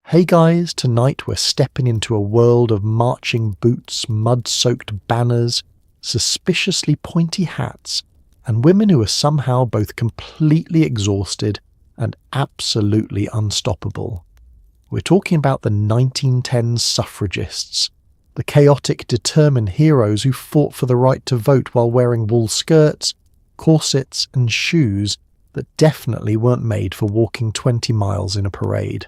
Hey guys, tonight we're stepping into a world of marching boots, mud-soaked banners, suspiciously pointy hats, and women who are somehow both completely exhausted and absolutely unstoppable. We're talking about the 1910s suffragists, the chaotic, determined heroes who fought for the right to vote while wearing wool skirts, corsets, and shoes that definitely weren't made for walking 20 miles in a parade.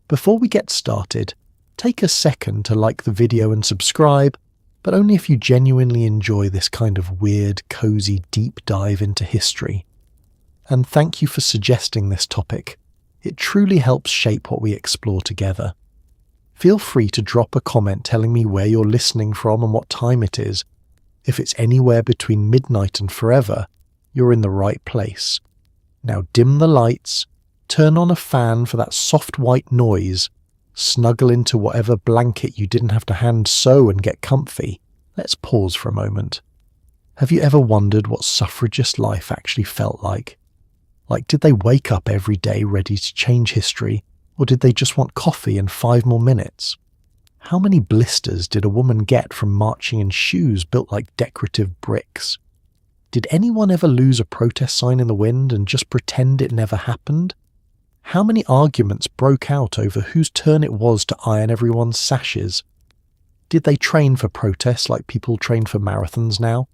Before we get started, take a second to like the video and subscribe, but only if you genuinely enjoy this kind of weird, cozy deep dive into history. And thank you for suggesting this topic. It truly helps shape what we explore together. Feel free to drop a comment telling me where you're listening from and what time it is. If it's anywhere between midnight and forever, you're in the right place. Now dim the lights, turn on a fan for that soft white noise, snuggle into whatever blanket you didn't have to hand sew and get comfy. Let's pause for a moment. Have you ever wondered what suffragist life actually felt like? Like, did they wake up every day ready to change history, or did they just want coffee and 5 more minutes? How many blisters did a woman get from marching in shoes built like decorative bricks? Did anyone ever lose a protest sign in the wind and just pretend it never happened? How many arguments broke out over whose turn it was to iron everyone's sashes? Did they train for protests like people train for marathons now?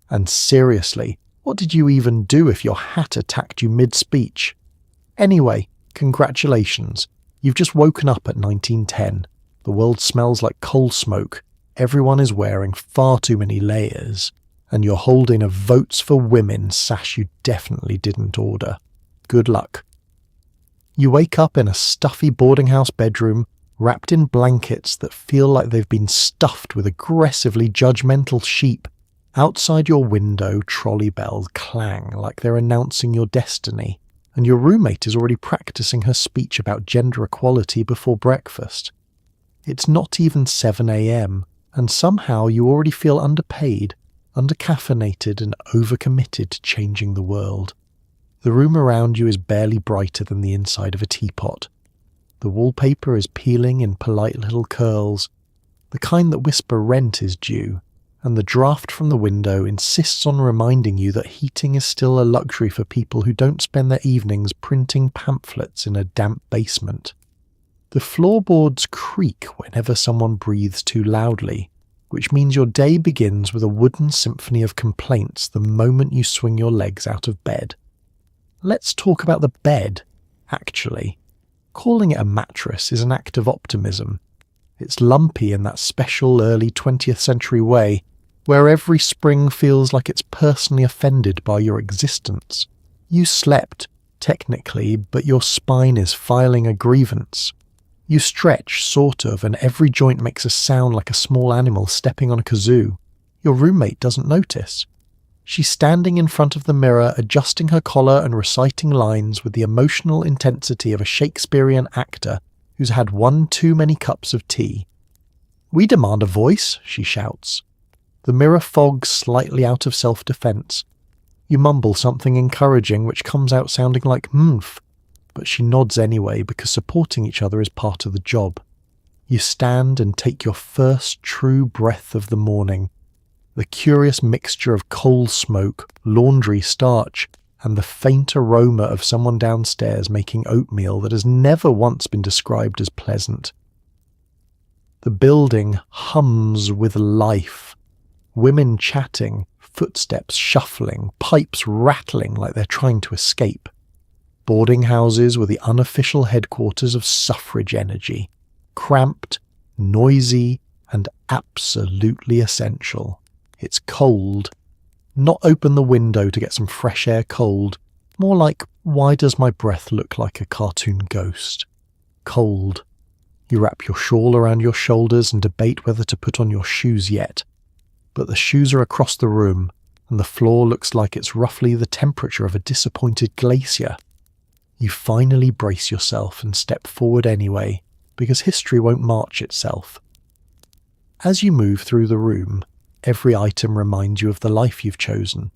And seriously, what did you even do if your hat attacked you mid-speech? Anyway, congratulations. You've just woken up at 1910. The world smells like coal smoke. Everyone is wearing far too many layers. And you're holding a Votes for Women sash you definitely didn't order. Good luck. You wake up in a stuffy boarding house bedroom, wrapped in blankets that feel like they've been stuffed with aggressively judgmental sheep. Outside your window, trolley bells clang like they're announcing your destiny, and your roommate is already practicing her speech about gender equality before breakfast. It's not even 7 a.m, and somehow you already feel underpaid, undercaffeinated, and overcommitted to changing the world. The room around you is barely brighter than the inside of a teapot. The wallpaper is peeling in polite little curls, the kind that whisper rent is due, and the draft from the window insists on reminding you that heating is still a luxury for people who don't spend their evenings printing pamphlets in a damp basement. The floorboards creak whenever someone breathes too loudly, which means your day begins with a wooden symphony of complaints the moment you swing your legs out of bed. Let's talk about the bed, actually. Calling it a mattress is an act of optimism. It's lumpy in that special early 20th century way, where every spring feels like it's personally offended by your existence. You slept, technically, but your spine is filing a grievance. You stretch, sort of, and every joint makes a sound like a small animal stepping on a kazoo. Your roommate doesn't notice. She's standing in front of the mirror, adjusting her collar and reciting lines with the emotional intensity of a Shakespearean actor who's had one too many cups of tea. "We demand a voice," she shouts. The mirror fogs slightly out of self-defense. You mumble something encouraging which comes out sounding like "mph," but she nods anyway because supporting each other is part of the job. You stand and take your first true breath of the morning. The curious mixture of coal smoke, laundry starch, and the faint aroma of someone downstairs making oatmeal that has never once been described as pleasant. The building hums with life. Women chatting, footsteps shuffling, pipes rattling like they're trying to escape. Boarding houses were the unofficial headquarters of suffrage energy. Cramped, noisy, and absolutely essential. It's cold. Not open the window to get some fresh air cold. More like, why does my breath look like a cartoon ghost? Cold. You wrap your shawl around your shoulders and debate whether to put on your shoes yet. But the shoes are across the room, and the floor looks like it's roughly the temperature of a disappointed glacier. You finally brace yourself and step forward anyway, because history won't march itself. As you move through the room, every item reminds you of the life you've chosen.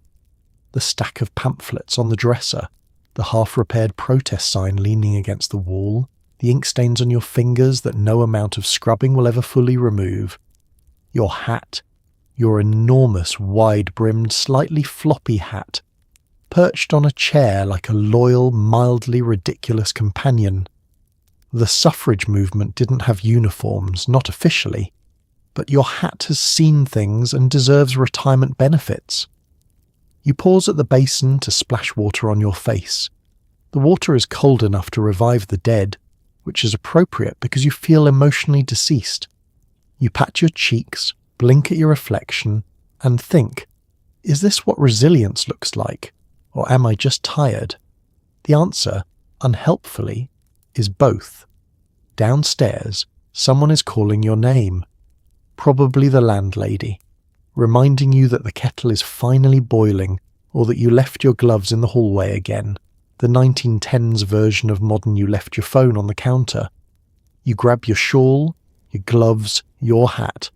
The stack of pamphlets on the dresser, the half-repaired protest sign leaning against the wall, the ink stains on your fingers that no amount of scrubbing will ever fully remove, your hat, your enormous wide-brimmed, slightly floppy hat, perched on a chair like a loyal, mildly ridiculous companion. The suffrage movement didn't have uniforms, not officially, but your hat has seen things and deserves retirement benefits. You pause at the basin to splash water on your face. The water is cold enough to revive the dead, which is appropriate because you feel emotionally deceased. You pat your cheeks, blink at your reflection, and think, is this what resilience looks like, or am I just tired? The answer, unhelpfully, is both. Downstairs, someone is calling your name. Probably the landlady, reminding you that the kettle is finally boiling, or that you left your gloves in the hallway again, the 1910s version of modern you left your phone on the counter. You grab your shawl, your gloves, your hat,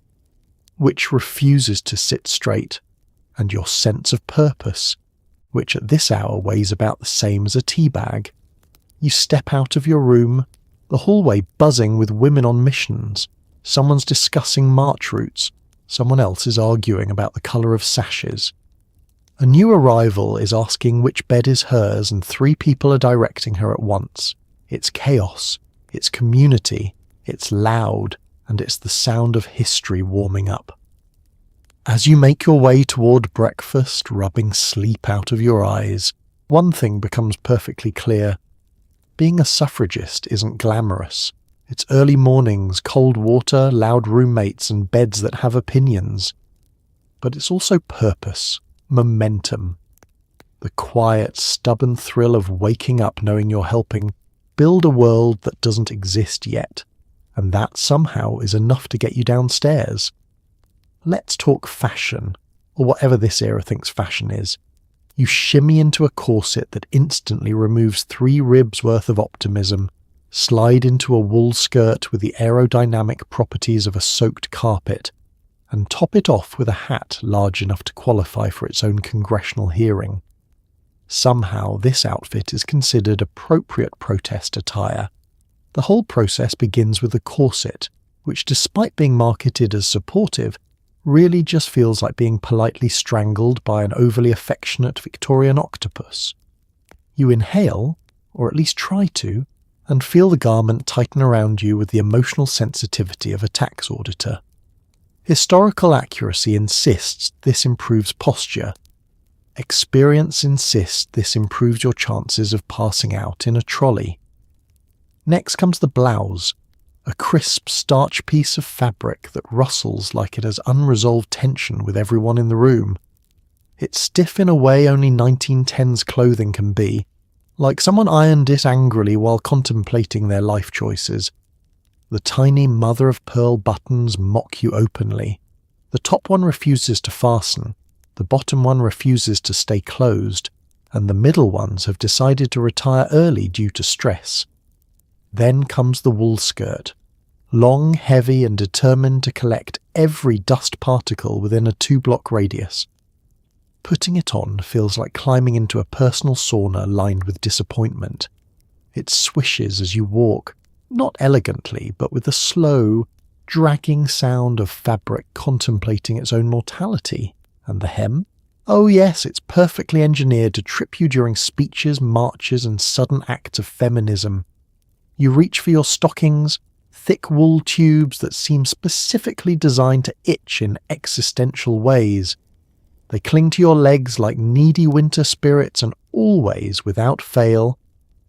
which refuses to sit straight, and your sense of purpose, which at this hour weighs about the same as a tea bag. You step out of your room, the hallway buzzing with women on missions. Someone's discussing march routes. Someone else is arguing about the colour of sashes. A new arrival is asking which bed is hers, and 3 people are directing her at once. It's chaos, it's community, it's loud, and it's the sound of history warming up. As you make your way toward breakfast, rubbing sleep out of your eyes, one thing becomes perfectly clear. Being a suffragist isn't glamorous. It's early mornings, cold water, loud roommates, and beds that have opinions. But it's also purpose, momentum. The quiet, stubborn thrill of waking up knowing you're helping build a world that doesn't exist yet, and that somehow is enough to get you downstairs. Let's talk fashion, or whatever this era thinks fashion is. You shimmy into a corset that instantly removes 3 ribs worth of optimism, slide into a wool skirt with the aerodynamic properties of a soaked carpet, and top it off with a hat large enough to qualify for its own congressional hearing. Somehow this outfit is considered appropriate protest attire. The whole process begins with the corset, which despite being marketed as supportive, really just feels like being politely strangled by an overly affectionate Victorian octopus. You inhale, or at least try to, and feel the garment tighten around you with the emotional sensitivity of a tax auditor. Historical accuracy insists this improves posture. Experience insists this improves your chances of passing out in a trolley. Next comes the blouse, a crisp starch piece of fabric that rustles like it has unresolved tension with everyone in the room. It's stiff in a way only 1910s clothing can be, like someone ironed it angrily while contemplating their life choices. The tiny mother-of-pearl buttons mock you openly. The top one refuses to fasten, the bottom one refuses to stay closed, and the middle ones have decided to retire early due to stress. Then comes the wool skirt, long, heavy, and determined to collect every dust particle within a 2-block radius. Putting it on feels like climbing into a personal sauna lined with disappointment. It swishes as you walk, not elegantly, but with a slow, dragging sound of fabric contemplating its own mortality. And the hem? Oh yes, it's perfectly engineered to trip you during speeches, marches, and sudden acts of feminism. You reach for your stockings, thick wool tubes that seem specifically designed to itch in existential ways. They cling to your legs like needy winter spirits and always, without fail,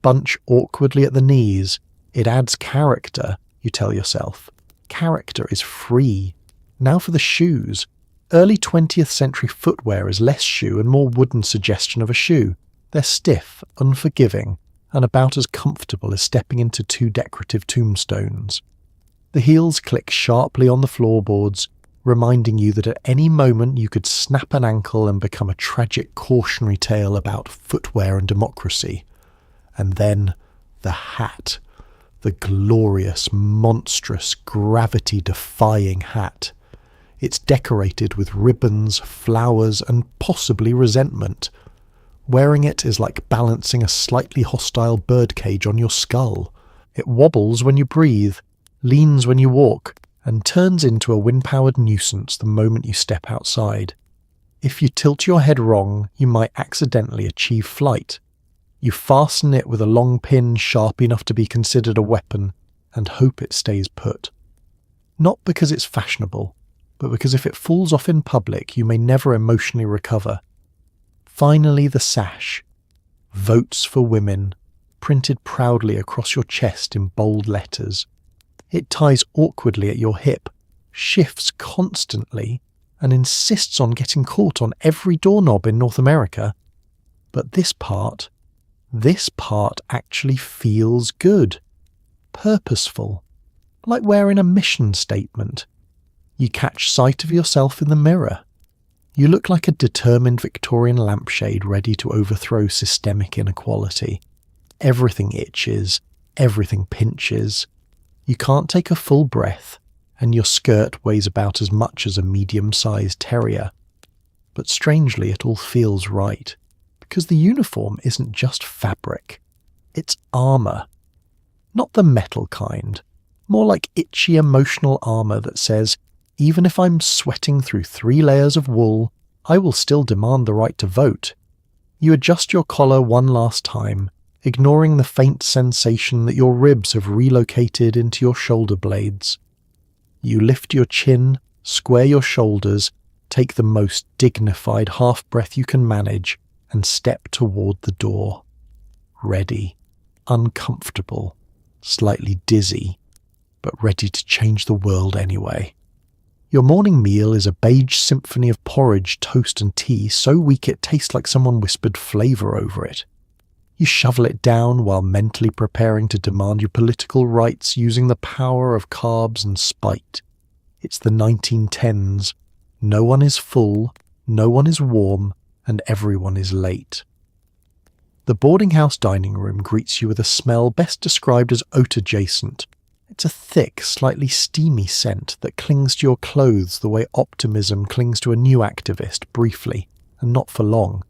bunch awkwardly at the knees. It adds character, you tell yourself. Character is free. Now for the shoes. Early 20th century footwear is less shoe and more wooden suggestion of a shoe. They're stiff, unforgiving, and about as comfortable as stepping into 2 decorative tombstones. The heels click sharply on the floorboards, reminding you that at any moment you could snap an ankle and become a tragic cautionary tale about footwear and democracy. And then the hat. The glorious, monstrous, gravity-defying hat. It's decorated with ribbons, flowers, and possibly resentment. Wearing it is like balancing a slightly hostile birdcage on your skull. It wobbles when you breathe, leans when you walk, and turns into a wind-powered nuisance the moment you step outside. If you tilt your head wrong, you might accidentally achieve flight. You fasten it with a long pin sharp enough to be considered a weapon and hope it stays put. Not because it's fashionable, but because if it falls off in public, you may never emotionally recover. Finally, the sash. Votes for women, printed proudly across your chest in bold letters. It ties awkwardly at your hip, shifts constantly, and insists on getting caught on every doorknob in North America. But this part actually feels good. Purposeful. Like wearing a mission statement. You catch sight of yourself in the mirror. You look like a determined Victorian lampshade ready to overthrow systemic inequality. Everything itches, everything pinches. You can't take a full breath, and your skirt weighs about as much as a medium-sized terrier. But strangely, it all feels right, because the uniform isn't just fabric. It's armour. Not the metal kind, more like itchy emotional armour that says, even if I'm sweating through 3 layers of wool, I will still demand the right to vote. You adjust your collar one last time, ignoring the faint sensation that your ribs have relocated into your shoulder blades. You lift your chin, square your shoulders, take the most dignified half-breath you can manage, and step toward the door. Ready, uncomfortable, slightly dizzy, but ready to change the world anyway. Your morning meal is a beige symphony of porridge, toast and tea so weak it tastes like someone whispered flavour over it. You shovel it down while mentally preparing to demand your political rights using the power of carbs and spite. It's the 1910s. No one is full, no one is warm, and everyone is late. The boarding house dining room greets you with a smell best described as oat-adjacent. It's a thick, slightly steamy scent that clings to your clothes the way optimism clings to a new activist briefly, and not for long.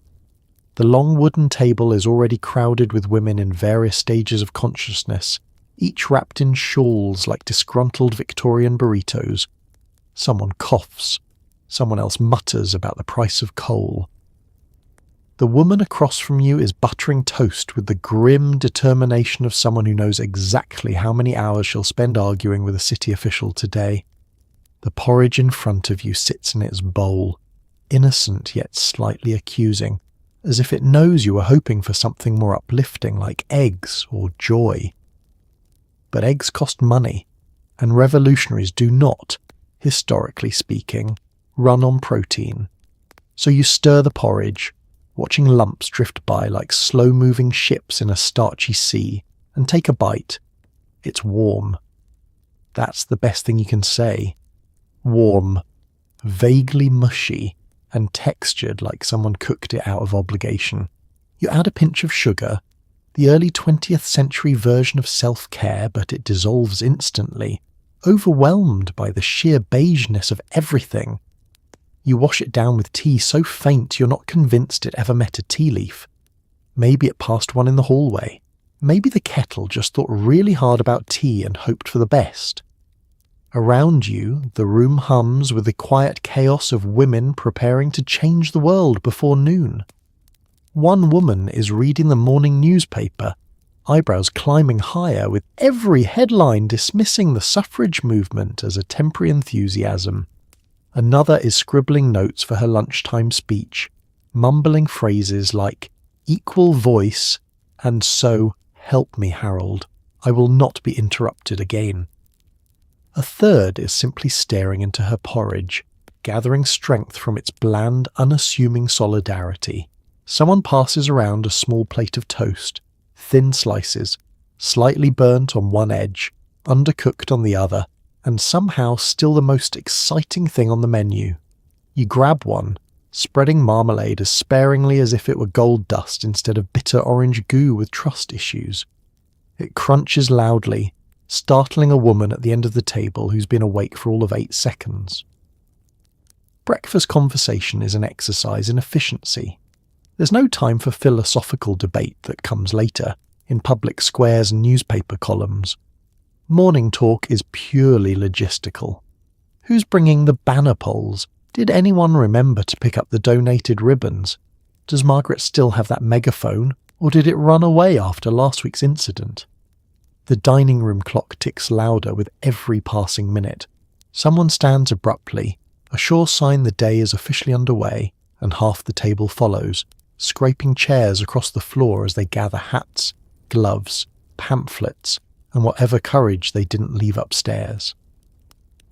The long wooden table is already crowded with women in various stages of consciousness, each wrapped in shawls like disgruntled Victorian burritos. Someone coughs. Someone else mutters about the price of coal. The woman across from you is buttering toast with the grim determination of someone who knows exactly how many hours she'll spend arguing with a city official today. The porridge in front of you sits in its bowl, innocent yet slightly accusing, as if it knows you were hoping for something more uplifting like eggs or joy. But eggs cost money, and revolutionaries do not, historically speaking, run on protein. So you stir the porridge, watching lumps drift by like slow-moving ships in a starchy sea, and take a bite. It's warm. That's the best thing you can say. Warm, vaguely mushy, and textured like someone cooked it out of obligation. You add a pinch of sugar, the early 20th century version of self-care, but it dissolves instantly, overwhelmed by the sheer beigeness of everything. You wash it down with tea so faint you're not convinced it ever met a tea leaf. Maybe it passed one in the hallway. Maybe the kettle just thought really hard about tea and hoped for the best. Around you, the room hums with the quiet chaos of women preparing to change the world before noon. One woman is reading the morning newspaper, eyebrows climbing higher with every headline dismissing the suffrage movement as a temporary enthusiasm. Another is scribbling notes for her lunchtime speech, mumbling phrases like, "equal voice," and so, "help me, Harold, I will not be interrupted again." A third is simply staring into her porridge, gathering strength from its bland, unassuming solidarity. Someone passes around a small plate of toast, thin slices, slightly burnt on one edge, undercooked on the other, and somehow still the most exciting thing on the menu. You grab one, spreading marmalade as sparingly as if it were gold dust instead of bitter orange goo with trust issues. It crunches loudly, startling a woman at the end of the table who's been awake for all of 8 seconds. Breakfast conversation is an exercise in efficiency. There's no time for philosophical debate that comes later. in public squares and newspaper columns. Morning talk is purely logistical. Who's bringing the banner poles? Did anyone remember to pick up the donated ribbons? Does Margaret still have that megaphone, or did it run away after last week's incident? The dining room clock ticks louder with every passing minute. Someone stands abruptly, a sure sign the day is officially underway, and half the table follows, scraping chairs across the floor as they gather hats, gloves, pamphlets, and whatever courage they didn't leave upstairs.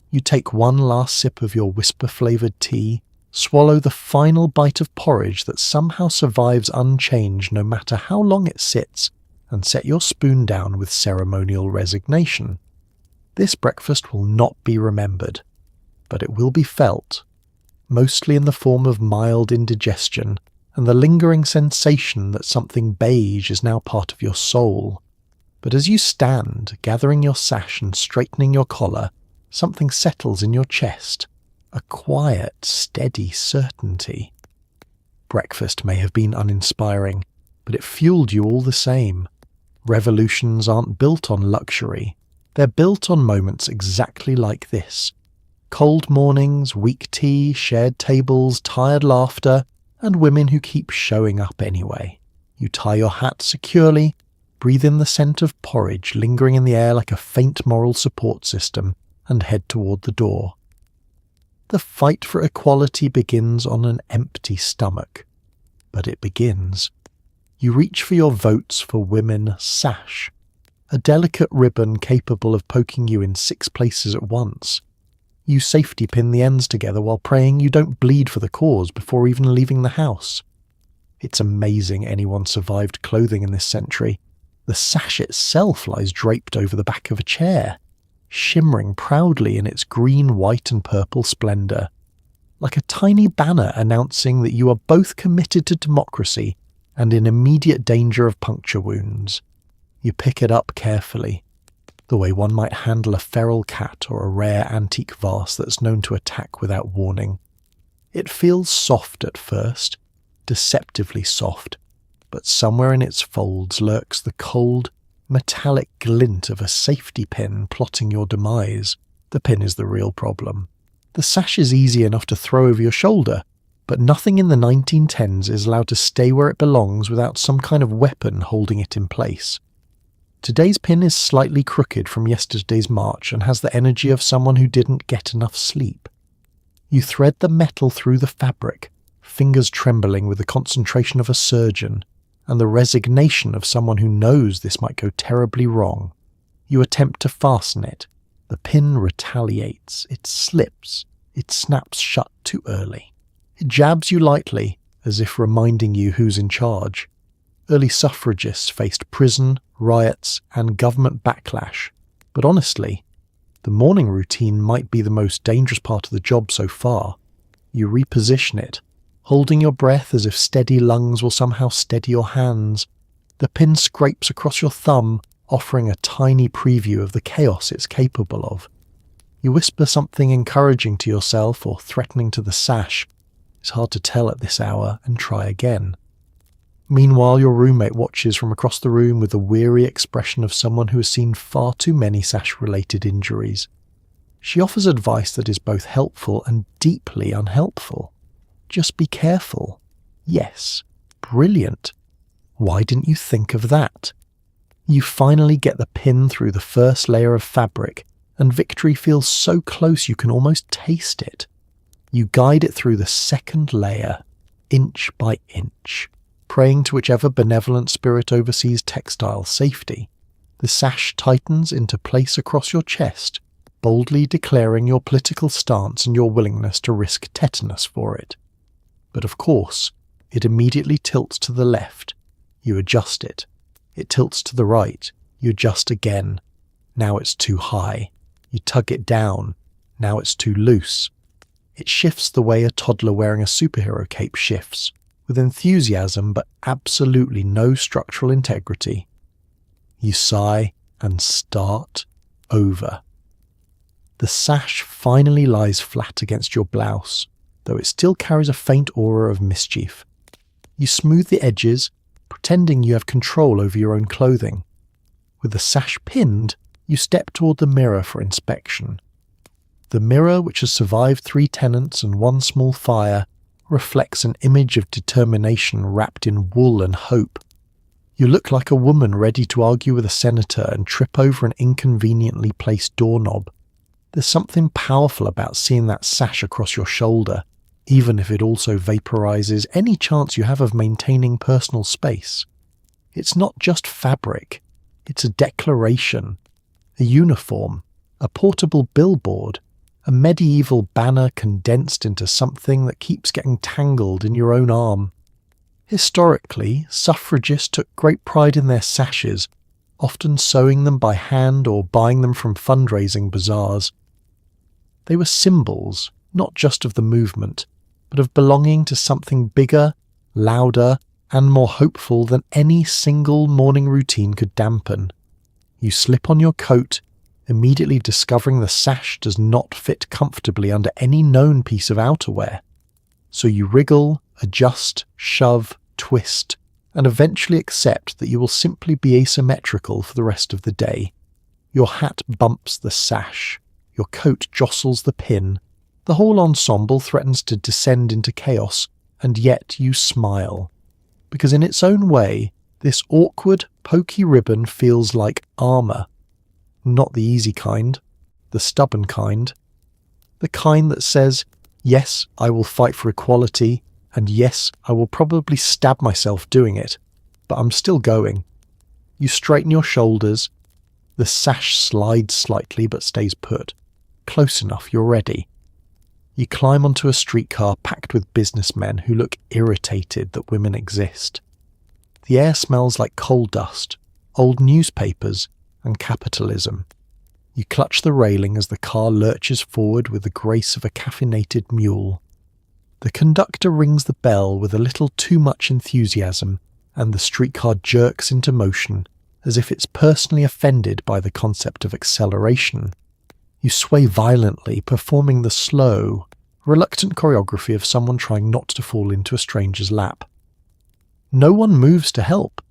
You take one last sip of your whisper-flavoured tea, swallow the final bite of porridge that somehow survives unchanged no matter how long it sits, and set your spoon down with ceremonial resignation. This breakfast will not be remembered, but it will be felt, mostly in the form of mild indigestion and the lingering sensation that something beige is now part of your soul. But as you stand, gathering your sash and straightening your collar, something settles in your chest, a quiet, steady certainty. Breakfast may have been uninspiring, but it fueled you all the same. Revolutions aren't built on luxury. They're built on moments exactly like this. Cold mornings, weak tea, shared tables, tired laughter, and women who keep showing up anyway. You tie your hat securely, breathe in the scent of porridge lingering in the air like a faint moral support system, and head toward the door. The fight for equality begins on an empty stomach. But it begins. You reach for your votes for women sash, a delicate ribbon capable of poking you in 6 places at once. You safety pin the ends together while praying you don't bleed for the cause before even leaving the house. It's amazing anyone survived clothing in this century. The sash itself lies draped over the back of a chair, shimmering proudly in its green, white and purple splendour, like a tiny banner announcing that you are both committed to democracy and in immediate danger of puncture wounds. You pick it up carefully, the way one might handle a feral cat or a rare antique vase that's known to attack without warning. It feels soft at first, deceptively soft, but somewhere in its folds lurks the cold, metallic glint of a safety pin plotting your demise. The pin is the real problem. The sash is easy enough to throw over your shoulder, but nothing in the 1910s is allowed to stay where it belongs without some kind of weapon holding it in place. Today's pin is slightly crooked from yesterday's march and has the energy of someone who didn't get enough sleep. You thread the metal through the fabric, fingers trembling with the concentration of a surgeon and the resignation of someone who knows this might go terribly wrong. You attempt to fasten it. The pin retaliates. It slips. It snaps shut too early. It jabs you lightly, as if reminding you who's in charge. Early suffragists faced prison, riots, and government backlash. But honestly, the morning routine might be the most dangerous part of the job so far. You reposition it, holding your breath as if steady lungs will somehow steady your hands. The pin scrapes across your thumb, offering a tiny preview of the chaos it's capable of. You whisper something encouraging to yourself or threatening to the sash. It's hard to tell at this hour, and try again. Meanwhile, your roommate watches from across the room with the weary expression of someone who has seen far too many sash-related injuries. She offers advice that is both helpful and deeply unhelpful. Just be careful. Yes. Brilliant. Why didn't you think of that? You finally get the pin through the first layer of fabric, and victory feels so close you can almost taste it. You guide it through the second layer, inch by inch, praying to whichever benevolent spirit oversees textile safety. The sash tightens into place across your chest, boldly declaring your political stance and your willingness to risk tetanus for it. But of course, it immediately tilts to the left. You adjust it. It tilts to the right. You adjust again. Now it's too high. You tug it down. Now it's too loose. It shifts the way a toddler wearing a superhero cape shifts, with enthusiasm but absolutely no structural integrity. You sigh and start over. The sash finally lies flat against your blouse, though it still carries a faint aura of mischief. You smooth the edges, pretending you have control over your own clothing. With the sash pinned, you step toward the mirror for inspection. The mirror, which has survived 3 tenants and 1 small fire, reflects an image of determination wrapped in wool and hope. You look like a woman ready to argue with a senator and trip over an inconveniently placed doorknob. There's something powerful about seeing that sash across your shoulder, even if it also vaporizes any chance you have of maintaining personal space. It's not just fabric, it's a declaration, a uniform, a portable billboard, a medieval banner condensed into something that keeps getting tangled in your own arm. Historically, suffragists took great pride in their sashes, often sewing them by hand or buying them from fundraising bazaars. They were symbols, not just of the movement, but of belonging to something bigger, louder, and more hopeful than any single morning routine could dampen. You slip on your coat, immediately discovering the sash does not fit comfortably under any known piece of outerwear. So you wriggle, adjust, shove, twist, and eventually accept that you will simply be asymmetrical for the rest of the day. Your hat bumps the sash, your coat jostles the pin, the whole ensemble threatens to descend into chaos, and yet you smile. Because in its own way, this awkward, pokey ribbon feels like armour. Not the easy kind, the stubborn kind. The kind that says, yes, I will fight for equality, and yes, I will probably stab myself doing it, but I'm still going. You straighten your shoulders. The sash slides slightly but stays put. Close enough, you're ready. You climb onto a streetcar packed with businessmen who look irritated that women exist. The air smells like coal dust, old newspapers, and capitalism. You clutch the railing as the car lurches forward with the grace of a caffeinated mule. The conductor rings the bell with a little too much enthusiasm, and the streetcar jerks into motion as if it's personally offended by the concept of acceleration. You sway violently, performing the slow, reluctant choreography of someone trying not to fall into a stranger's lap. No one moves to help.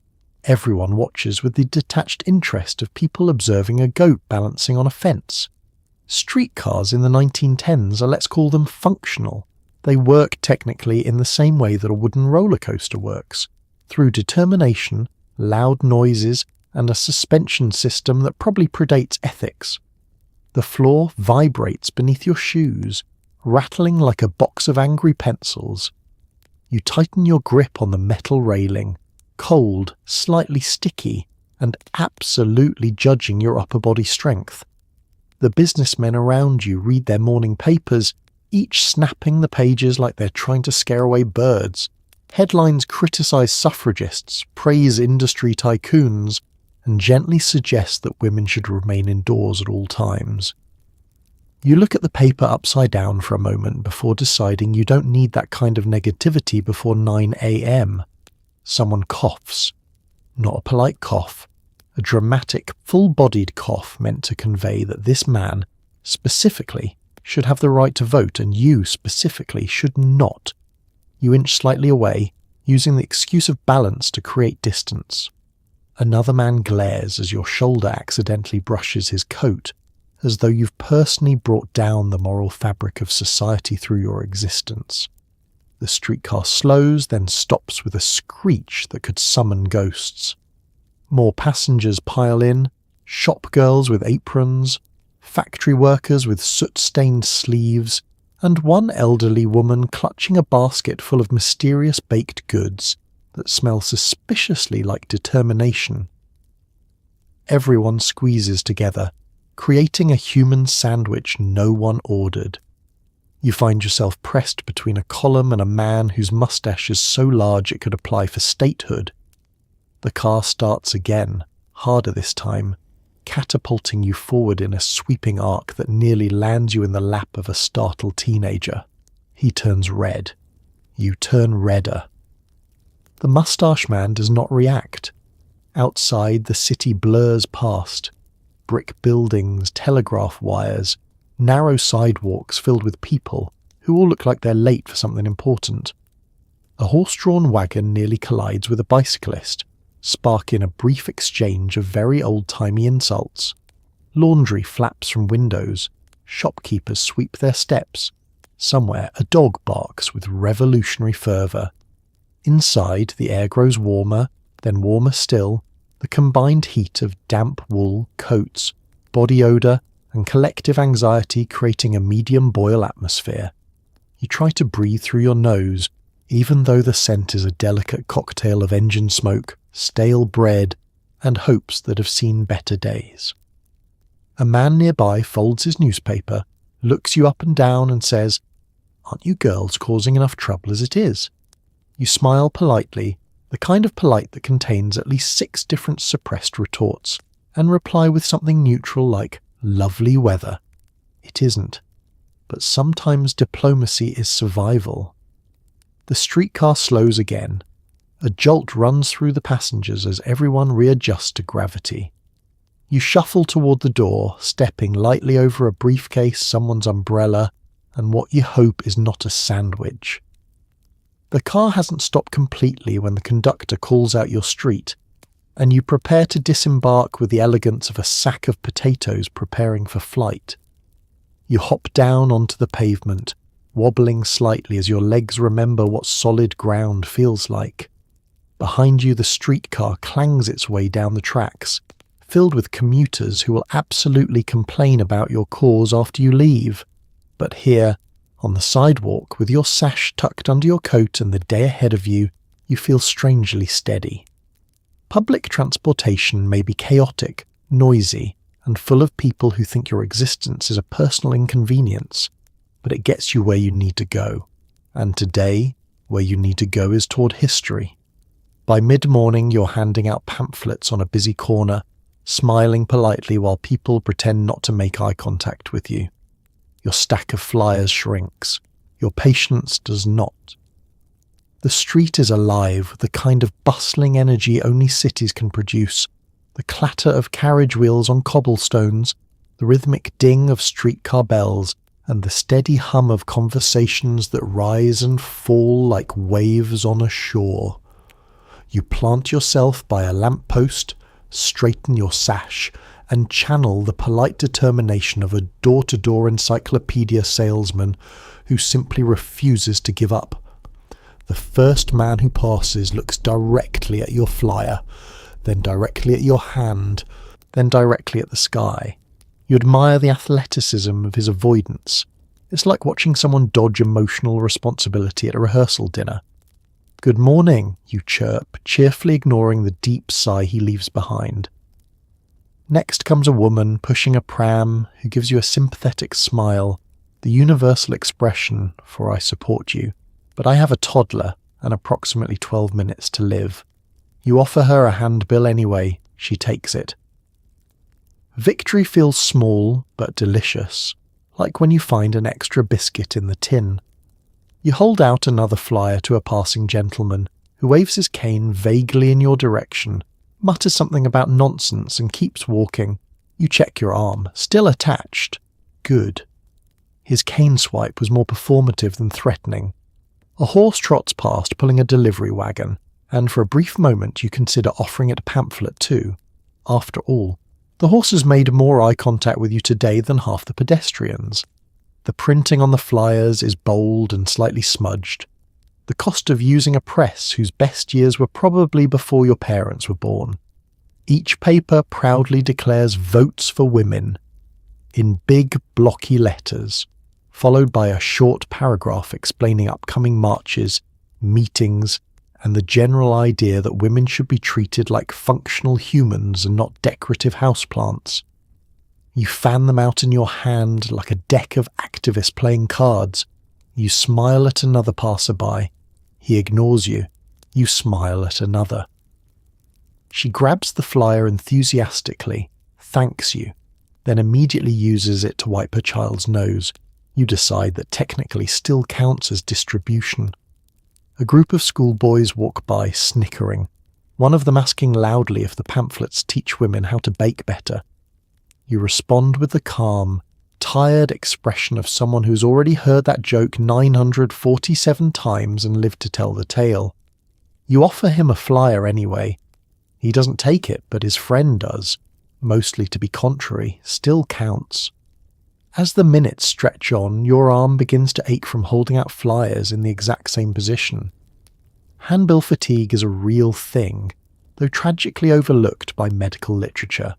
Everyone watches with the detached interest of people observing a goat balancing on a fence. Streetcars in the 1910s are, let's call them, functional. They work technically in the same way that a wooden roller coaster works, through determination, loud noises, and a suspension system that probably predates ethics. The floor vibrates beneath your shoes, rattling like a box of angry pencils. You tighten your grip on the metal railing, cold, slightly sticky, and absolutely judging your upper body strength. The businessmen around you read their morning papers, each snapping the pages like they're trying to scare away birds. Headlines criticize suffragists, praise industry tycoons, and gently suggest that women should remain indoors at all times. You look at the paper upside down for a moment before deciding you don't need that kind of negativity before 9 a.m. Someone coughs. Not a polite cough. A dramatic, full-bodied cough meant to convey that this man, specifically, should have the right to vote and you, specifically, should not. You inch slightly away, using the excuse of balance to create distance. Another man glares as your shoulder accidentally brushes his coat, as though you've personally brought down the moral fabric of society through your existence. The streetcar slows, then stops with a screech that could summon ghosts. More passengers pile in, shop girls with aprons, factory workers with soot-stained sleeves, and one elderly woman clutching a basket full of mysterious baked goods that smell suspiciously like determination. Everyone squeezes together, creating a human sandwich no one ordered. You find yourself pressed between a column and a man whose mustache is so large it could apply for statehood. The car starts again, harder this time, catapulting you forward in a sweeping arc that nearly lands you in the lap of a startled teenager. He turns red. You turn redder. The mustache man does not react. Outside, the city blurs past. Brick buildings, telegraph wires, narrow sidewalks filled with people who all look like they're late for something important. A horse-drawn wagon nearly collides with a bicyclist, sparking a brief exchange of very old-timey insults. Laundry flaps from windows. Shopkeepers sweep their steps. Somewhere a dog barks with revolutionary fervour. Inside, the air grows warmer, then warmer still, the combined heat of damp wool, coats, body odour, and collective anxiety creating a medium boil atmosphere. You try to breathe through your nose, even though the scent is a delicate cocktail of engine smoke, stale bread, and hopes that have seen better days. A man nearby folds his newspaper, looks you up and down and says, "Aren't you girls causing enough trouble as it is?" You smile politely, the kind of polite that contains at least 6 different suppressed retorts, and reply with something neutral like, "Lovely weather." It isn't. But sometimes diplomacy is survival. The streetcar slows again. A jolt runs through the passengers as everyone readjusts to gravity. You shuffle toward the door, stepping lightly over a briefcase, someone's umbrella, and what you hope is not a sandwich. The car hasn't stopped completely when the conductor calls out your street, and you prepare to disembark with the elegance of a sack of potatoes preparing for flight. You hop down onto the pavement, wobbling slightly as your legs remember what solid ground feels like. Behind you, the streetcar clangs its way down the tracks, filled with commuters who will absolutely complain about your cause after you leave. But here, on the sidewalk, with your sash tucked under your coat and the day ahead of you, you feel strangely steady. Public transportation may be chaotic, noisy, and full of people who think your existence is a personal inconvenience, but it gets you where you need to go. And today, where you need to go is toward history. By mid-morning, you're handing out pamphlets on a busy corner, smiling politely while people pretend not to make eye contact with you. Your stack of flyers shrinks. Your patience does not. The street is alive with the kind of bustling energy only cities can produce. The clatter of carriage wheels on cobblestones, the rhythmic ding of streetcar bells, and the steady hum of conversations that rise and fall like waves on a shore. You plant yourself by a lamppost, straighten your sash, and channel the polite determination of a door-to-door encyclopedia salesman who simply refuses to give up. The first man who passes looks directly at your flyer, then directly at your hand, then directly at the sky. You admire the athleticism of his avoidance. It's like watching someone dodge emotional responsibility at a rehearsal dinner. "Good morning," you chirp, cheerfully ignoring the deep sigh he leaves behind. Next comes a woman pushing a pram who gives you a sympathetic smile, the universal expression for "I support you, but I have a toddler and approximately 12 minutes to live." You offer her a handbill anyway. She takes it. Victory feels small but delicious, like when you find an extra biscuit in the tin. You hold out another flyer to a passing gentleman, who waves his cane vaguely in your direction, mutters something about nonsense and keeps walking. You check your arm, still attached. Good. His cane swipe was more performative than threatening. A horse trots past pulling a delivery wagon, and for a brief moment you consider offering it a pamphlet too. After all, the horse has made more eye contact with you today than half the pedestrians. The printing on the flyers is bold and slightly smudged. The cost of using a press whose best years were probably before your parents were born. Each paper proudly declares votes for women, in big blocky letters, followed by a short paragraph explaining upcoming marches, meetings, and the general idea that women should be treated like functional humans and not decorative houseplants. You fan them out in your hand like a deck of activists playing cards. You smile at another passerby. He ignores you. You smile at another. She grabs the flyer enthusiastically, thanks you, then immediately uses it to wipe her child's nose. You decide that technically still counts as distribution. A group of schoolboys walk by snickering, one of them asking loudly if the pamphlets teach women how to bake better. You respond with the calm, tired expression of someone who's already heard that joke 947 times and lived to tell the tale. You offer him a flyer anyway. He doesn't take it, but his friend does. Mostly to be contrary, still counts. As the minutes stretch on, your arm begins to ache from holding out flyers in the exact same position. Handbill fatigue is a real thing, though tragically overlooked by medical literature.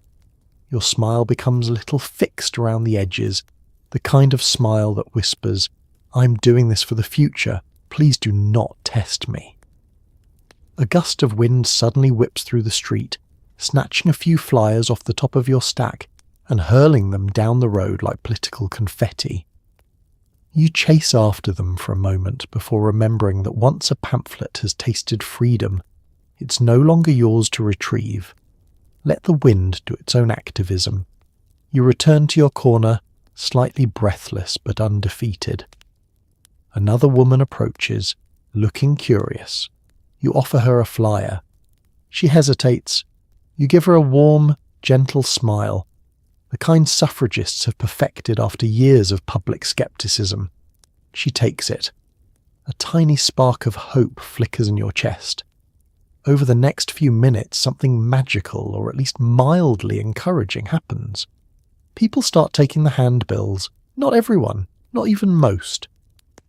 Your smile becomes a little fixed around the edges, the kind of smile that whispers, "I'm doing this for the future, please do not test me." A gust of wind suddenly whips through the street, snatching a few flyers off the top of your stack and hurling them down the road like political confetti. You chase after them for a moment before remembering that once a pamphlet has tasted freedom, it's no longer yours to retrieve. Let the wind do its own activism. You return to your corner, slightly breathless but undefeated. Another woman approaches, looking curious. You offer her a flyer. She hesitates. You give her a warm, gentle smile, the kind suffragists have perfected after years of public skepticism. She takes it. A tiny spark of hope flickers in your chest. Over the next few minutes, something magical, or at least mildly encouraging, happens. People start taking the handbills. Not everyone, not even most,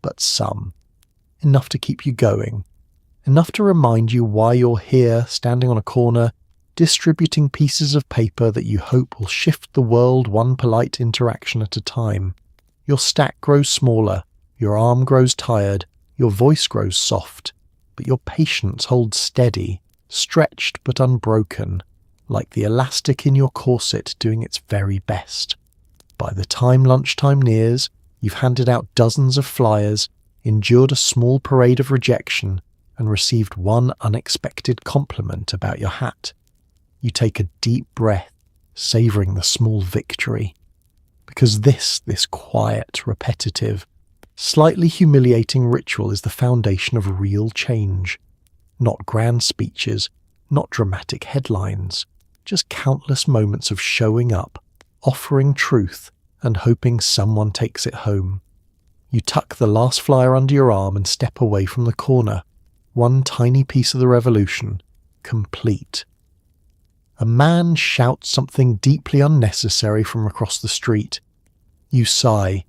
but some. Enough to keep you going. Enough to remind you why you're here, standing on a corner, distributing pieces of paper that you hope will shift the world one polite interaction at a time. Your stack grows smaller, your arm grows tired, your voice grows soft, but your patience holds steady, stretched but unbroken, like the elastic in your corset doing its very best. By the time lunchtime nears, you've handed out dozens of flyers, endured a small parade of rejection, and received one unexpected compliment about your hat. You take a deep breath, savouring the small victory. Because this quiet, repetitive, slightly humiliating ritual is the foundation of real change. Not grand speeches, not dramatic headlines, just countless moments of showing up, offering truth, and hoping someone takes it home. You tuck the last flyer under your arm and step away from the corner, one tiny piece of the revolution, complete. A man shouts something deeply unnecessary from across the street. You sigh.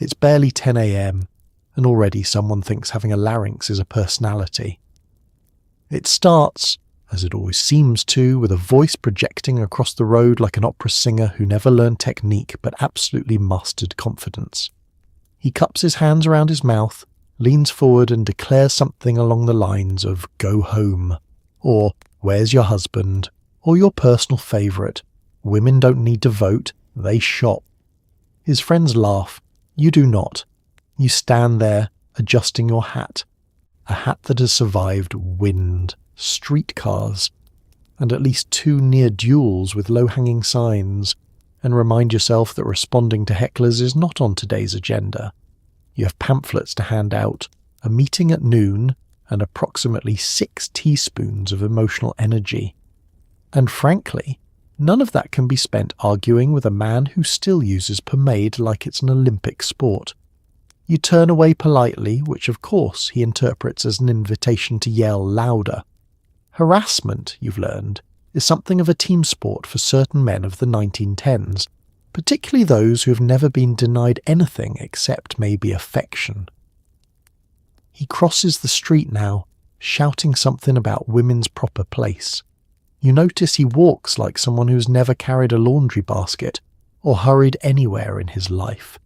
It's barely 10 a.m, and already someone thinks having a larynx is a personality. It starts, as it always seems to, with a voice projecting across the road like an opera singer who never learned technique but absolutely mastered confidence. He cups his hands around his mouth, leans forward and declares something along the lines of "Go home," or "Where's your husband?" or your personal favourite, "Women don't need to vote, they shop." His friends laugh. You do not. You stand there, adjusting your hat. A hat that has survived wind, streetcars, and at least 2 near duels with low-hanging signs, and remind yourself that responding to hecklers is not on today's agenda. You have pamphlets to hand out, a meeting at noon, and approximately 6 teaspoons of emotional energy. And frankly, none of that can be spent arguing with a man who still uses pomade like it's an Olympic sport. You turn away politely, which of course he interprets as an invitation to yell louder. Harassment, you've learned, is something of a team sport for certain men of the 1910s, particularly those who have never been denied anything except maybe affection. He crosses the street now, shouting something about women's proper place. You notice he walks like someone who's never carried a laundry basket or hurried anywhere in his life.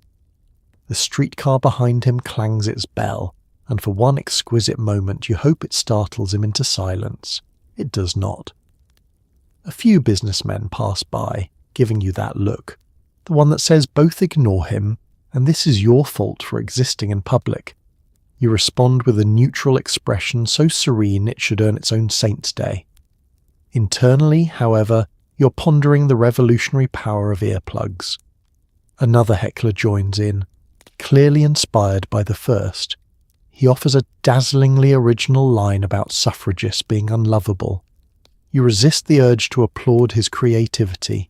The streetcar behind him clangs its bell, and for one exquisite moment you hope it startles him into silence. It does not. A few businessmen pass by, giving you that look, the one that says both ignore him and this is your fault for existing in public. You respond with a neutral expression so serene it should earn its own Saint's Day. Internally, however, you're pondering the revolutionary power of earplugs. Another heckler joins in, clearly inspired by the first. He offers a dazzlingly original line about suffragists being unlovable. You resist the urge to applaud his creativity.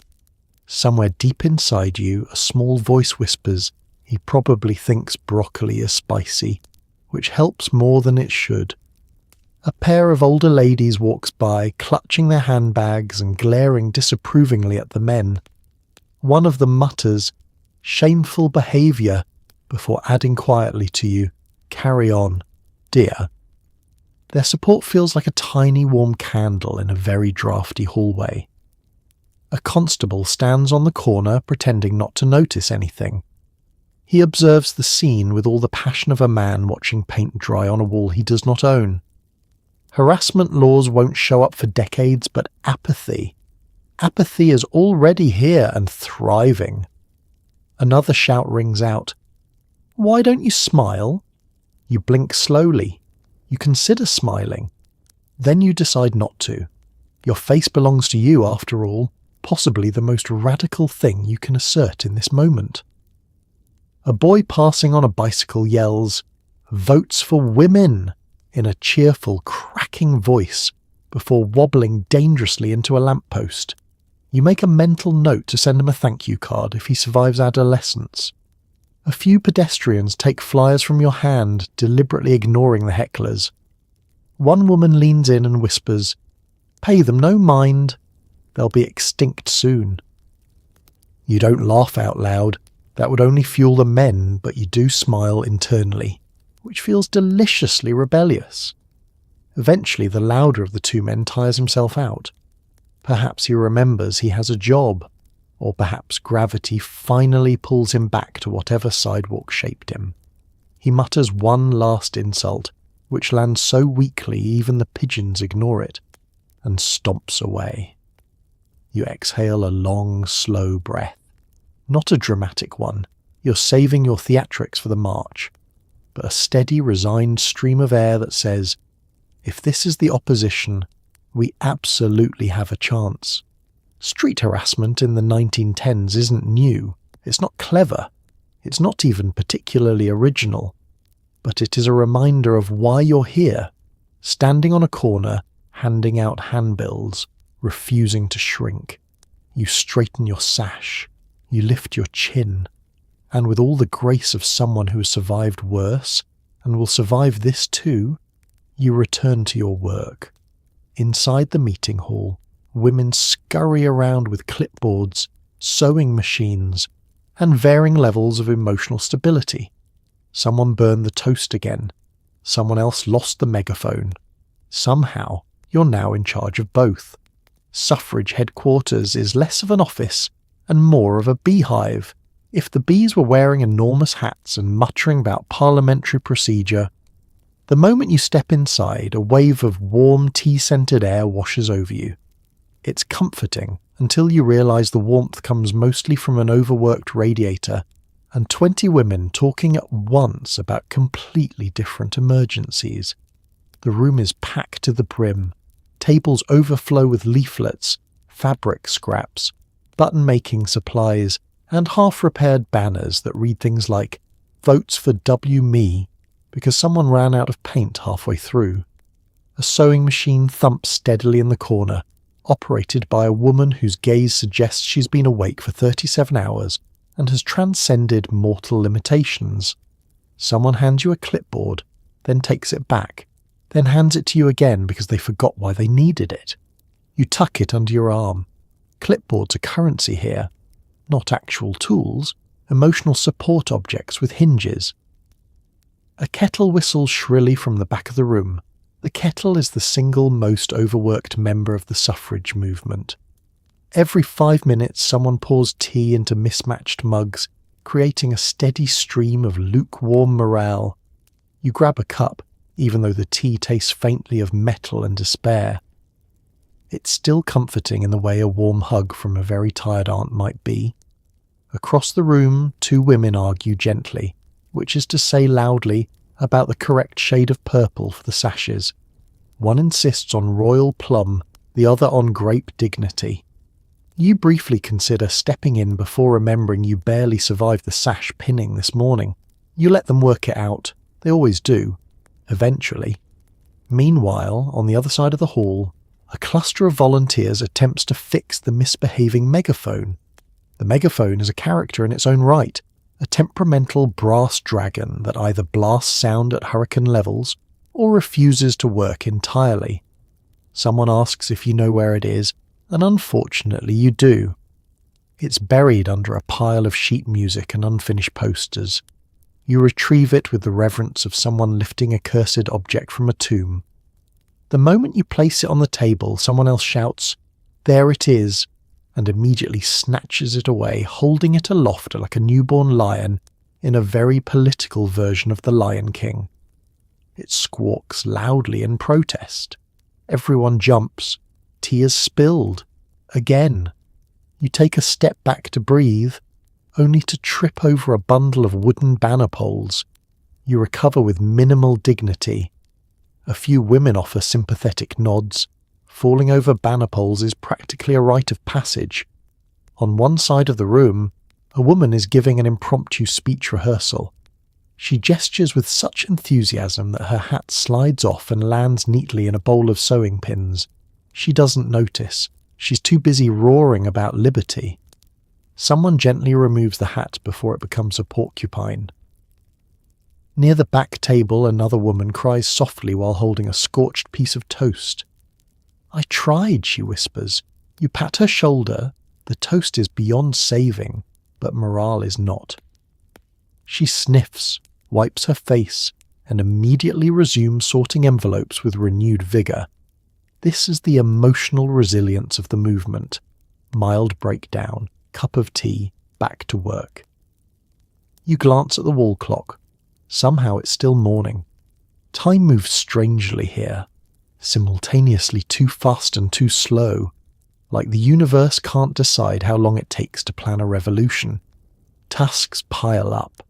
Somewhere deep inside you, a small voice whispers, "He probably thinks broccoli is spicy," which helps more than it should. A pair of older ladies walks by, clutching their handbags and glaring disapprovingly at the men. One of them mutters, "Shameful behaviour," before adding quietly to you, "Carry on, dear." Their support feels like a tiny warm candle in a very drafty hallway. A constable stands on the corner pretending not to notice anything. He observes the scene with all the passion of a man watching paint dry on a wall he does not own. Harassment laws won't show up for decades, but apathy. Apathy is already here and thriving. Another shout rings out. "Why don't you smile?" You blink slowly. You consider smiling. Then you decide not to. Your face belongs to you after all, possibly the most radical thing you can assert in this moment. A boy passing on a bicycle yells, "Votes for women!" in a cheerful, cracking voice before wobbling dangerously into a lamppost. You make a mental note to send him a thank you card if he survives adolescence. A few pedestrians take flyers from your hand, deliberately ignoring the hecklers. One woman leans in and whispers, "Pay them no mind. They'll be extinct soon." You don't laugh out loud. That would only fuel the men, but you do smile internally, which feels deliciously rebellious. Eventually, the louder of the two men tires himself out. Perhaps he remembers he has a job, or perhaps gravity finally pulls him back to whatever sidewalk shaped him. He mutters one last insult, which lands so weakly even the pigeons ignore it, and stomps away. You exhale a long, slow breath. Not a dramatic one. You're saving your theatrics for the march. But a steady, resigned stream of air that says, if this is the opposition, we absolutely have a chance. Street harassment in the 1910s isn't new. It's not clever. It's not even particularly original. But it is a reminder of why you're here, standing on a corner, handing out handbills, refusing to shrink. You straighten your sash. You lift your chin. And with all the grace of someone who has survived worse, and will survive this too, you return to your work. Inside the meeting hall, women scurry around with clipboards, sewing machines, and varying levels of emotional stability. Someone burned the toast again. Someone else lost the megaphone. Somehow, you're now in charge of both. Suffrage headquarters is less of an office and more of a beehive. If the bees were wearing enormous hats and muttering about parliamentary procedure, the moment you step inside, a wave of warm, tea-scented air washes over you. It's comforting until you realise the warmth comes mostly from an overworked radiator and 20 women talking at once about completely different emergencies. The room is packed to the brim. Tables overflow with leaflets, fabric scraps, button-making supplies, and half-repaired banners that read things like, "Votes for W me," because someone ran out of paint halfway through. A sewing machine thumps steadily in the corner, operated by a woman whose gaze suggests she's been awake for 37 hours and has transcended mortal limitations. Someone hands you a clipboard, then takes it back, then hands it to you again because they forgot why they needed it. You tuck it under your arm. Clipboards are currency here. Not actual tools, emotional support objects with hinges. A kettle whistles shrilly from the back of the room. The kettle is the single most overworked member of the suffrage movement. Every 5 minutes someone pours tea into mismatched mugs, creating a steady stream of lukewarm morale. You grab a cup, even though the tea tastes faintly of metal and despair. It's still comforting in the way a warm hug from a very tired aunt might be. Across the room, 2 women argue gently, which is to say loudly, about the correct shade of purple for the sashes. One insists on royal plum, the other on grape dignity. You briefly consider stepping in before remembering you barely survived the sash pinning this morning. You let them work it out. They always do. Eventually. Meanwhile, on the other side of the hall, a cluster of volunteers attempts to fix the misbehaving megaphone. The megaphone is a character in its own right, a temperamental brass dragon that either blasts sound at hurricane levels or refuses to work entirely. Someone asks if you know where it is, and unfortunately you do. It's buried under a pile of sheet music and unfinished posters. You retrieve it with the reverence of someone lifting a cursed object from a tomb. The moment you place it on the table, someone else shouts, "There it is," and immediately snatches it away, holding it aloft like a newborn lion in a very political version of the Lion King. It squawks loudly in protest. Everyone jumps. Tea is spilled. Again. You take a step back to breathe, only to trip over a bundle of wooden banner poles. You recover with minimal dignity. A few women offer sympathetic nods. Falling over banner poles is practically a rite of passage. On one side of the room, a woman is giving an impromptu speech rehearsal. She gestures with such enthusiasm that her hat slides off and lands neatly in a bowl of sewing pins. She doesn't notice. She's too busy roaring about liberty. Someone gently removes the hat before it becomes a porcupine. Near the back table, another woman cries softly while holding a scorched piece of toast. "I tried," she whispers. You pat her shoulder. The toast is beyond saving, but morale is not. She sniffs, wipes her face, and immediately resumes sorting envelopes with renewed vigour. This is the emotional resilience of the movement. Mild breakdown, cup of tea, back to work. You glance at the wall clock. Somehow it's still morning. Time moves strangely here, simultaneously too fast and too slow, like the universe can't decide how long it takes to plan a revolution. Tasks pile up.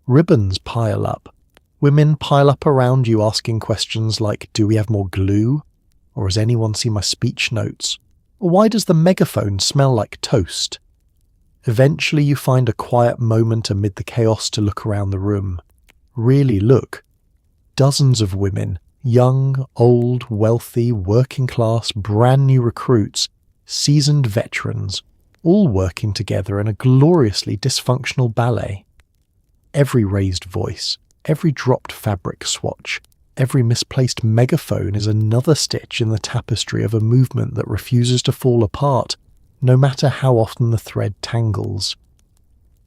Ribbons pile up. Women pile up around you asking questions like, "Do we have more glue?" Or "Has anyone seen my speech notes?" Or "Why does the megaphone smell like toast?" Eventually you find a quiet moment amid the chaos to look around the room. Really look. Dozens of women, young, old, wealthy, working class, brand new recruits, seasoned veterans, all working together in a gloriously dysfunctional ballet. Every raised voice, every dropped fabric swatch, every misplaced megaphone is another stitch in the tapestry of a movement that refuses to fall apart, no matter how often the thread tangles.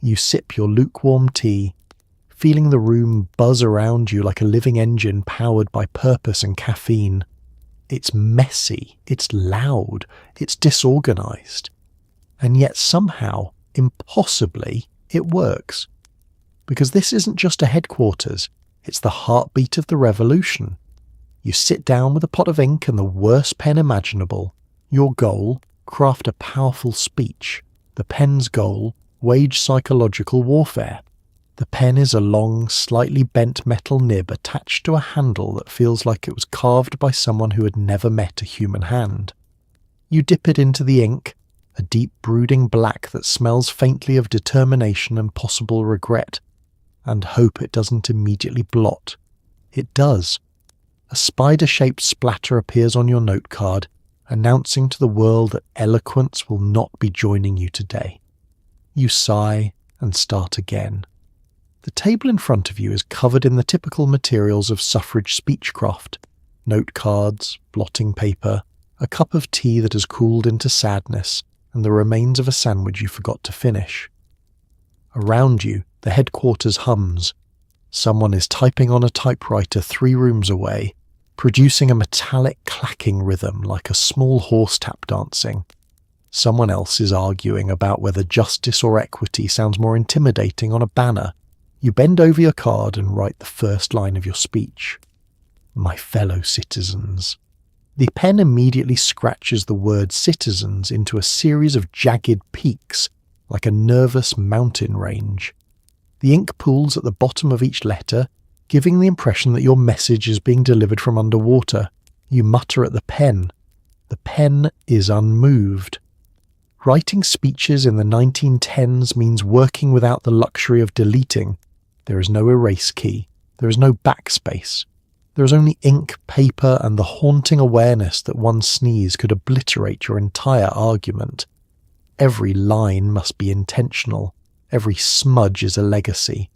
You sip your lukewarm tea, feeling the room buzz around you like a living engine powered by purpose and caffeine. It's messy, it's loud, it's disorganized. And yet somehow, impossibly, it works. Because this isn't just a headquarters, it's the heartbeat of the revolution. You sit down with a pot of ink and the worst pen imaginable. Your goal, craft a powerful speech. The pen's goal, wage psychological warfare. The pen is a long, slightly bent metal nib attached to a handle that feels like it was carved by someone who had never met a human hand. You dip it into the ink, a deep brooding black that smells faintly of determination and possible regret, and hope it doesn't immediately blot. It does. A spider-shaped splatter appears on your note card, announcing to the world that eloquence will not be joining you today. You sigh and start again. The table in front of you is covered in the typical materials of suffrage speechcraft: note cards, blotting paper, a cup of tea that has cooled into sadness, and the remains of a sandwich you forgot to finish. Around you, the headquarters hums. Someone is typing on a typewriter 3 rooms away, producing a metallic clacking rhythm like a small horse tap dancing. Someone else is arguing about whether justice or equity sounds more intimidating on a banner. You bend over your card and write the first line of your speech. "My fellow citizens." The pen immediately scratches the word citizens into a series of jagged peaks, like a nervous mountain range. The ink pools at the bottom of each letter, giving the impression that your message is being delivered from underwater. You mutter at the pen. The pen is unmoved. Writing speeches in the 1910s means working without the luxury of deleting. There is no erase key. There is no backspace. There is only ink, paper, and the haunting awareness that one sneeze could obliterate your entire argument. Every line must be intentional. Every smudge is a legacy.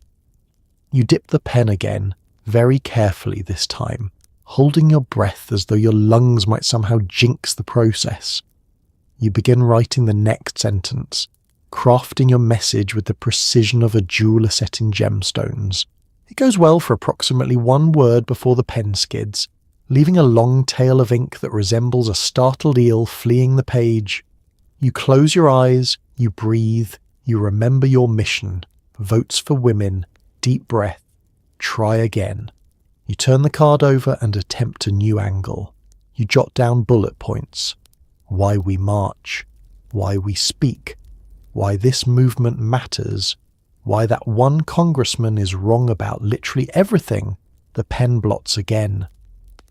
You dip the pen again, very carefully this time, holding your breath as though your lungs might somehow jinx the process. You begin writing the next sentence, crafting your message with the precision of a jeweller set in gemstones. It goes well for approximately 1 word before the pen skids, leaving a long tail of ink that resembles a startled eel fleeing the page. You close your eyes, you breathe, you remember your mission, votes for women, deep breath, try again. You turn the card over and attempt a new angle. You jot down bullet points. Why we march, why we speak, why this movement matters, why that one congressman is wrong about literally everything. The pen blots again.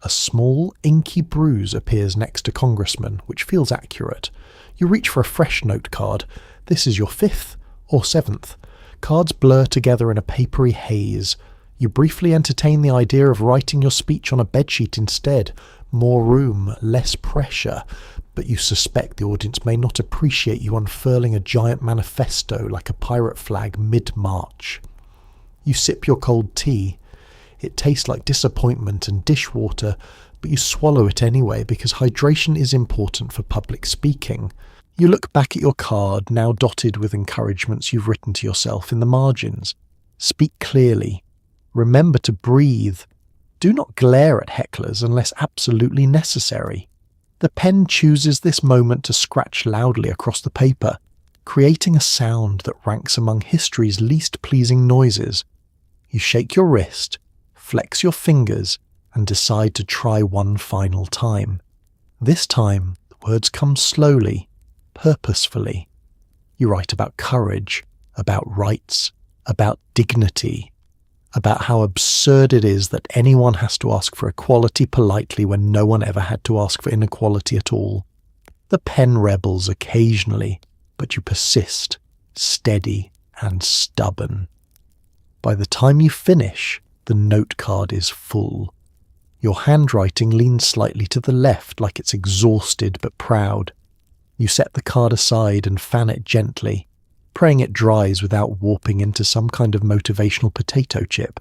A small, inky bruise appears next to congressman, which feels accurate. You reach for a fresh note card. This is your 5th or 7th. Cards blur together in a papery haze. You briefly entertain the idea of writing your speech on a bedsheet instead. More room, less pressure. But you suspect the audience may not appreciate you unfurling a giant manifesto like a pirate flag mid-march. You sip your cold tea. It tastes like disappointment and dishwater, but you swallow it anyway because hydration is important for public speaking. You look back at your card, now dotted with encouragements you've written to yourself in the margins. Speak clearly. Remember to breathe. Do not glare at hecklers unless absolutely necessary. The pen chooses this moment to scratch loudly across the paper, creating a sound that ranks among history's least pleasing noises. You shake your wrist, flex your fingers, and decide to try one final time. This time, the words come slowly, purposefully. You write about courage, about rights, about dignity, about how absurd it is that anyone has to ask for equality politely when no one ever had to ask for inequality at all. The pen rebels occasionally, but you persist, steady and stubborn. By the time you finish, the note card is full. Your handwriting leans slightly to the left like it's exhausted but proud. You set the card aside and fan it gently, praying it dries without warping into some kind of motivational potato chip.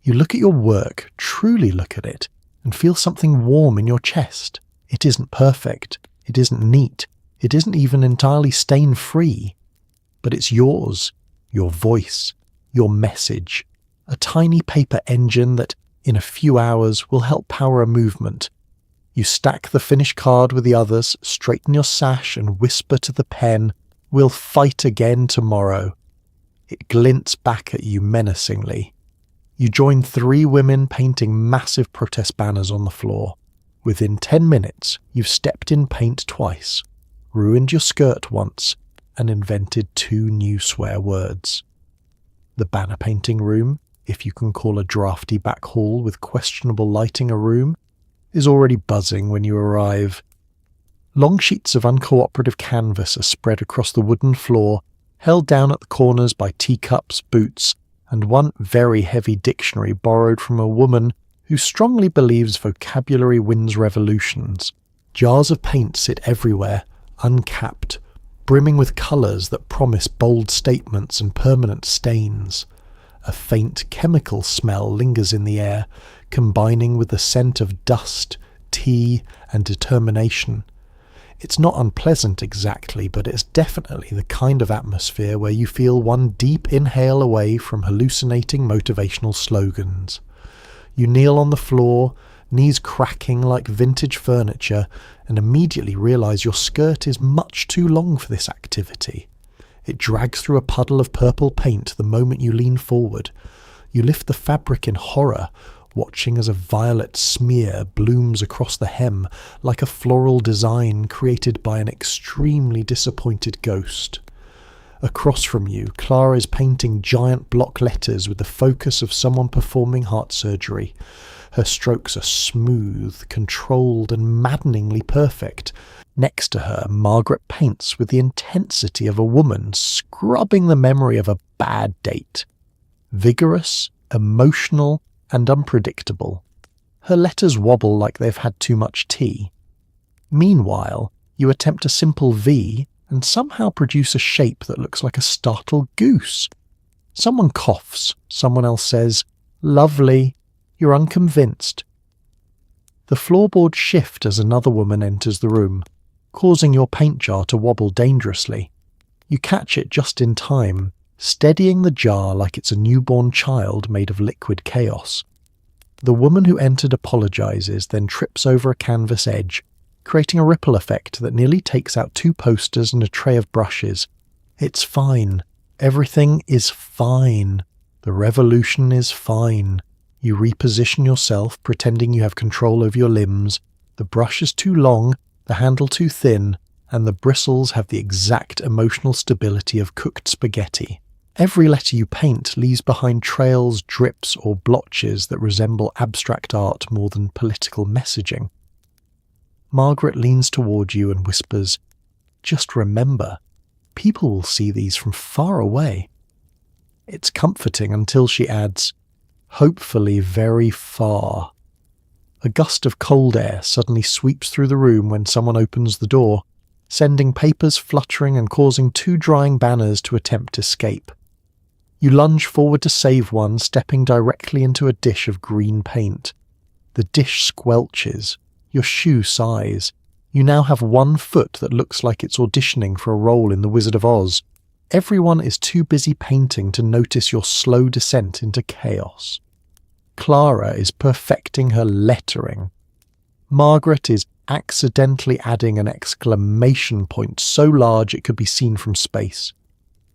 You look at your work, truly look at it, and feel something warm in your chest. It isn't perfect, it isn't neat, it isn't even entirely stain-free. But it's yours, your voice, your message, a tiny paper engine that, in a few hours, will help power a movement. You stack the finished card with the others, straighten your sash and whisper to the pen, "We'll fight again tomorrow." It glints back at you menacingly. You join 3 women painting massive protest banners on the floor. Within 10 minutes, you've stepped in paint twice, ruined your skirt once, and invented 2 new swear words. The banner painting room, if you can call a drafty back hall with questionable lighting a room, is already buzzing when you arrive. Long sheets of uncooperative canvas are spread across the wooden floor, held down at the corners by teacups, boots, and one very heavy dictionary borrowed from a woman who strongly believes vocabulary wins revolutions. Jars of paint sit everywhere, uncapped, brimming with colours that promise bold statements and permanent stains. A faint chemical smell lingers in the air, combining with the scent of dust, tea, and determination. It's not unpleasant exactly, but it's definitely the kind of atmosphere where you feel one deep inhale away from hallucinating motivational slogans. You kneel on the floor, knees cracking like vintage furniture, and immediately realise your skirt is much too long for this activity. It drags through a puddle of purple paint the moment you lean forward. You lift the fabric in horror, watching as a violet smear blooms across the hem like a floral design created by an extremely disappointed ghost. Across from you, Clara is painting giant block letters with the focus of someone performing heart surgery. Her strokes are smooth, controlled, and maddeningly perfect. Next to her, Margaret paints with the intensity of a woman scrubbing the memory of a bad date. Vigorous, emotional, and unpredictable. Her letters wobble like they've had too much tea. Meanwhile, you attempt a simple V and somehow produce a shape that looks like a startled goose. Someone coughs, someone else says, "Lovely," you're unconvinced. The floorboards shift as another woman enters the room, causing your paint jar to wobble dangerously. You catch it just in time, steadying the jar like it's a newborn child made of liquid chaos. The woman who entered apologizes, then trips over a canvas edge, creating a ripple effect that nearly takes out 2 posters and a tray of brushes. It's fine. Everything is fine. The revolution is fine. You reposition yourself, pretending you have control over your limbs. The brush is too long, the handle too thin, and the bristles have the exact emotional stability of cooked spaghetti. Every letter you paint leaves behind trails, drips, or blotches that resemble abstract art more than political messaging. Margaret leans toward you and whispers, "Just remember, people will see these from far away." It's comforting until she adds, "Hopefully very far." A gust of cold air suddenly sweeps through the room when someone opens the door, sending papers fluttering and causing 2 drying banners to attempt escape. You lunge forward to save one, stepping directly into a dish of green paint. The dish squelches. Your shoe sighs. You now have 1 foot that looks like it's auditioning for a role in The Wizard of Oz. Everyone is too busy painting to notice your slow descent into chaos. Clara is perfecting her lettering. Margaret is accidentally adding an exclamation point so large it could be seen from space.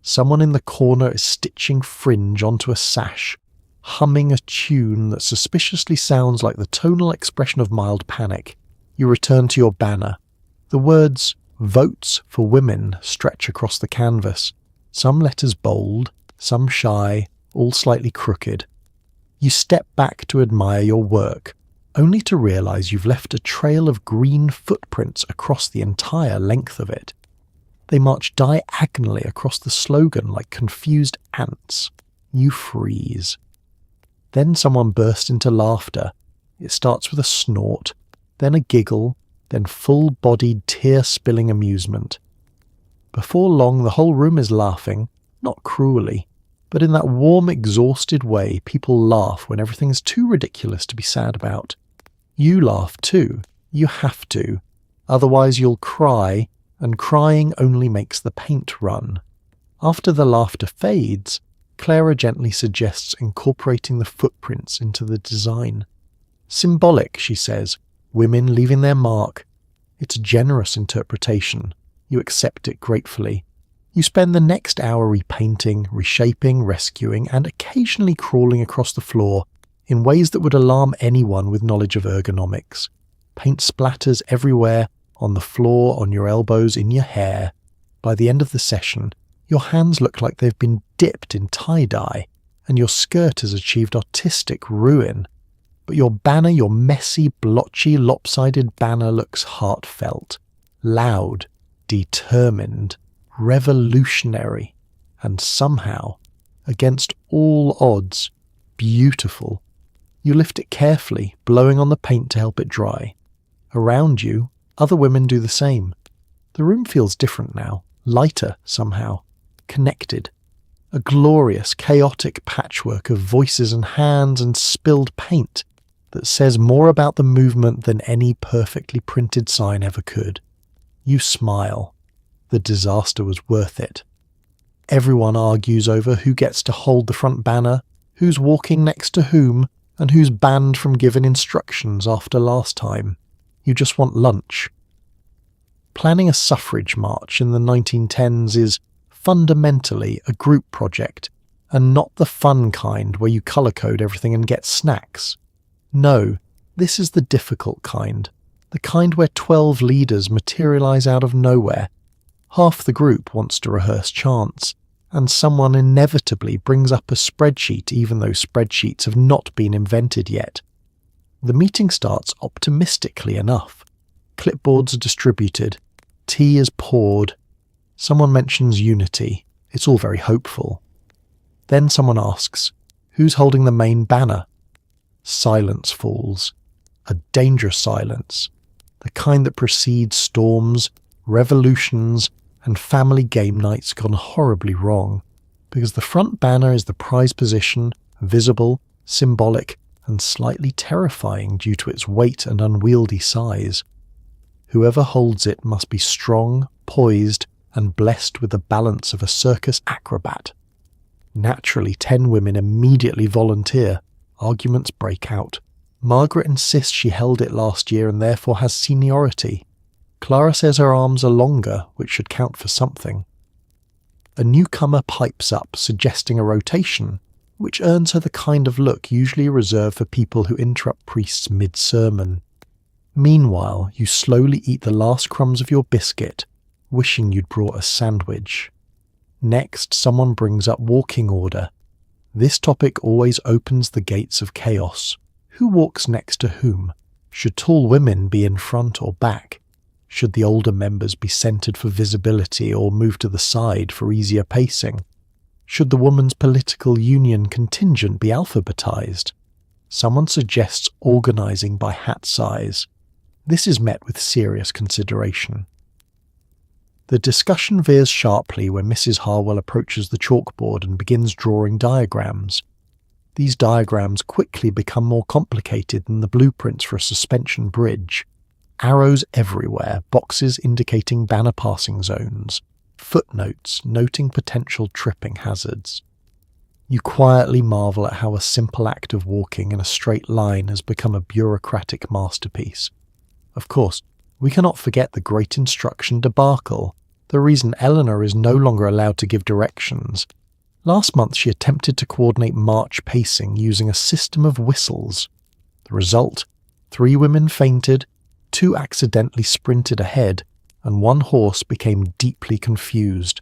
Someone in the corner is stitching fringe onto a sash, humming a tune that suspiciously sounds like the tonal expression of mild panic. You return to your banner. The words "Votes for Women" stretch across the canvas, some letters bold, some shy, all slightly crooked. You step back to admire your work, only to realize you've left a trail of green footprints across the entire length of it. They march diagonally across the slogan like confused ants. You freeze. Then someone bursts into laughter. It starts with a snort, then a giggle, then full-bodied, tear-spilling amusement. Before long, the whole room is laughing, not cruelly, but in that warm, exhausted way people laugh when everything is too ridiculous to be sad about. You laugh too. You have to. Otherwise you'll cry, and crying only makes the paint run. After the laughter fades, Clara gently suggests incorporating the footprints into the design. Symbolic, she says, women leaving their mark. It's a generous interpretation. You accept it gratefully. You spend the next hour repainting, reshaping, rescuing, and occasionally crawling across the floor in ways that would alarm anyone with knowledge of ergonomics. Paint splatters everywhere, on the floor, on your elbows, in your hair. By the end of the session, your hands look like they've been dipped in tie-dye, and your skirt has achieved artistic ruin. But your banner, your messy, blotchy, lopsided banner looks heartfelt, loud, determined, revolutionary, and somehow, against all odds, beautiful. You lift it carefully, blowing on the paint to help it dry. Around you, other women do the same. The room feels different now, lighter somehow, connected. A glorious, chaotic patchwork of voices and hands and spilled paint that says more about the movement than any perfectly printed sign ever could. You smile. The disaster was worth it. Everyone argues over who gets to hold the front banner, who's walking next to whom, and who's banned from giving instructions after last time. You just want lunch. Planning a suffrage march in the 1910s is fundamentally a group project, and not the fun kind where you colour code everything and get snacks. No, this is the difficult kind, the kind where 12 leaders materialise out of nowhere. Half the group wants to rehearse chants, and someone inevitably brings up a spreadsheet even though spreadsheets have not been invented yet. The meeting starts optimistically enough. Clipboards are distributed. Tea is poured. Someone mentions unity. It's all very hopeful. Then someone asks, who's holding the main banner? Silence falls. A dangerous silence. The kind that precedes storms, revolutions, and family game nights gone horribly wrong, because the front banner is the prize position, visible, symbolic, and slightly terrifying due to its weight and unwieldy size. Whoever holds it must be strong, poised, and blessed with the balance of a circus acrobat. Naturally, 10 women immediately volunteer. Arguments break out. Margaret insists she held it last year and therefore has seniority. Clara says her arms are longer, which should count for something. A newcomer pipes up, suggesting a rotation, which earns her the kind of look usually reserved for people who interrupt priests mid-sermon. Meanwhile, you slowly eat the last crumbs of your biscuit, wishing you'd brought a sandwich. Next, someone brings up walking order. This topic always opens the gates of chaos. Who walks next to whom? Should tall women be in front or back? Should the older members be centred for visibility or moved to the side for easier pacing? Should the woman's political union contingent be alphabetised? Someone suggests organising by hat size. This is met with serious consideration. The discussion veers sharply when Mrs. Harwell approaches the chalkboard and begins drawing diagrams. These diagrams quickly become more complicated than the blueprints for a suspension bridge. Arrows everywhere, boxes indicating banner passing zones, footnotes noting potential tripping hazards. You quietly marvel at how a simple act of walking in a straight line has become a bureaucratic masterpiece. Of course, we cannot forget the Great Instruction debacle, the reason Eleanor is no longer allowed to give directions. Last month she attempted to coordinate march pacing using a system of whistles. The result? 3 women fainted, 2 accidentally sprinted ahead, and 1 horse became deeply confused.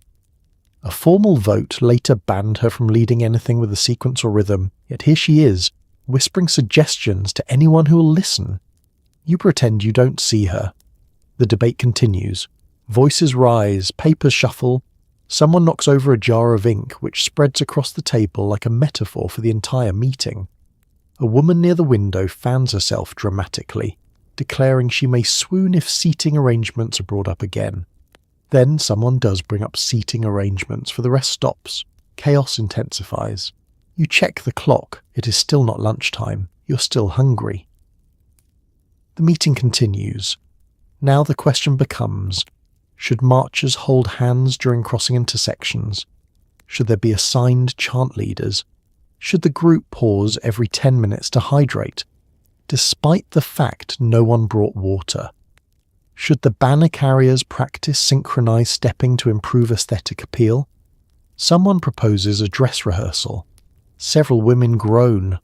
A formal vote later banned her from leading anything with a sequence or rhythm, yet here she is, whispering suggestions to anyone who will listen. You pretend you don't see her. The debate continues. Voices rise, papers shuffle. Someone knocks over a jar of ink, which spreads across the table like a metaphor for the entire meeting. A woman near the window fans herself dramatically, declaring she may swoon if seating arrangements are brought up again. Then someone does bring up seating arrangements, for the rest stops. Chaos intensifies. You check the clock. It is still not lunchtime. You're still hungry. The meeting continues. Now the question becomes, should marchers hold hands during crossing intersections? Should there be assigned chant leaders? Should the group pause every 10 minutes to hydrate, despite the fact no one brought water? Should the banner carriers practice synchronized stepping to improve aesthetic appeal? Someone proposes a dress rehearsal. Several women groan.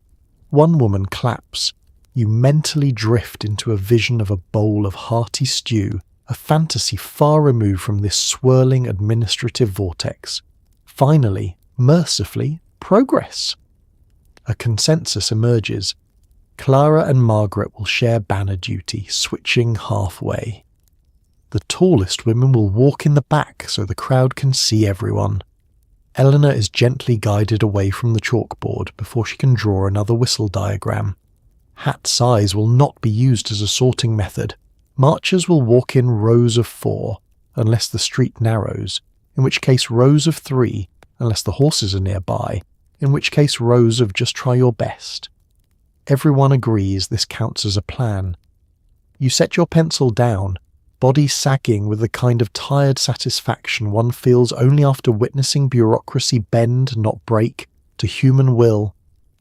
One woman claps. You mentally drift into a vision of a bowl of hearty stew, a fantasy far removed from this swirling administrative vortex. Finally, mercifully, progress. A consensus emerges. Clara and Margaret will share banner duty, switching halfway. The tallest women will walk in the back so the crowd can see everyone. Eleanor is gently guided away from the chalkboard before she can draw another whistle diagram. Hat size will not be used as a sorting method. Marchers will walk in rows of 4, unless the street narrows, in which case rows of 3, unless the horses are nearby, in which case rows of just try your best. Everyone agrees this counts as a plan. You set your pencil down, body sagging with the kind of tired satisfaction one feels only after witnessing bureaucracy bend, not break, to human will.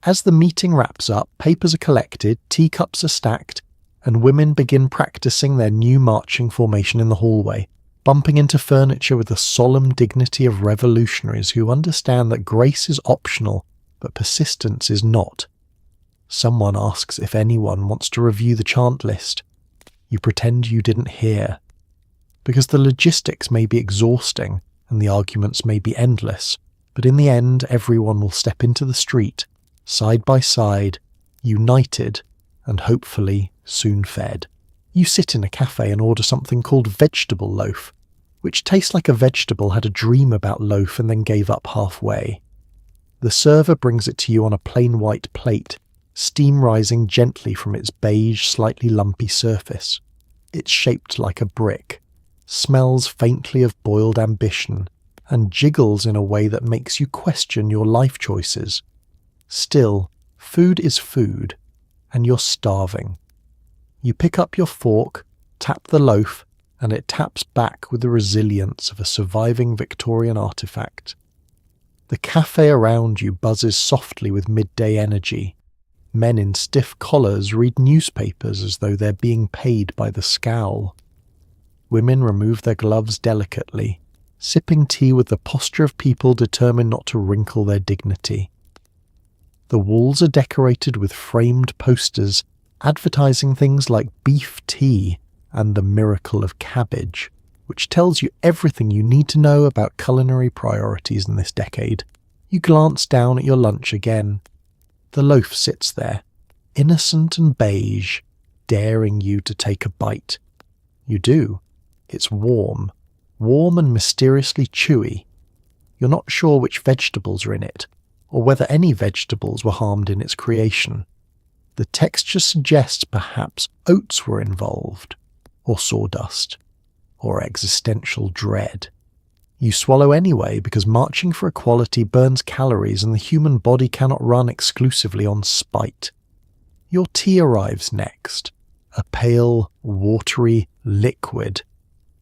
As the meeting wraps up, papers are collected, teacups are stacked, and women begin practicing their new marching formation in the hallway, bumping into furniture with the solemn dignity of revolutionaries who understand that grace is optional, but persistence is not. Someone asks if anyone wants to review the chant list. You pretend you didn't hear. Because the logistics may be exhausting, and the arguments may be endless, but in the end everyone will step into the street, side by side, united, and hopefully soon fed. You sit in a cafe and order something called vegetable loaf, which tastes like a vegetable had a dream about loaf and then gave up halfway. The server brings it to you on a plain white plate, steam rising gently from its beige, slightly lumpy surface. It's shaped like a brick. smells faintly of boiled ambition, and jiggles in a way that makes you question your life choices. Still, food is food, and you're starving. You pick up your fork, tap the loaf, and it taps back with the resilience of a surviving Victorian artifact. The cafe around you buzzes softly with midday energy. Men in stiff collars read newspapers as though they're being paid by the scowl. Women remove their gloves delicately, sipping tea with the posture of people determined not to wrinkle their dignity. The walls are decorated with framed posters advertising things like beef tea and the miracle of cabbage, which tells you everything you need to know about culinary priorities in this decade. You glance down at your lunch again. The loaf sits there, innocent and beige, daring you to take a bite. You do. It's warm and mysteriously chewy. You're not sure which vegetables are in it, or whether any vegetables were harmed in its creation. The texture suggests perhaps oats were involved, or sawdust, or existential dread. You swallow anyway because marching for equality burns calories and the human body cannot run exclusively on spite. Your tea arrives next, a pale, watery liquid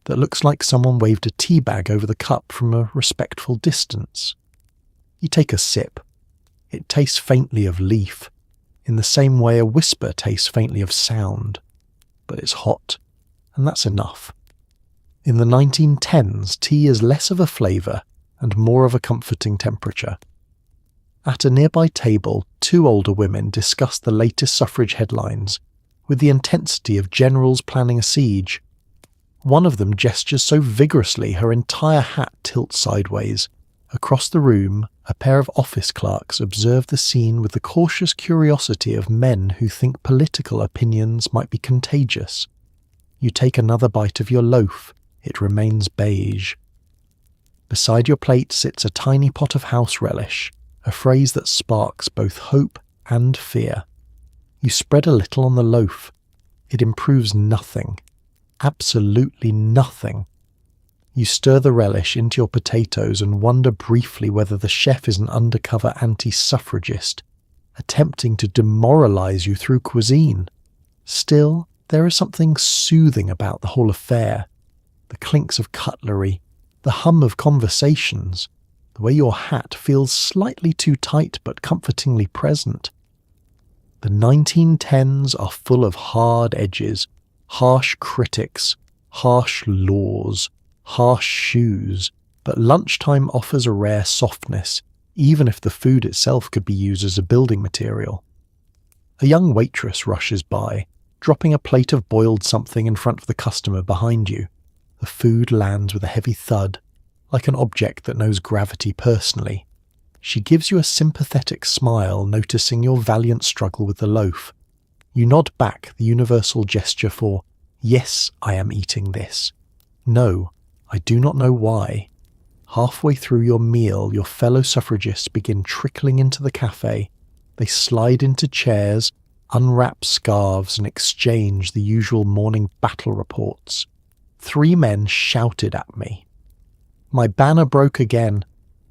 that looks like someone waved a tea bag over the cup from a respectful distance. You take a sip. It tastes faintly of leaf, in the same way a whisper tastes faintly of sound. But it's hot, and that's enough. In the 1910s, tea is less of a flavour and more of a comforting temperature. At a nearby table, two older women discuss the latest suffrage headlines with the intensity of generals planning a siege. One of them gestures so vigorously her entire hat tilts sideways. Across the room, a pair of office clerks observe the scene with the cautious curiosity of men who think political opinions might be contagious. You take another bite of your loaf. It remains beige. Beside your plate sits a tiny pot of house relish, a phrase that sparks both hope and fear. You spread a little on the loaf. It improves nothing. Absolutely nothing. You stir the relish into your potatoes and wonder briefly whether the chef is an undercover anti-suffragist, attempting to demoralize you through cuisine. Still, there is something soothing about the whole affair. The clinks of cutlery, the hum of conversations, the way your hat feels slightly too tight but comfortingly present. The 1910s are full of hard edges, harsh critics, harsh laws, harsh shoes, but lunchtime offers a rare softness, even if the food itself could be used as a building material. A young waitress rushes by, dropping a plate of boiled something in front of the customer behind you. The food lands with a heavy thud, like an object that knows gravity personally. She gives you a sympathetic smile, noticing your valiant struggle with the loaf. You nod back the universal gesture for, "Yes, I am eating this. No, I do not know why." Halfway through your meal, your fellow suffragists begin trickling into the cafe. They slide into chairs, unwrap scarves, and exchange the usual morning battle reports. 3 men shouted at me. My banner broke again.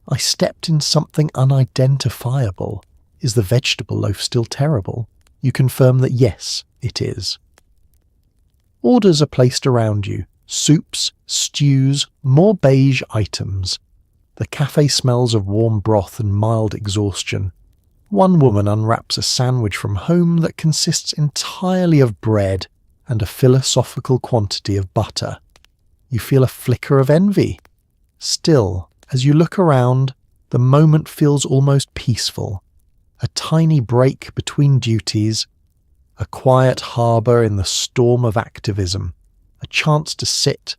I stepped in something unidentifiable. Is the vegetable loaf still terrible? You confirm that yes, it is. Orders are placed around you. Soups, stews, more beige items. The cafe smells of warm broth and mild exhaustion. One woman unwraps a sandwich from home that consists entirely of bread and a philosophical quantity of butter. You feel a flicker of envy. Still, as you look around, the moment feels almost peaceful. A tiny break between duties, a quiet harbour in the storm of activism, a chance to sit,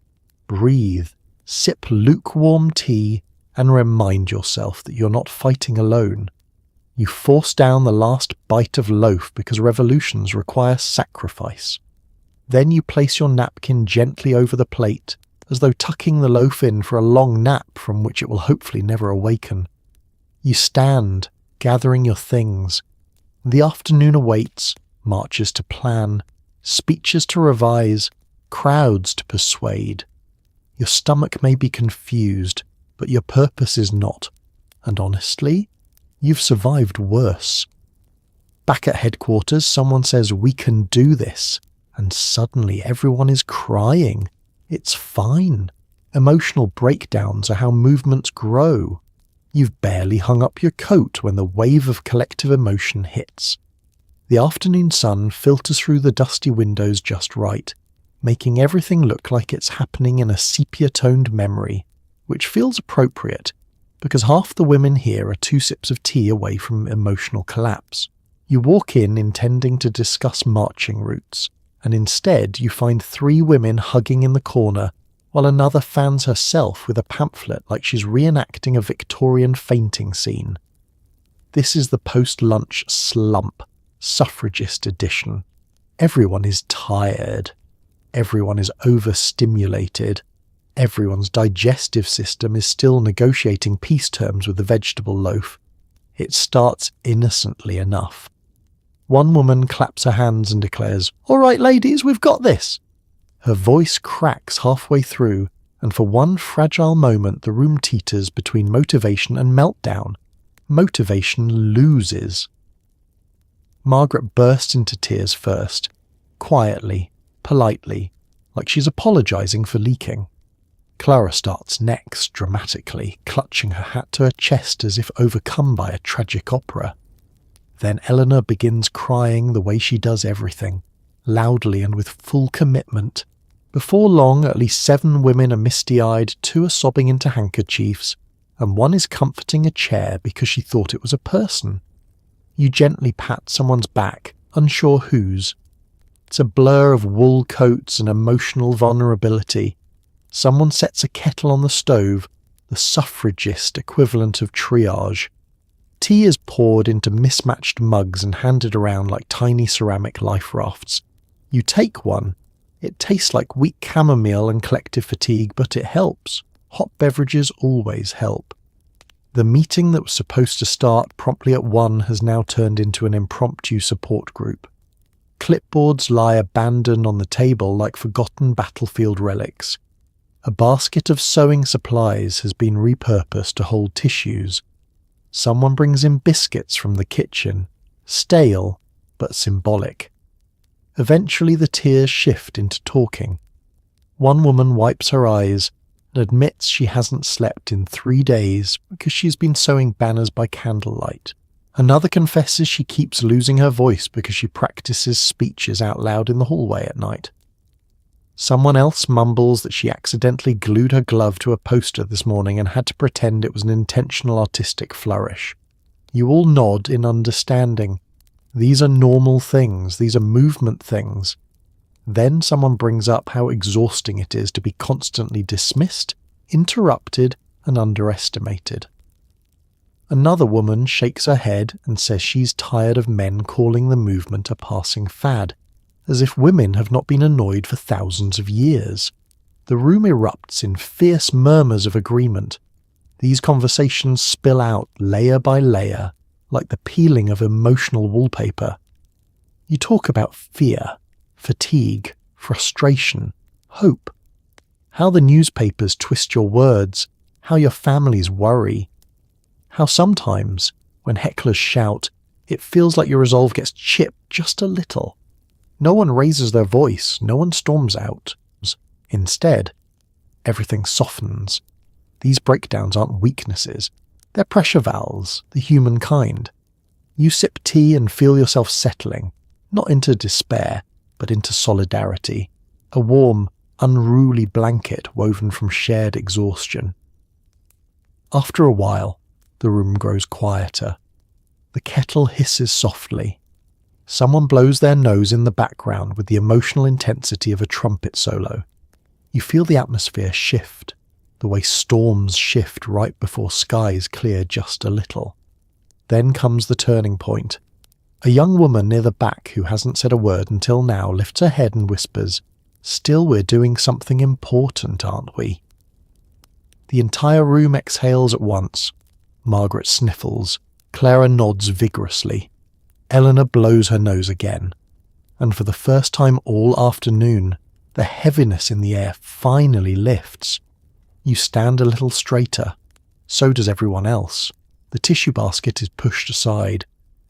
breathe, sip lukewarm tea, and remind yourself that you're not fighting alone. You force down the last bite of loaf because revolutions require sacrifice. Then you place your napkin gently over the plate, as though tucking the loaf in for a long nap from which it will hopefully never awaken. You stand, gathering your things. The afternoon awaits, marches to plan, speeches to revise, crowds to persuade. Your stomach may be confused, but your purpose is not. And honestly, you've survived worse. Back at headquarters, someone says, "We can do this," and suddenly everyone is crying. It's fine. Emotional breakdowns are how movements grow. You've barely hung up your coat when the wave of collective emotion hits. The afternoon sun filters through the dusty windows just right, making everything look like it's happening in a sepia-toned memory, which feels appropriate, because half the women here are 2 sips of tea away from emotional collapse. You walk in intending to discuss marching routes, and instead you find 3 women hugging in the corner, while another fans herself with a pamphlet like she's reenacting a Victorian fainting scene. This is the post-lunch slump, suffragist edition. Everyone is tired. Everyone is overstimulated. Everyone's digestive system is still negotiating peace terms with the vegetable loaf. It starts innocently enough. One woman claps her hands and declares, "All right, ladies, we've got this." Her voice cracks halfway through, and for one fragile moment the room teeters between motivation and meltdown. Motivation loses. Margaret bursts into tears first, quietly, politely, like she's apologising for leaking. Clara starts next, dramatically, clutching her hat to her chest as if overcome by a tragic opera. Then Eleanor begins crying the way she does everything, loudly and with full commitment. Before long, at least 7 women are misty-eyed, 2 are sobbing into handkerchiefs, and 1 is comforting a chair because she thought it was a person. You gently pat someone's back, unsure whose. It's a blur of wool coats and emotional vulnerability. Someone sets a kettle on the stove, the suffragist equivalent of triage. Tea is poured into mismatched mugs and handed around like tiny ceramic life rafts. You take one. It tastes like weak chamomile and collective fatigue, but it helps. Hot beverages always help. The meeting that was supposed to start promptly at 1 has now turned into an impromptu support group. Clipboards lie abandoned on the table like forgotten battlefield relics. A basket of sewing supplies has been repurposed to hold tissues. Someone brings in biscuits from the kitchen, stale but symbolic. Eventually the tears shift into talking. One woman wipes her eyes and admits she hasn't slept in 3 days because she's been sewing banners by candlelight. Another confesses she keeps losing her voice because she practices speeches out loud in the hallway at night. Someone else mumbles that she accidentally glued her glove to a poster this morning and had to pretend it was an intentional artistic flourish. You all nod in understanding. These are normal things, these are movement things. Then someone brings up how exhausting it is to be constantly dismissed, interrupted, and underestimated. Another woman shakes her head and says she's tired of men calling the movement a passing fad, as if women have not been annoyed for thousands of years. The room erupts in fierce murmurs of agreement. These conversations spill out layer by layer, like the peeling of emotional wallpaper. You talk about fear, fatigue, frustration, hope. How the newspapers twist your words, how your families worry. How sometimes, when hecklers shout, it feels like your resolve gets chipped just a little. No one raises their voice, no one storms out. Instead, everything softens. These breakdowns aren't weaknesses, they're pressure valves, the human kind. You sip tea and feel yourself settling, not into despair, but into solidarity, a warm, unruly blanket woven from shared exhaustion. After a while, the room grows quieter. The kettle hisses softly. Someone blows their nose in the background with the emotional intensity of a trumpet solo. You feel the atmosphere shift, the way storms shift right before skies clear just a little. Then comes the turning point. A young woman near the back who hasn't said a word until now lifts her head and whispers, "Still we're doing something important, aren't we?" The entire room exhales at once. Margaret sniffles. Clara nods vigorously. Eleanor blows her nose again. And for the first time all afternoon, the heaviness in the air finally lifts. You stand a little straighter. So does everyone else. The tissue basket is pushed aside.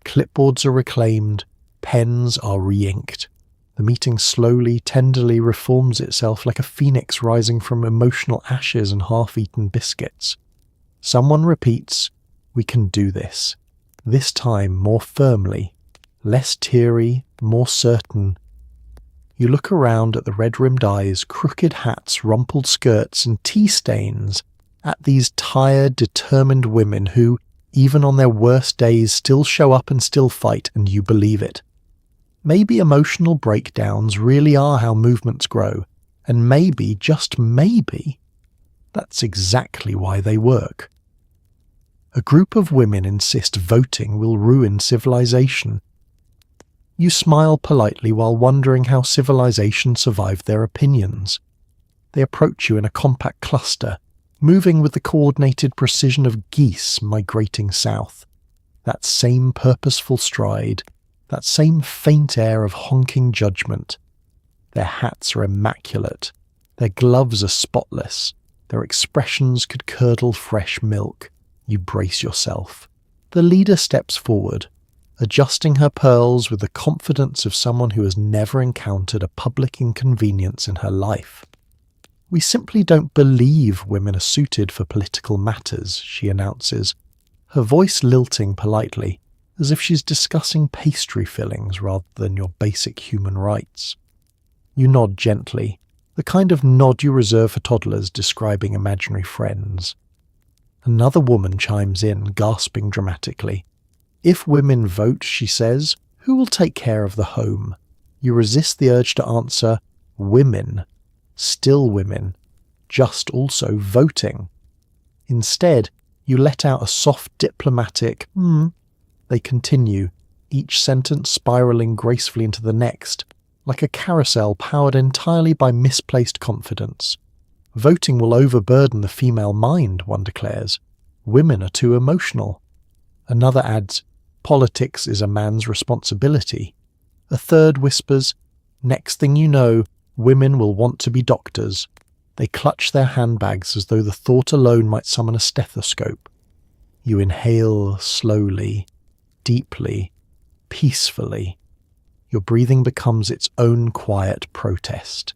Clipboards are reclaimed. Pens are re-inked. The meeting slowly, tenderly reforms itself like a phoenix rising from emotional ashes and half-eaten biscuits. Someone repeats, "We can do this." This time more firmly, less teary, more certain. You look around at the red-rimmed eyes, crooked hats, rumpled skirts, and tea stains, at these tired, determined women who, even on their worst days, still show up and still fight, and you believe it. Maybe emotional breakdowns really are how movements grow, and maybe, just maybe, that's exactly why they work. A group of women insist voting will ruin civilization. You smile politely while wondering how civilization survived their opinions. They approach you in a compact cluster, moving with the coordinated precision of geese migrating south. That same purposeful stride, that same faint air of honking judgment. Their hats are immaculate, their gloves are spotless, their expressions could curdle fresh milk. You brace yourself. The leader steps forward, adjusting her pearls with the confidence of someone who has never encountered a public inconvenience in her life. "We simply don't believe women are suited for political matters," she announces, her voice lilting politely, as if she's discussing pastry fillings rather than your basic human rights. You nod gently, the kind of nod you reserve for toddlers describing imaginary friends. Another woman chimes in, gasping dramatically. "If women vote," she says, "who will take care of the home?" You resist the urge to answer, "Women. Still women. Just also voting." Instead, you let out a soft diplomatic, They continue, each sentence spiralling gracefully into the next, like a carousel powered entirely by misplaced confidence. Voting will overburden the female mind, one declares. Women are too emotional. Another adds, politics is a man's responsibility. A third whispers, next thing you know, women will want to be doctors. They clutch their handbags as though the thought alone might summon a stethoscope. You inhale slowly, deeply, peacefully. Your breathing becomes its own quiet protest.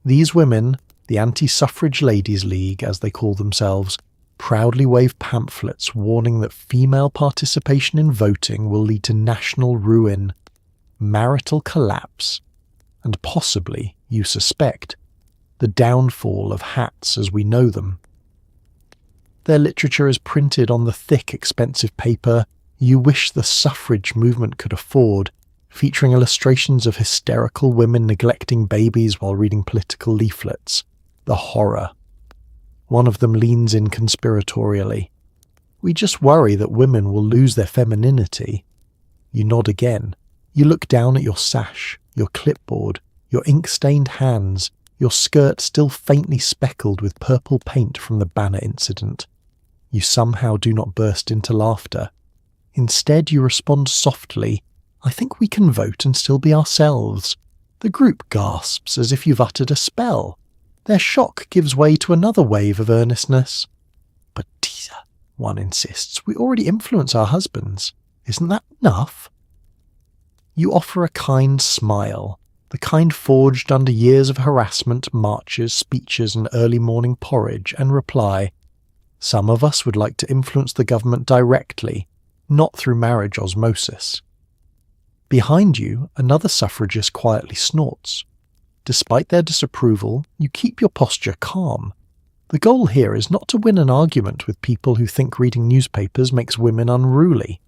These women, the Anti-Suffrage Ladies' League, as they call themselves, proudly wave pamphlets warning that female participation in voting will lead to national ruin, marital collapse, and possibly, you suspect, the downfall of hats as we know them. Their literature is printed on the thick, expensive paper you wish the suffrage movement could afford, featuring illustrations of hysterical women neglecting babies while reading political leaflets. The horror. One of them leans in conspiratorially. "We just worry that women will lose their femininity." You nod again. You look down at your sash, your clipboard, your ink-stained hands, your skirt still faintly speckled with purple paint from the banner incident. You somehow do not burst into laughter. Instead, you respond softly, "I think we can vote and still be ourselves." The group gasps as if you've uttered a spell. Their shock gives way to another wave of earnestness. "But Tisa," one insists, "we already influence our husbands. Isn't that enough?" You offer a kind smile, the kind forged under years of harassment, marches, speeches, and early morning porridge, and reply, "Some of us would like to influence the government directly, not through marriage osmosis." Behind you, another suffragist quietly snorts. Despite their disapproval, you keep your posture calm. The goal here is not to win an argument with people who think reading newspapers makes women unruly.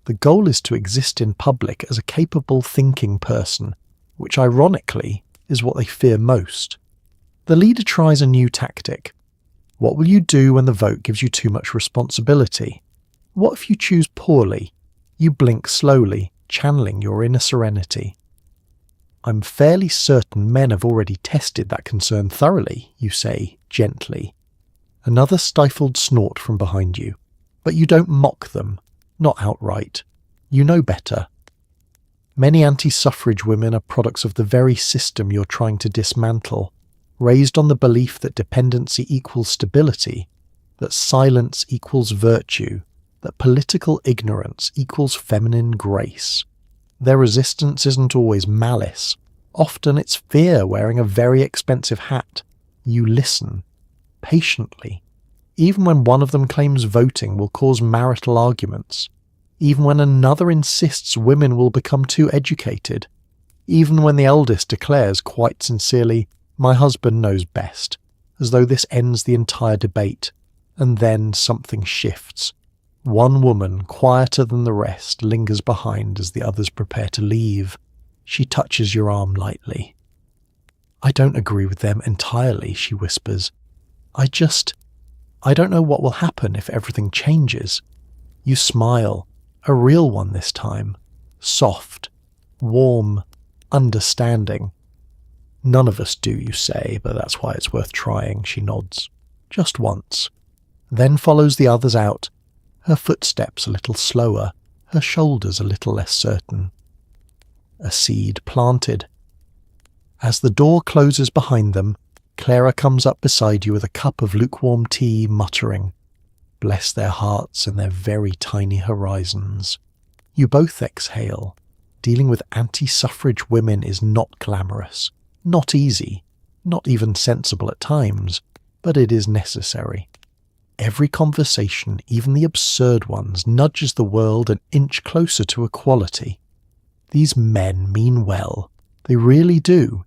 The goal is to exist in public as a capable, thinking person, which ironically is what they fear most. The leader tries a new tactic. What will you do when the vote gives you too much responsibility? What if you choose poorly? You blink slowly, channeling your inner serenity. "I'm fairly certain men have already tested that concern thoroughly," you say, gently. Another stifled snort from behind you. But you don't mock them, not outright. You know better. Many anti-suffrage women are products of the very system you're trying to dismantle. raised on the belief that dependency equals stability, that silence equals virtue, that political ignorance equals feminine grace. Their resistance isn't always malice. Often it's fear wearing a very expensive hat. You listen, patiently, even when one of them claims voting will cause marital arguments, even when another insists women will become too educated, even when the eldest declares quite sincerely, "My husband knows best," as though this ends the entire debate, and then something shifts. One woman, quieter than the rest, lingers behind as the others prepare to leave. She touches your arm lightly. "I don't agree with them entirely," she whispers. I don't know what will happen if everything changes." You smile, a real one this time, soft, warm, understanding. "None of us do," you say, "but that's why it's worth trying," she nods. Just once. Then follows the others out, her footsteps a little slower, her shoulders a little less certain. A seed planted. As the door closes behind them, Clara comes up beside you with a cup of lukewarm tea, muttering, "Bless their hearts and their very tiny horizons." You both exhale. Dealing with anti-suffrage women is not glamorous, not easy, not even sensible at times, but it is necessary. Every conversation, even the absurd ones, nudges the world an inch closer to equality. These men mean well. They really do.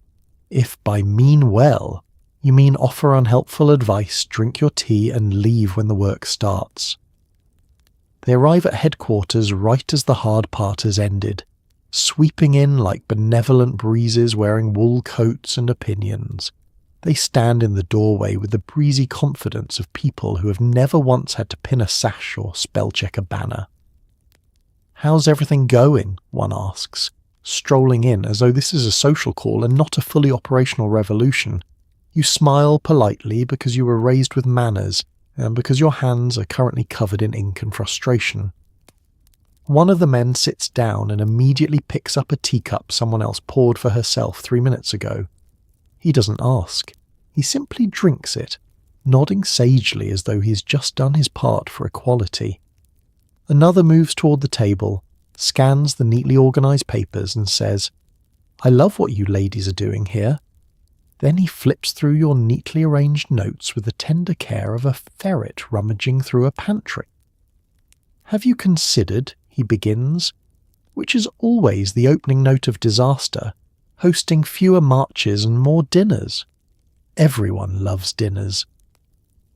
If by mean well, you mean offer unhelpful advice, drink your tea and leave when the work starts. They arrive at headquarters right as the hard part has ended, sweeping in like benevolent breezes wearing wool coats and opinions. They stand in the doorway with the breezy confidence of people who have never once had to pin a sash or spell-check a banner. "How's everything going?" one asks, strolling in as though this is a social call and not a fully operational revolution. You smile politely because you were raised with manners and because your hands are currently covered in ink and frustration. One of the men sits down and immediately picks up a teacup someone else poured for herself 3 minutes ago. He doesn't ask. He simply drinks it, nodding sagely as though he's just done his part for equality. Another moves toward the table, scans the neatly organized papers and says, "I love what you ladies are doing here." Then he flips through your neatly arranged notes with the tender care of a ferret rummaging through a pantry. "Have you considered," he begins, which is always the opening note of disaster, "hosting fewer marches and more dinners?" Everyone loves dinners.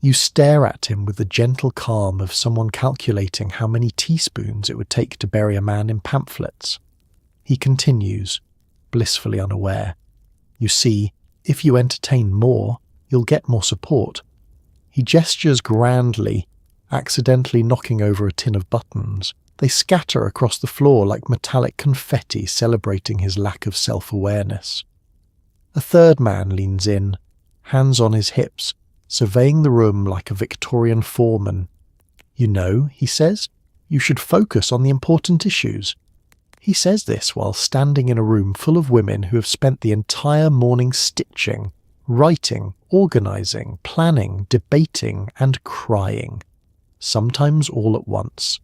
You stare at him with the gentle calm of someone calculating how many teaspoons it would take to bury a man in pamphlets. He continues, blissfully unaware. "You see, if you entertain more, you'll get more support." He gestures grandly, accidentally knocking over a tin of buttons. They scatter across the floor like metallic confetti celebrating his lack of self-awareness. A third man leans in, hands on his hips, surveying the room like a Victorian foreman. "You know," he says, "you should focus on the important issues." He says this while standing in a room full of women who have spent the entire morning stitching, writing, organising, planning, debating, and crying. Sometimes all at once.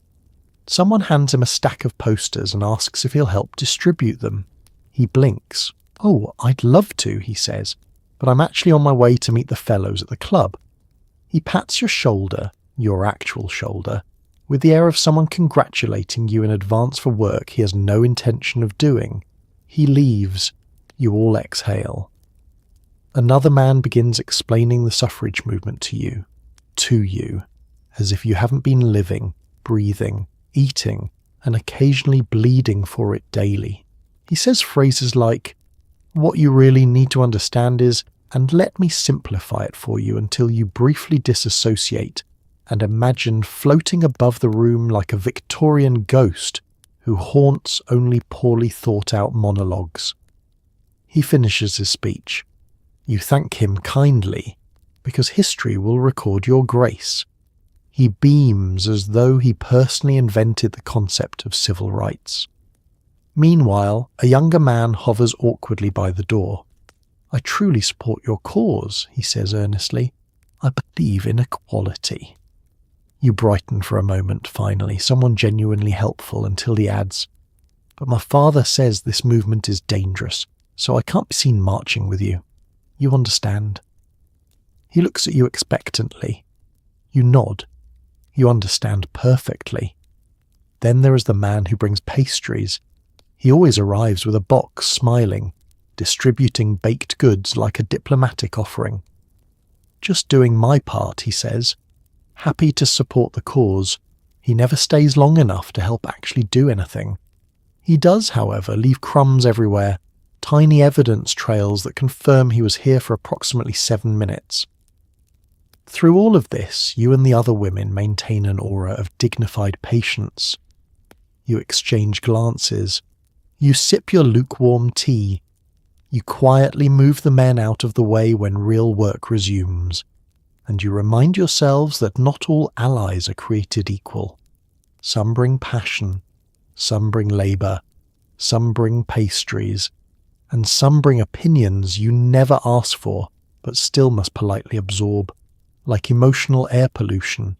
Someone hands him a stack of posters and asks if he'll help distribute them. He blinks. "Oh, I'd love to," he says, "but I'm actually on my way to meet the fellows at the club." He pats your shoulder, your actual shoulder, with the air of someone congratulating you in advance for work he has no intention of doing. He leaves. You all exhale. Another man begins explaining the suffrage movement to you, as if you haven't been living, breathing, eating, and occasionally bleeding for it daily. He says phrases like, "What you really need to understand is, and let me simplify it for you until you briefly disassociate and imagine floating above the room like a Victorian ghost who haunts only poorly thought out monologues." He finishes his speech. You thank him kindly, because history will record your grace. He beams as though he personally invented the concept of civil rights. Meanwhile, a younger man hovers awkwardly by the door. I truly support your cause, he says earnestly. I believe in equality. You brighten for a moment, finally, someone genuinely helpful, until he adds, but my father says this movement is dangerous, so I can't be seen marching with you. You understand? He looks at you expectantly. You nod. You understand perfectly. Then there is the man who brings pastries. He always arrives with a box, smiling, distributing baked goods like a diplomatic offering. Just doing my part, he says. Happy to support the cause. He never stays long enough to help actually do anything. He does, however, leave crumbs everywhere, tiny evidence trails that confirm he was here for approximately 7 minutes. Through all of this, you and the other women maintain an aura of dignified patience. You exchange glances. You sip your lukewarm tea. You quietly move the men out of the way when real work resumes. And you remind yourselves that not all allies are created equal. Some bring passion, some bring labour, some bring pastries, and some bring opinions you never asked for but still must politely absorb, like emotional air pollution.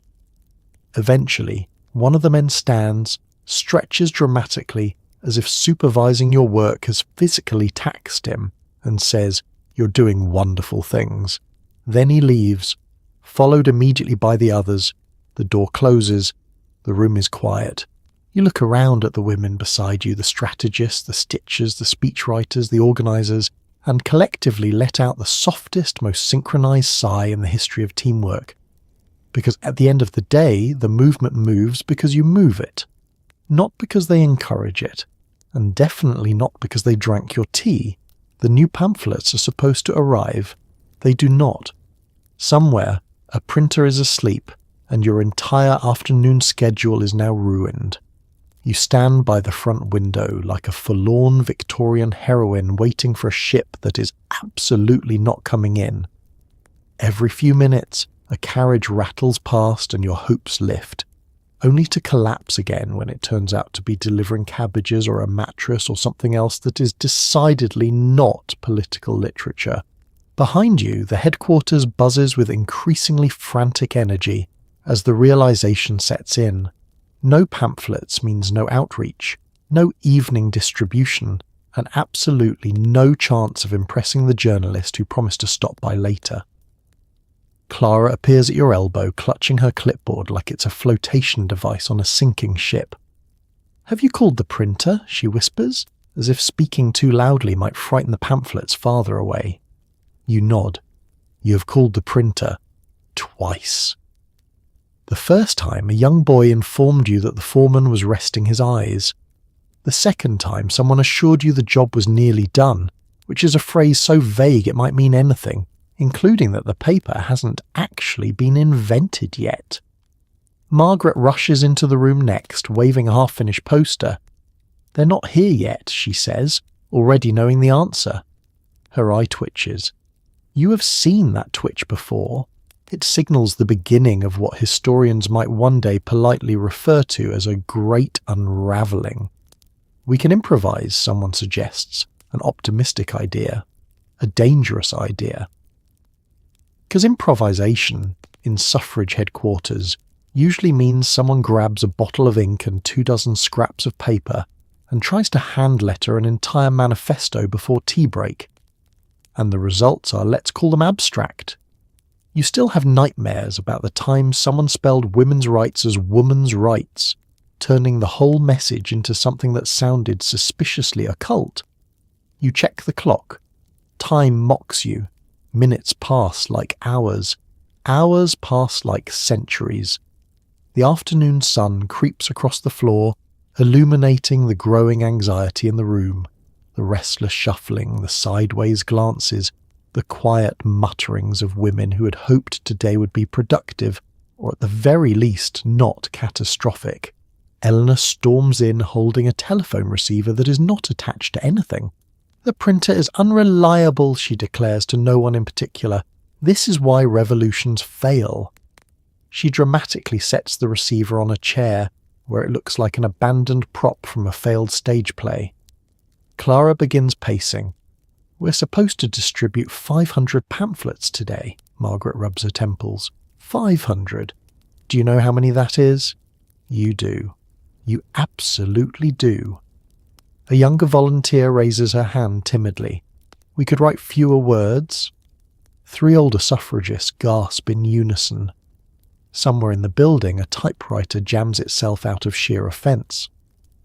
Eventually, one of the men stands, stretches dramatically as if supervising your work has physically taxed him, and says, "You're doing wonderful things." Then he leaves, followed immediately by the others. The door closes. The room is quiet. You look around at the women beside you, the strategists, the stitchers, the speechwriters, the organisers, and collectively let out the softest, most synchronised sigh in the history of teamwork. Because at the end of the day, the movement moves because you move it. Not because they encourage it, and definitely not because they drank your tea. The new pamphlets are supposed to arrive. They do not. Somewhere, a printer is asleep, and your entire afternoon schedule is now ruined. You stand by the front window like a forlorn Victorian heroine waiting for a ship that is absolutely not coming in. Every few minutes, a carriage rattles past and your hopes lift, only to collapse again when it turns out to be delivering cabbages or a mattress or something else that is decidedly not political literature. Behind you, the headquarters buzzes with increasingly frantic energy as the realization sets in. No pamphlets means no outreach, no evening distribution, and absolutely no chance of impressing the journalist who promised to stop by later. Clara appears at your elbow, clutching her clipboard like it's a flotation device on a sinking ship. "Have you called the printer?" she whispers, as if speaking too loudly might frighten the pamphlets farther away. You nod. You have called the printer. Twice. The first time, a young boy informed you that the foreman was resting his eyes. The second time, someone assured you the job was nearly done, which is a phrase so vague it might mean anything, including that the paper hasn't actually been invented yet. Margaret rushes into the room next, waving a half-finished poster. "They're not here yet," she says, already knowing the answer. Her eye twitches. You have seen that twitch before. It signals the beginning of what historians might one day politely refer to as a great unravelling. "We can improvise," someone suggests, an optimistic idea, a dangerous idea. Because improvisation, in suffrage headquarters, usually means someone grabs a bottle of ink and 24 scraps of paper and tries to hand-letter an entire manifesto before tea break. And the results are, let's call them abstract. You still have nightmares about the time someone spelled women's rights as woman's rights, turning the whole message into something that sounded suspiciously occult. You check the clock. Time mocks you. Minutes pass like hours. Hours pass like centuries. The afternoon sun creeps across the floor, illuminating the growing anxiety in the room, the restless shuffling, the sideways glances, the quiet mutterings of women who had hoped today would be productive, or at the very least not catastrophic. Eleanor storms in holding a telephone receiver that is not attached to anything. "The printer is unreliable," she declares to no one in particular. "This is why revolutions fail." She dramatically sets the receiver on a chair, where it looks like an abandoned prop from a failed stage play. Clara begins pacing. We're supposed to distribute 500 pamphlets today. Margaret rubs her temples. 500. Do you know how many that is? You do. You absolutely do. A younger volunteer raises her hand timidly. We could write fewer words. 3 older suffragists gasp in unison. Somewhere in the building, a typewriter jams itself out of sheer offence.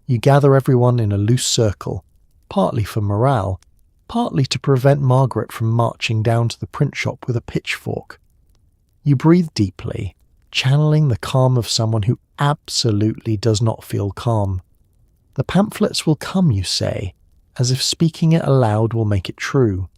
You gather everyone in a loose circle, partly for morale, partly to prevent Margaret from marching down to the print shop with a pitchfork. You breathe deeply, channeling the calm of someone who absolutely does not feel calm. The pamphlets will come, you say, as if speaking it aloud will make it true.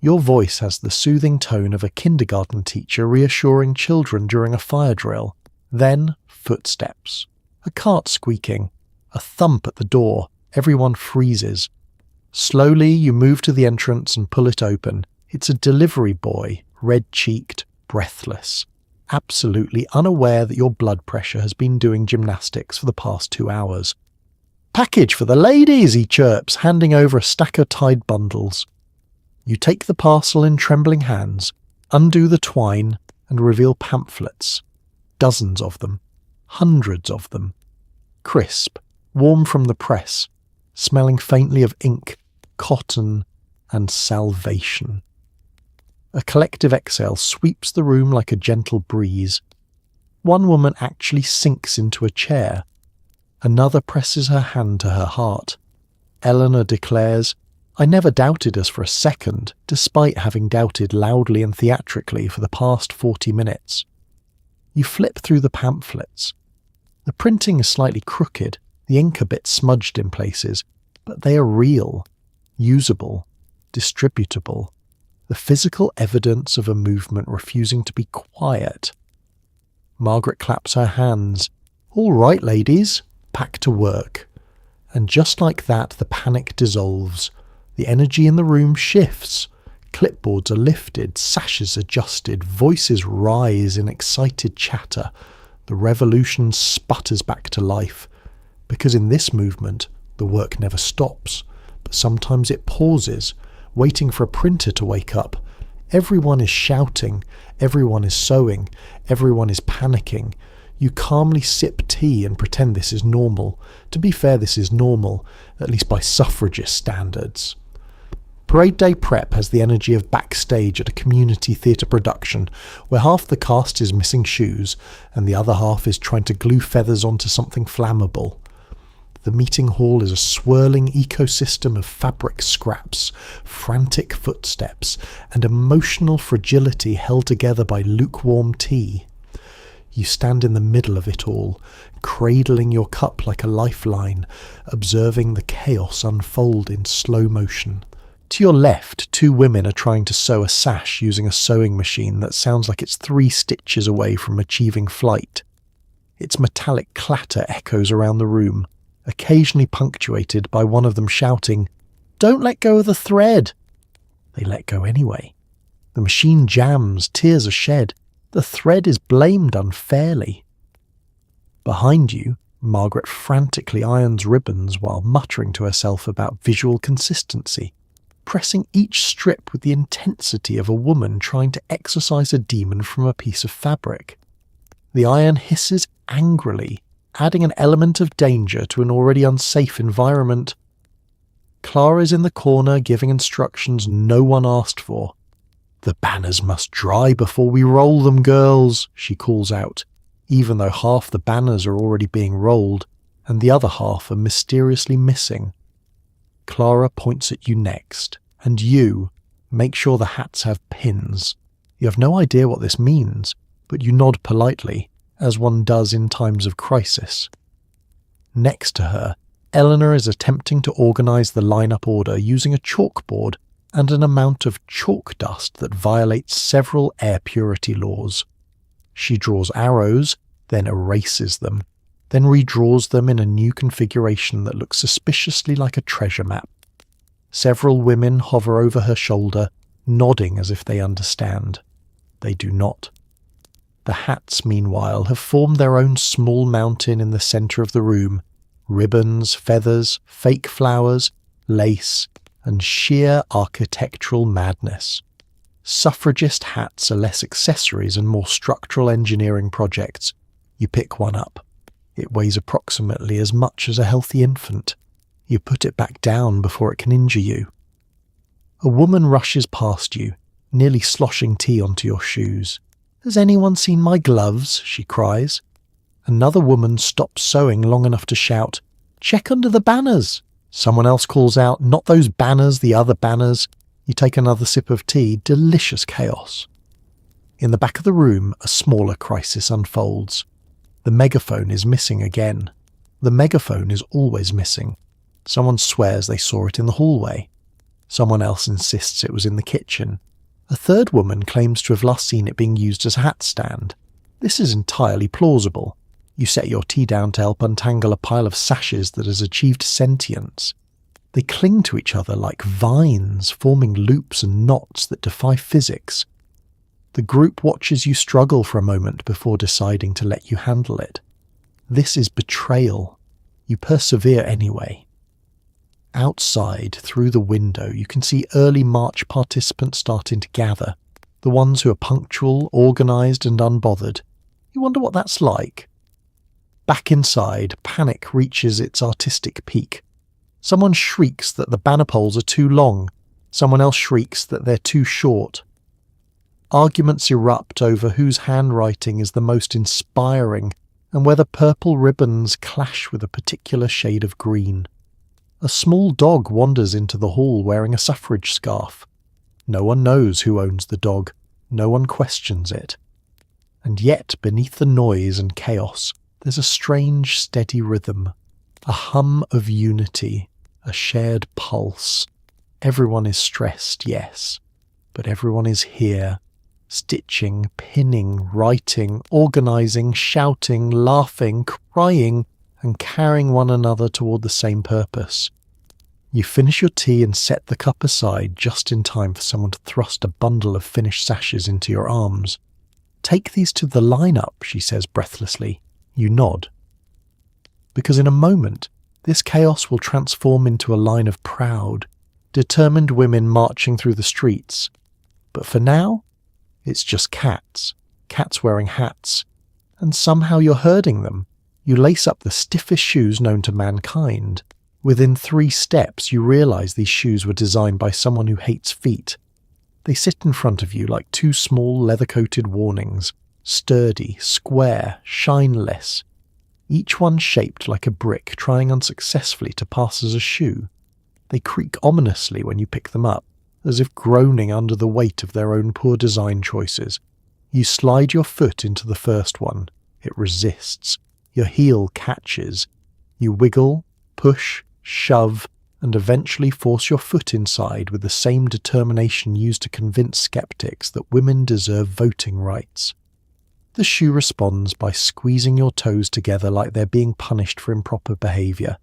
Your voice has the soothing tone of a kindergarten teacher reassuring children during a fire drill. Then, footsteps. A cart squeaking. A thump at the door. Everyone freezes. Slowly, you move to the entrance and pull it open. It's a delivery boy, red-cheeked, breathless, absolutely unaware that your blood pressure has been doing gymnastics for the past 2 hours. "Package for the ladies," he chirps, handing over a stack of tied bundles. You take the parcel in trembling hands, undo the twine, and reveal pamphlets. Dozens of them. Hundreds of them. Crisp, warm from the press, smelling faintly of ink, cotton, and salvation. A collective exhale sweeps the room like a gentle breeze. One woman actually sinks into a chair. Another presses her hand to her heart. Eleanor declares, "I never doubted us for a second, despite having doubted loudly and theatrically for the past 40 minutes. You flip through the pamphlets. The printing is slightly crooked, the ink a bit smudged in places, but they are real, usable, distributable. The physical evidence of a movement refusing to be quiet. Margaret claps her hands. "All right, ladies, back to work." And just like that, the panic dissolves. The energy in the room shifts. Clipboards are lifted, sashes adjusted, voices rise in excited chatter. The revolution sputters back to life. Because in this movement, the work never stops, but sometimes it pauses, waiting for a printer to wake up. Everyone is shouting, everyone is sewing, everyone is panicking. You calmly sip tea and pretend this is normal. To be fair, this is normal, at least by suffragist standards. Parade Day prep has the energy of backstage at a community theatre production, where half the cast is missing shoes and the other half is trying to glue feathers onto something flammable. The meeting hall is a swirling ecosystem of fabric scraps, frantic footsteps, and emotional fragility held together by lukewarm tea. You stand in the middle of it all, cradling your cup like a lifeline, observing the chaos unfold in slow motion. To your left, 2 women are trying to sew a sash using a sewing machine that sounds like it's 3 stitches away from achieving flight. Its metallic clatter echoes around the room, occasionally punctuated by one of them shouting, "Don't let go of the thread!" They let go anyway. The machine jams, tears are shed. The thread is blamed unfairly. Behind you, Margaret frantically irons ribbons while muttering to herself about visual consistency, pressing each strip with the intensity of a woman trying to exorcise a demon from a piece of fabric. The iron hisses angrily, adding an element of danger to an already unsafe environment. Clara's in the corner giving instructions no one asked for. "The banners must dry before we roll them, girls," she calls out, even though half the banners are already being rolled and the other half are mysteriously missing. Clara points at you next, and you make sure the hats have pins. You have no idea what this means, but you nod politely, as one does in times of crisis. Next to her, Eleanor is attempting to organise the lineup order using a chalkboard and an amount of chalk dust that violates several air purity laws. She draws arrows, then erases them, then redraws them in a new configuration that looks suspiciously like a treasure map. Several women hover over her shoulder, nodding as if they understand. They do not. The hats, meanwhile, have formed their own small mountain in the centre of the room. Ribbons, feathers, fake flowers, lace, and sheer architectural madness. Suffragist hats are less accessories and more structural engineering projects. You pick one up. It weighs approximately as much as a healthy infant. You put it back down before it can injure you. A woman rushes past you, nearly sloshing tea onto your shoes. "Has anyone seen my gloves?" she cries. Another woman stops sewing long enough to shout, "Check under the banners!" Someone else calls out, "Not those banners, the other banners." You take another sip of tea. Delicious chaos. In the back of the room, a smaller crisis unfolds. The megaphone is missing again. The megaphone is always missing. Someone swears they saw it in the hallway. Someone else insists it was in the kitchen. A third woman claims to have last seen it being used as a hat stand. This is entirely plausible. You set your tea down to help untangle a pile of sashes that has achieved sentience. They cling to each other like vines, forming loops and knots that defy physics. The group watches you struggle for a moment before deciding to let you handle it. This is betrayal. You persevere anyway. Outside, through the window, you can see early march participants starting to gather. The ones who are punctual, organised and unbothered. You wonder what that's like. Back inside, panic reaches its artistic peak. Someone shrieks that the banner poles are too long. Someone else shrieks that they're too short. Arguments erupt over whose handwriting is the most inspiring and whether purple ribbons clash with a particular shade of green. A small dog wanders into the hall wearing a suffrage scarf. No one knows who owns the dog. No one questions it. And yet, beneath the noise and chaos, there's a strange, steady rhythm. A hum of unity. A shared pulse. Everyone is stressed, yes. But everyone is here. Stitching, pinning, writing, organising, shouting, laughing, crying, and carrying one another toward the same purpose. You finish your tea and set the cup aside just in time for someone to thrust a bundle of finished sashes into your arms. "Take these to the line-up," she says breathlessly. You nod. Because in a moment, this chaos will transform into a line of proud, determined women marching through the streets. But for now, it's just cats. Cats wearing hats. And somehow you're herding them. You lace up the stiffest shoes known to mankind. Within 3 steps, you realise these shoes were designed by someone who hates feet. They sit in front of you like 2 small leather-coated warnings, sturdy, square, shineless, each one shaped like a brick trying unsuccessfully to pass as a shoe. They creak ominously when you pick them up, as if groaning under the weight of their own poor design choices. You slide your foot into the first one. It resists. Your heel catches. You wiggle, push, shove, and eventually force your foot inside with the same determination used to convince skeptics that women deserve voting rights. The shoe responds by squeezing your toes together like they're being punished for improper behaviour.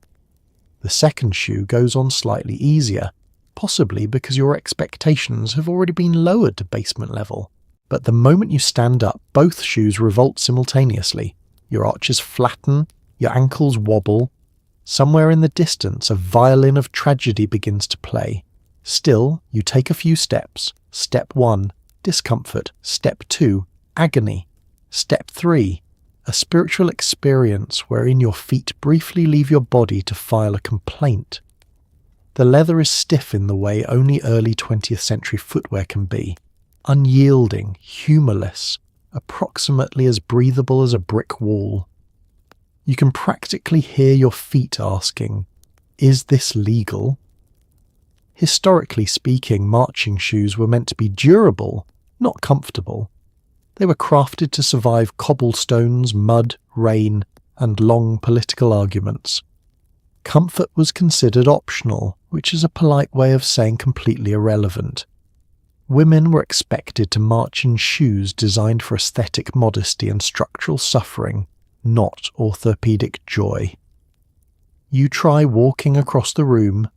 The second shoe goes on slightly easier, possibly because your expectations have already been lowered to basement level. But the moment you stand up, both shoes revolt simultaneously. Your arches flatten, your ankles wobble. Somewhere in the distance, a violin of tragedy begins to play. Still, you take a few steps. Step 1, discomfort. Step 2, agony. Step 3, a spiritual experience wherein your feet briefly leave your body to file a complaint. The leather is stiff in the way only early 20th century footwear can be. Unyielding, humourless, approximately as breathable as a brick wall. You can practically hear your feet asking, "Is this legal?" Historically speaking, marching shoes were meant to be durable, not comfortable. They were crafted to survive cobblestones, mud, rain, and long political arguments. Comfort was considered optional, which is a polite way of saying completely irrelevant. Women were expected to march in shoes designed for aesthetic modesty and structural suffering, not orthopedic joy. You try walking across the room.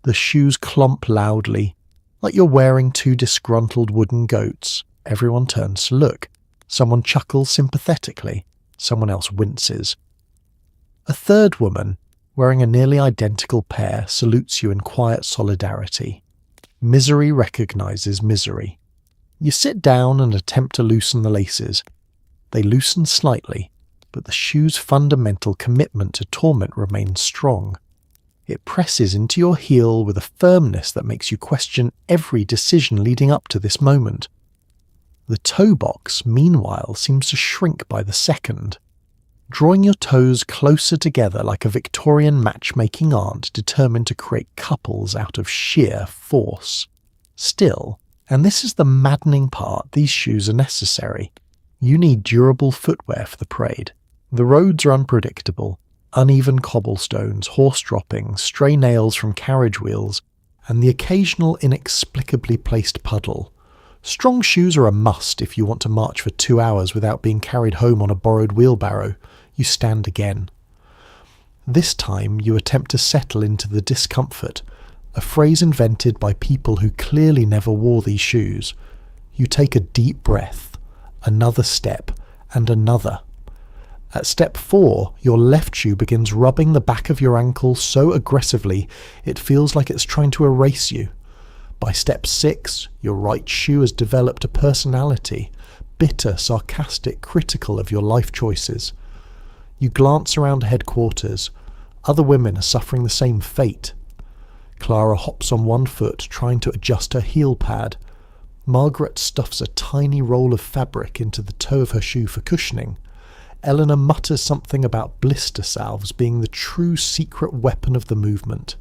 The shoes clomp loudly, like you're wearing 2 disgruntled wooden goats. Everyone turns to look. Someone chuckles sympathetically. Someone else winces. A third woman, wearing a nearly identical pair, salutes you in quiet solidarity. Misery recognizes misery. You sit down and attempt to loosen the laces. They loosen slightly, but the shoe's fundamental commitment to torment remains strong. It presses into your heel with a firmness that makes you question every decision leading up to this moment. The toe box, meanwhile, seems to shrink by the second, drawing your toes closer together like a Victorian matchmaking aunt determined to create couples out of sheer force. Still, and this is the maddening part, these shoes are necessary. You need durable footwear for the parade. The roads are unpredictable. Uneven cobblestones, horse droppings, stray nails from carriage wheels, and the occasional inexplicably placed puddle. Strong shoes are a must if you want to march for 2 hours without being carried home on a borrowed wheelbarrow. You stand again. This time you attempt to settle into the discomfort, a phrase invented by people who clearly never wore these shoes. You take a deep breath, another step, and another. At step 4, your left shoe begins rubbing the back of your ankle so aggressively it feels like it's trying to erase you. By step 6, your right shoe has developed a personality, bitter, sarcastic, critical of your life choices. You glance around headquarters. Other women are suffering the same fate. Clara hops on one foot, trying to adjust her heel pad. Margaret stuffs a tiny roll of fabric into the toe of her shoe for cushioning. Eleanor mutters something about blister salves being the true secret weapon of the movement.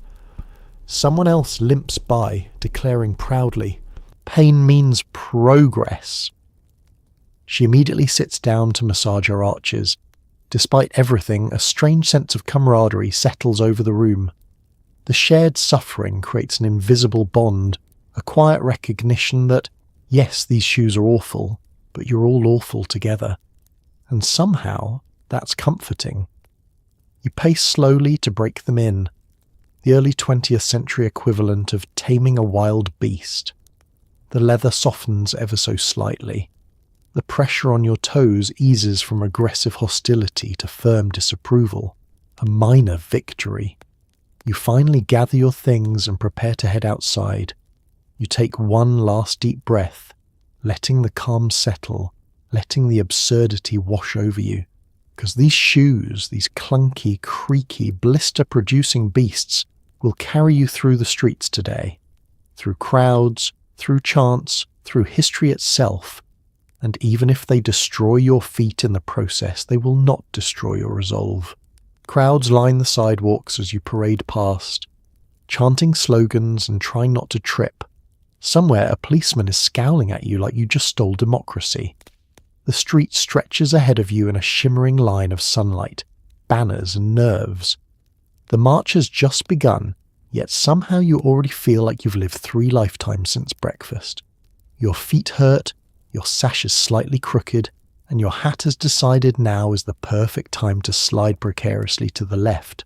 Someone else limps by, declaring proudly, "Pain means progress." She immediately sits down to massage her arches. Despite everything, a strange sense of camaraderie settles over the room. The shared suffering creates an invisible bond, a quiet recognition that, yes, these shoes are awful, but you're all awful together. And somehow, that's comforting. You pace slowly to break them in, the early 20th century equivalent of taming a wild beast. The leather softens ever so slightly. The pressure on your toes eases from aggressive hostility to firm disapproval, a minor victory. You finally gather your things and prepare to head outside. You take one last deep breath, letting the calm settle, letting the absurdity wash over you. Because these shoes, these clunky, creaky, blister-producing beasts, will carry you through the streets today. Through crowds, through chants, through history itself. And even if they destroy your feet in the process, they will not destroy your resolve. Crowds line the sidewalks as you parade past, chanting slogans and trying not to trip. Somewhere a policeman is scowling at you like you just stole democracy. The street stretches ahead of you in a shimmering line of sunlight, banners and nerves. The march has just begun, yet somehow you already feel like you've lived 3 lifetimes since breakfast. Your feet hurt, your sash is slightly crooked, and your hat has decided now is the perfect time to slide precariously to the left.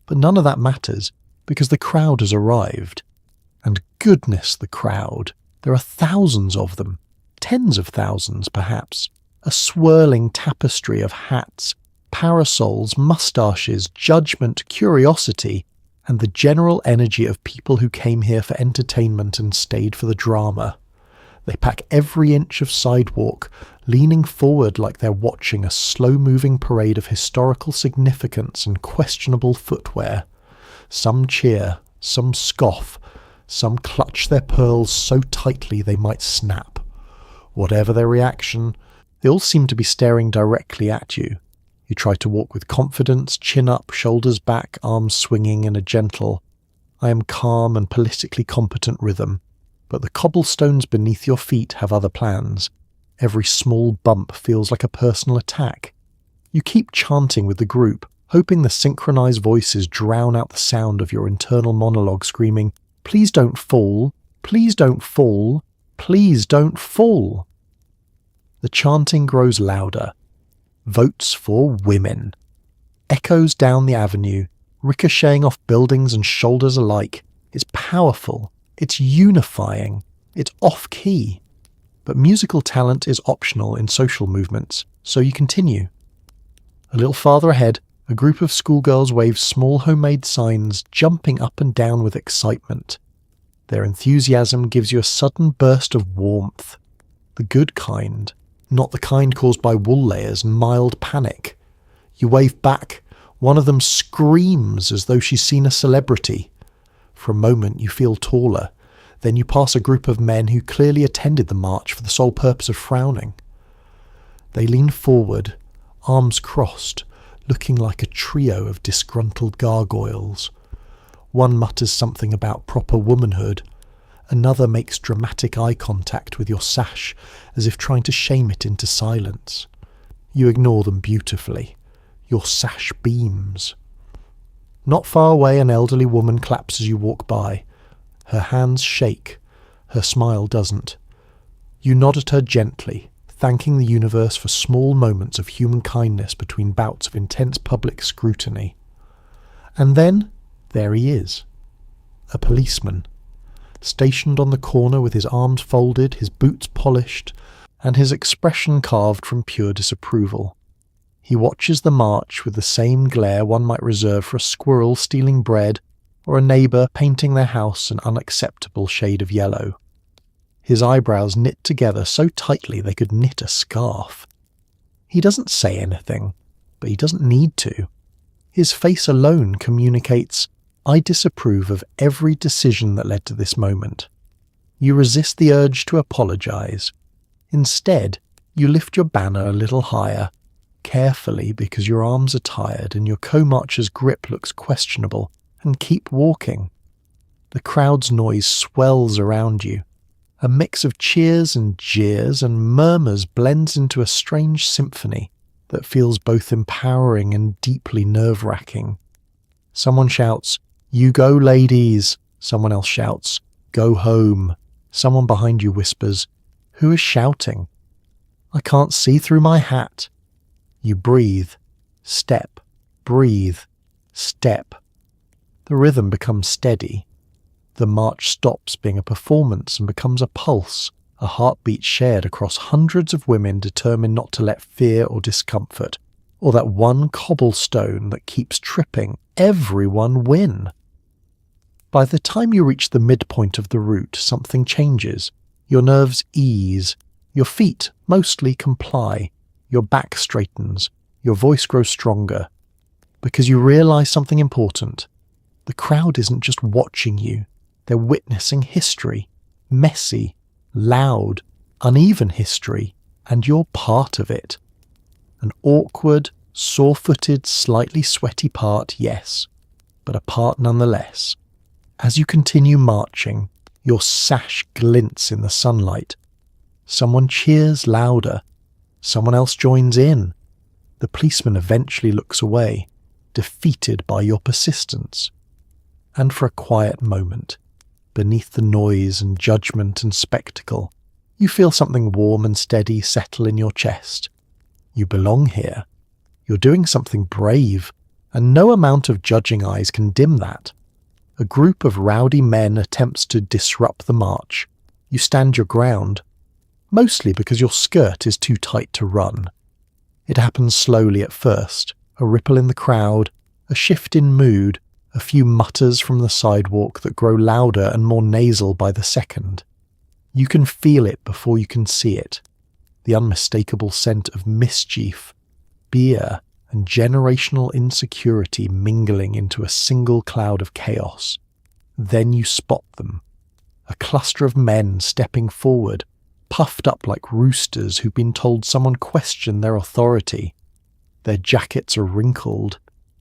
But none of that matters, because the crowd has arrived. And goodness, the crowd. There are thousands of them. Tens of thousands, perhaps. A swirling tapestry of hats, parasols, moustaches, judgment, curiosity, and the general energy of people who came here for entertainment and stayed for the drama. They pack every inch of sidewalk, leaning forward like they're watching a slow-moving parade of historical significance and questionable footwear. Some cheer, some scoff, some clutch their pearls so tightly they might snap. Whatever their reaction, they all seem to be staring directly at you. You try to walk with confidence, chin up, shoulders back, arms swinging in a gentle, I am calm and politically competent rhythm. But the cobblestones beneath your feet have other plans. Every small bump feels like a personal attack. You keep chanting with the group, hoping the synchronized voices drown out the sound of your internal monologue screaming, "Please don't fall, please don't fall, please don't fall." The chanting grows louder. Votes for women. Echoes down the avenue, ricocheting off buildings and shoulders alike. It's powerful. It's unifying. It's off-key. But musical talent is optional in social movements, so you continue. A little farther ahead, A group of schoolgirls wave small homemade signs, jumping up and down with excitement. Their enthusiasm gives you a sudden burst of warmth. The good kind, not the kind caused by wool layers and mild panic. You wave back. One of them screams as though she's seen a celebrity. For a moment you feel taller. Then you pass a group of men who clearly attended the march for the sole purpose of frowning. They lean forward, arms crossed, looking like a trio of disgruntled gargoyles. One mutters something about proper womanhood. Another makes dramatic eye contact with your sash, as if trying to shame it into silence. You ignore them beautifully. Your sash beams. Not far away, an elderly woman claps as you walk by. Her hands shake. Her smile doesn't. You nod at her gently, thanking the universe for small moments of human kindness between bouts of intense public scrutiny. And then, there he is. A policeman. Stationed on the corner with his arms folded, his boots polished, and his expression carved from pure disapproval. He watches the march with the same glare one might reserve for a squirrel stealing bread or a neighbour painting their house an unacceptable shade of yellow. His eyebrows knit together so tightly they could knit a scarf. He doesn't say anything, but he doesn't need to. His face alone communicates, I disapprove of every decision that led to this moment. You resist the urge to apologise. Instead, you lift your banner a little higher, carefully because your arms are tired and your co-marcher's grip looks questionable, and keep walking. The crowd's noise swells around you. A mix of cheers and jeers and murmurs blends into a strange symphony that feels both empowering and deeply nerve-wracking. Someone shouts, "You go, ladies!" Someone else shouts, "Go home!" Someone behind you whispers, "Who is shouting?" "I can't see through my hat." You breathe. Step. Breathe. Step. The rhythm becomes steady. The march stops being a performance and becomes a pulse, a heartbeat shared across hundreds of women determined not to let fear or discomfort, or that one cobblestone that keeps tripping, everyone win. By the time you reach the midpoint of the route, something changes. Your nerves ease. Your feet mostly comply. Your back straightens. Your voice grows stronger. Because you realise something important. The crowd isn't just watching you. They're witnessing history. Messy, loud, uneven history. And you're part of it. An awkward, sore-footed, slightly sweaty part, yes. But a part nonetheless. As you continue marching, your sash glints in the sunlight. Someone cheers louder. Someone else joins in. The policeman eventually looks away, defeated by your persistence. And for a quiet moment, beneath the noise and judgment and spectacle, you feel something warm and steady settle in your chest. You belong here. You're doing something brave, and no amount of judging eyes can dim that. A group of rowdy men attempts to disrupt the march. You stand your ground, mostly because your skirt is too tight to run. It happens slowly at first, a ripple in the crowd, a shift in mood, a few mutters from the sidewalk that grow louder and more nasal by the second. You can feel it before you can see it. The unmistakable scent of mischief, beer, and generational insecurity mingling into a single cloud of chaos. Then you spot them. A cluster of men stepping forward, puffed up like roosters who've been told someone questioned their authority. Their jackets are wrinkled,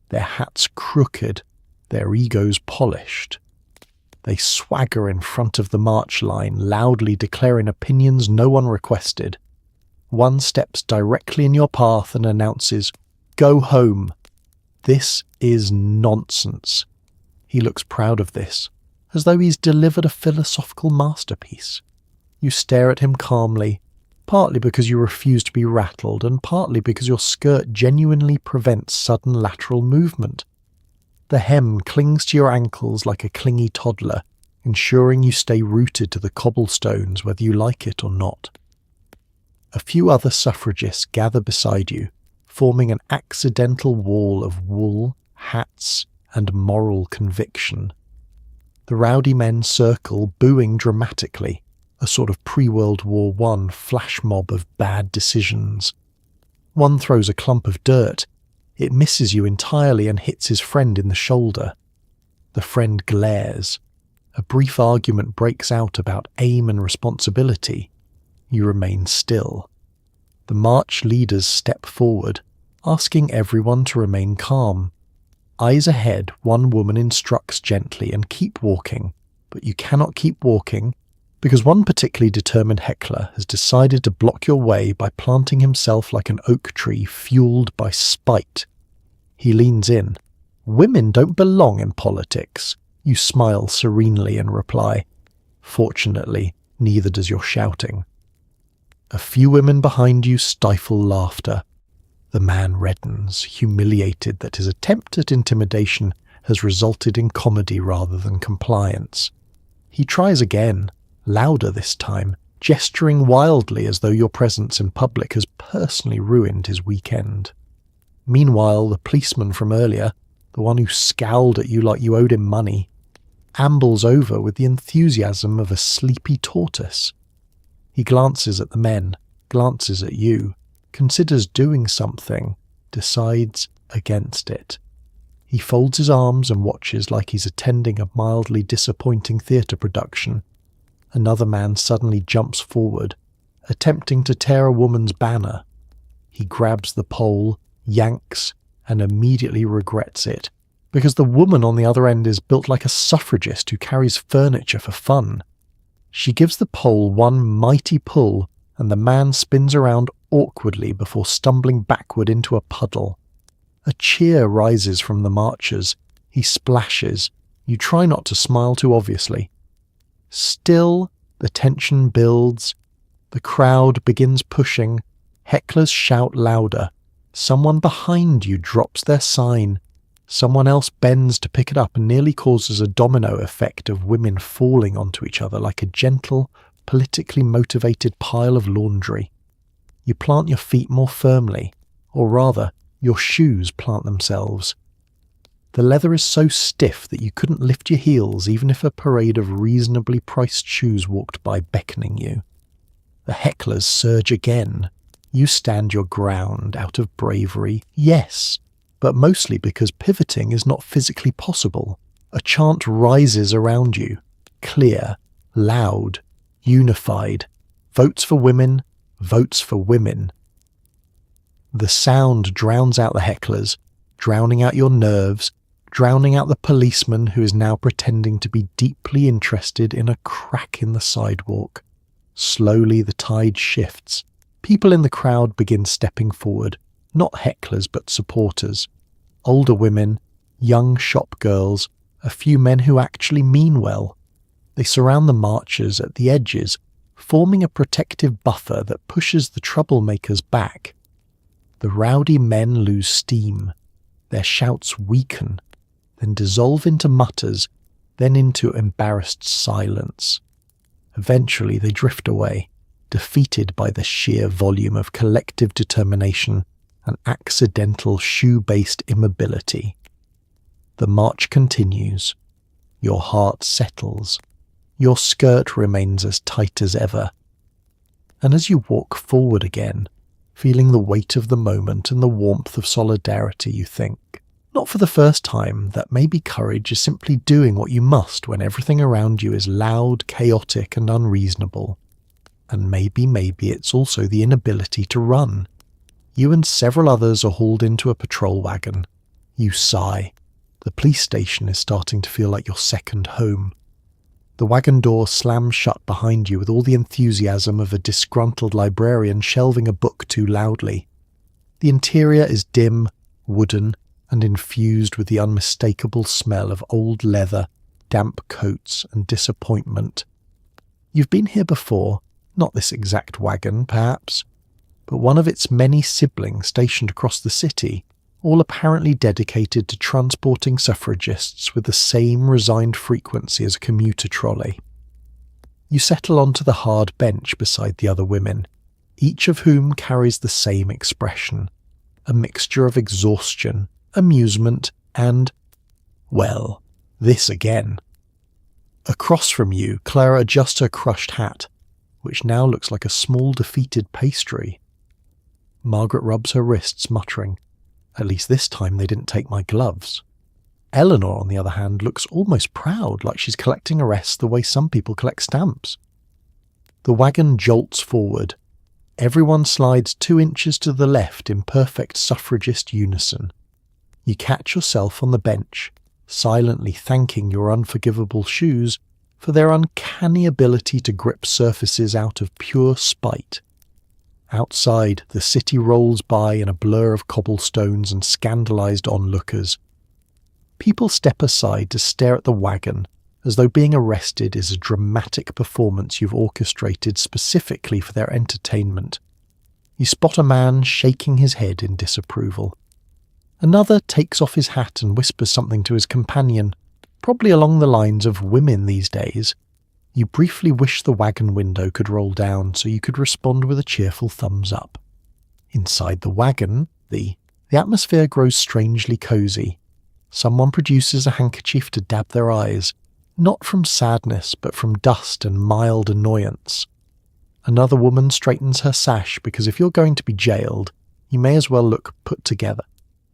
their hats crooked, their egos polished. They swagger in front of the march line, loudly declaring opinions no one requested. One steps directly in your path and announces, "Go home." This is nonsense. He looks proud of this, as though he's delivered a philosophical masterpiece. You stare at him calmly, partly because you refuse to be rattled and partly because your skirt genuinely prevents sudden lateral movement. The hem clings to your ankles like a clingy toddler, ensuring you stay rooted to the cobblestones whether you like it or not. A few other suffragists gather beside you, forming an accidental wall of wool, hats, and moral conviction. The rowdy men circle, booing dramatically, a sort of pre-World War I flash mob of bad decisions. One throws a clump of dirt. It misses you entirely and hits his friend in the shoulder. The friend glares. A brief argument breaks out about aim and responsibility. You remain still. The march leaders step forward, asking everyone to remain calm. Eyes ahead, one woman instructs gently and keep walking, but you cannot keep walking because one particularly determined heckler has decided to block your way by planting himself like an oak tree fueled by spite. He leans in. "Women don't belong in politics." You smile serenely and reply, "Fortunately, neither does your shouting." A few women behind you stifle laughter. The man reddens, humiliated that his attempt at intimidation has resulted in comedy rather than compliance. He tries again, louder this time, gesturing wildly as though your presence in public has personally ruined his weekend. Meanwhile, the policeman from earlier, the one who scowled at you like you owed him money, ambles over with the enthusiasm of a sleepy tortoise. He glances at the men, glances at you, considers doing something, decides against it. He folds his arms and watches like he's attending a mildly disappointing theatre production. Another man suddenly jumps forward, attempting to tear a woman's banner. He grabs the pole, yanks, and immediately regrets it, because the woman on the other end is built like a suffragist who carries furniture for fun. She gives the pole one mighty pull, and the man spins around awkwardly before stumbling backward into a puddle. A cheer rises from the marchers. He splashes. You try not to smile too obviously. Still, the tension builds. The crowd begins pushing. Hecklers shout louder. Someone behind you drops their sign. Someone else bends to pick it up and nearly causes a domino effect of women falling onto each other like a gentle, politically motivated pile of laundry. You plant your feet more firmly, or rather, your shoes plant themselves. The leather is so stiff that you couldn't lift your heels even if a parade of reasonably priced shoes walked by beckoning you. The hecklers surge again. You stand your ground out of bravery, yes, but mostly because pivoting is not physically possible. A chant rises around you, clear, loud, unified. Votes for women, votes for women. The sound drowns out the hecklers, drowning out your nerves, drowning out the policeman who is now pretending to be deeply interested in a crack in the sidewalk. Slowly the tide shifts. People in the crowd begin stepping forward, not hecklers but supporters. Older women, young shop girls, a few men who actually mean well. They surround the marchers at the edges, forming a protective buffer that pushes the troublemakers back. The rowdy men lose steam. Their shouts weaken, then dissolve into mutters, then into embarrassed silence. Eventually they drift away, defeated by the sheer volume of collective determination and accidental shoe-based immobility. The march continues. Your heart settles. Your skirt remains as tight as ever. And as you walk forward again, feeling the weight of the moment and the warmth of solidarity, you think, not for the first time, that maybe courage is simply doing what you must when everything around you is loud, chaotic, and unreasonable. And maybe it's also the inability to run. You and several others are hauled into a patrol wagon. You sigh. The police station is starting to feel like your second home. The wagon door slams shut behind you with all the enthusiasm of a disgruntled librarian shelving a book too loudly. The interior is dim, wooden, and infused with the unmistakable smell of old leather, damp coats, and disappointment. You've been here before, not this exact wagon, perhaps, but one of its many siblings stationed across the city, all apparently dedicated to transporting suffragists with the same resigned frequency as a commuter trolley. You settle onto the hard bench beside the other women, each of whom carries the same expression. a mixture of exhaustion, amusement, and, well, this again. Across from you, Clara adjusts her crushed hat, which now looks like a small defeated pastry. Margaret rubs her wrists, muttering, "At least this time they didn't take my gloves." Eleanor, on the other hand, looks almost proud, like she's collecting arrests the way some people collect stamps. The wagon jolts forward. Everyone slides 2 inches to the left in perfect suffragist unison. You catch yourself on the bench, silently thanking your unforgivable shoes for their uncanny ability to grip surfaces out of pure spite. Outside, the city rolls by in a blur of cobblestones and scandalised onlookers. People step aside to stare at the wagon, as though being arrested is a dramatic performance you've orchestrated specifically for their entertainment. You spot a man shaking his head in disapproval. Another takes off his hat and whispers something to his companion, probably along the lines of "women these days." You briefly wish the wagon window could roll down so you could respond with a cheerful thumbs up. Inside the wagon, the atmosphere grows strangely cosy. Someone produces a handkerchief to dab their eyes, not from sadness but from dust and mild annoyance. Another woman straightens her sash because if you're going to be jailed, you may as well look put together.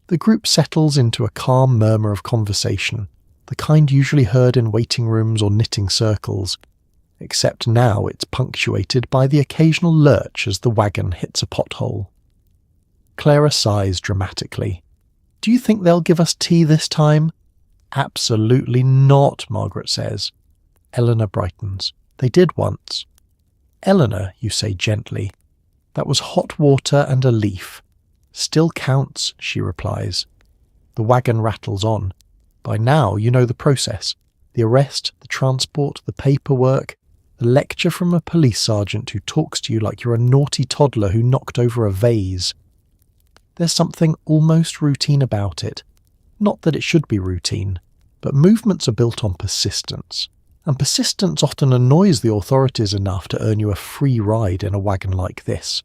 The group settles into a calm murmur of conversation, the kind usually heard in waiting rooms or knitting circles, except now it's punctuated by the occasional lurch as the wagon hits a pothole. Clara sighs dramatically. "Do you think they'll give us tea this time?" "Absolutely not," Margaret says. Eleanor brightens. "They did once." "Eleanor," you say gently, "that was hot water and a leaf." "Still counts," she replies. The wagon rattles on. By now you know the process. The arrest, the transport, the paperwork, the lecture from a police sergeant who talks to you like you're a naughty toddler who knocked over a vase. There's something almost routine about it. Not that it should be routine, but movements are built on persistence, and persistence often annoys the authorities enough to earn you a free ride in a wagon like this.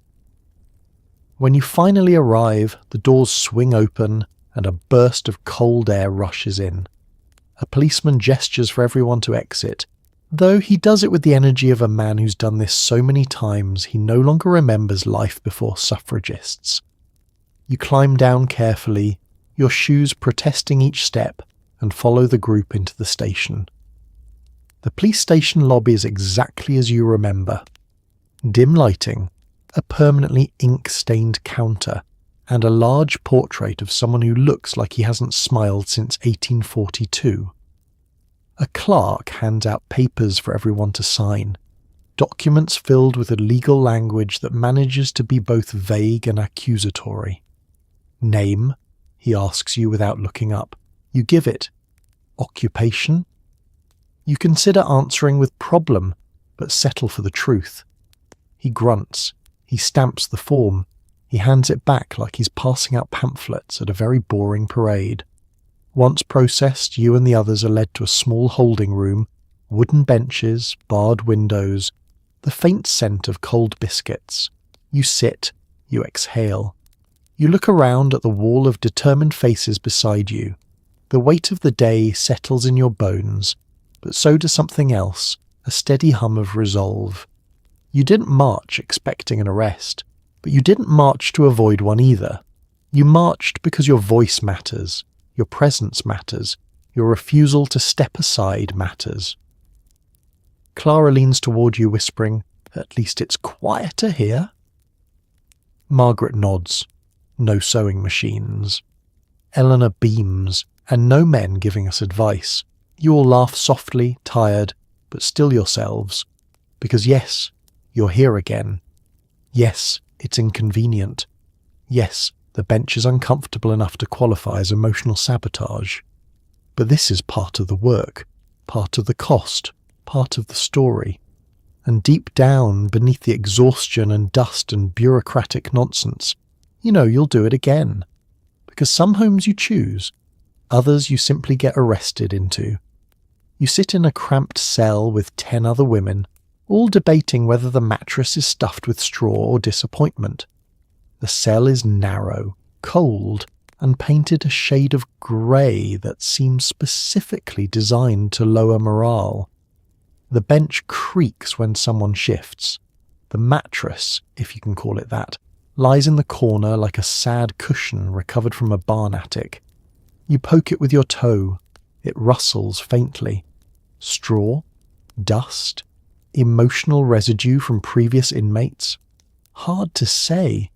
When you finally arrive, the doors swing open and a burst of cold air rushes in. A policeman gestures for everyone to exit, though he does it with the energy of a man who's done this so many times he no longer remembers life before suffragists. You climb down carefully, your shoes protesting each step, and follow the group into the station. The police station lobby is exactly as you remember. Dim lighting, a permanently ink-stained counter, and a large portrait of someone who looks like he hasn't smiled since 1842. A clerk hands out papers for everyone to sign, documents filled with a legal language that manages to be both vague and accusatory. "Name?" he asks you without looking up. You give it. "Occupation?" You consider answering with "problem," but settle for the truth. He grunts. He stamps the form. He hands it back like he's passing out pamphlets at a very boring parade. Once processed, you and the others are led to a small holding room, wooden benches, barred windows, the faint scent of cold biscuits. You sit. You exhale. You look around at the wall of determined faces beside you. The weight of the day settles in your bones, but so does something else, a steady hum of resolve. You didn't march expecting an arrest, but you didn't march to avoid one either. You marched because your voice matters, your presence matters, your refusal to step aside matters. Clara leans toward you whispering, "At least it's quieter here." Margaret nods. No sewing machines. Eleanor beams, and no men giving us advice. You all laugh softly, tired, but still yourselves. Because yes, you're here again. Yes, it's inconvenient. Yes, the bench is uncomfortable enough to qualify as emotional sabotage. But this is part of the work, part of the cost, part of the story. And deep down, beneath the exhaustion and dust and bureaucratic nonsense, you know you'll do it again. Because some homes you choose, others you simply get arrested into. You sit in a cramped cell with 10 other women, all debating whether the mattress is stuffed with straw or disappointment. The cell is narrow, cold and painted a shade of grey that seems specifically designed to lower morale. The bench creaks when someone shifts. The mattress, if you can call it that, lies in the corner like a sad cushion recovered from a barn attic. You poke it with your toe. It rustles faintly. Straw? Dust? Emotional residue from previous inmates? Hard to say.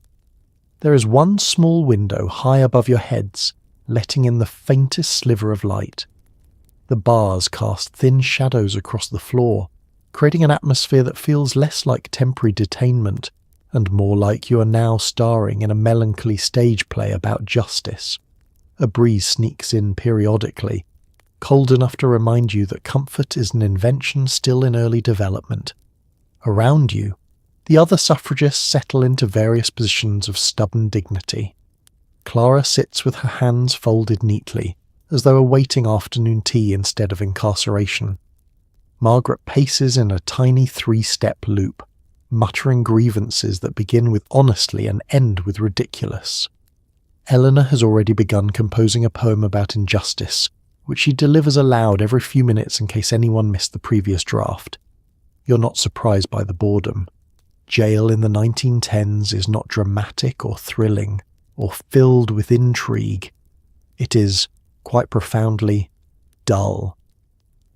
There is one small window high above your heads, letting in the faintest sliver of light. The bars cast thin shadows across the floor, creating an atmosphere that feels less like temporary detainment and more like you are now starring in a melancholy stage play about justice. A breeze sneaks in periodically, cold enough to remind you that comfort is an invention still in early development. Around you, the other suffragists settle into various positions of stubborn dignity. Clara sits with her hands folded neatly, as though awaiting afternoon tea instead of incarceration. Margaret paces in a tiny 3-step loop, muttering grievances that begin with honestly and end with ridiculous. Eleanor has already begun composing a poem about injustice, which she delivers aloud every few minutes in case anyone missed the previous draft. You're not surprised by the boredom. Jail in the 1910s is not dramatic or thrilling, or filled with intrigue. It is, quite profoundly, dull.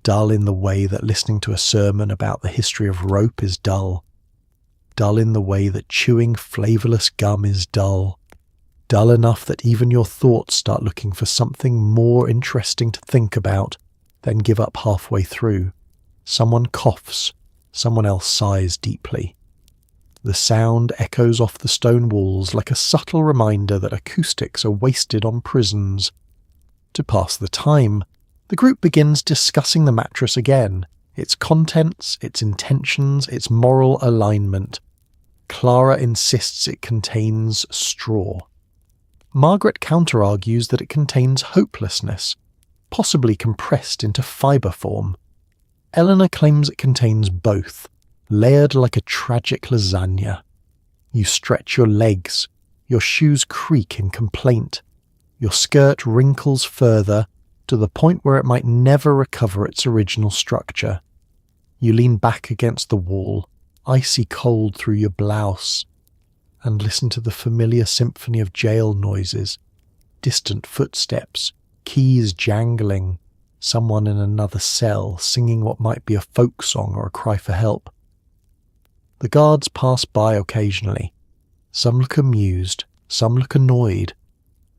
Dull in the way that listening to a sermon about the history of rope is dull. Dull in the way that chewing flavourless gum is dull. Dull enough that even your thoughts start looking for something more interesting to think about, then give up halfway through. Someone coughs, someone else sighs deeply. The sound echoes off the stone walls like a subtle reminder that acoustics are wasted on prisons. To pass the time, the group begins discussing the mattress again, its contents, its intentions, its moral alignment. Clara insists it contains straw. Margaret counter-argues that it contains hopelessness, possibly compressed into fibre form. Eleanor claims it contains both, layered like a tragic lasagna. You stretch your legs, your shoes creak in complaint, your skirt wrinkles further to the point where it might never recover its original structure. You lean back against the wall, icy cold through your blouse, and listen to the familiar symphony of jail noises, distant footsteps, keys jangling, someone in another cell singing what might be a folk song or a cry for help. The guards pass by occasionally. Some look amused, some look annoyed.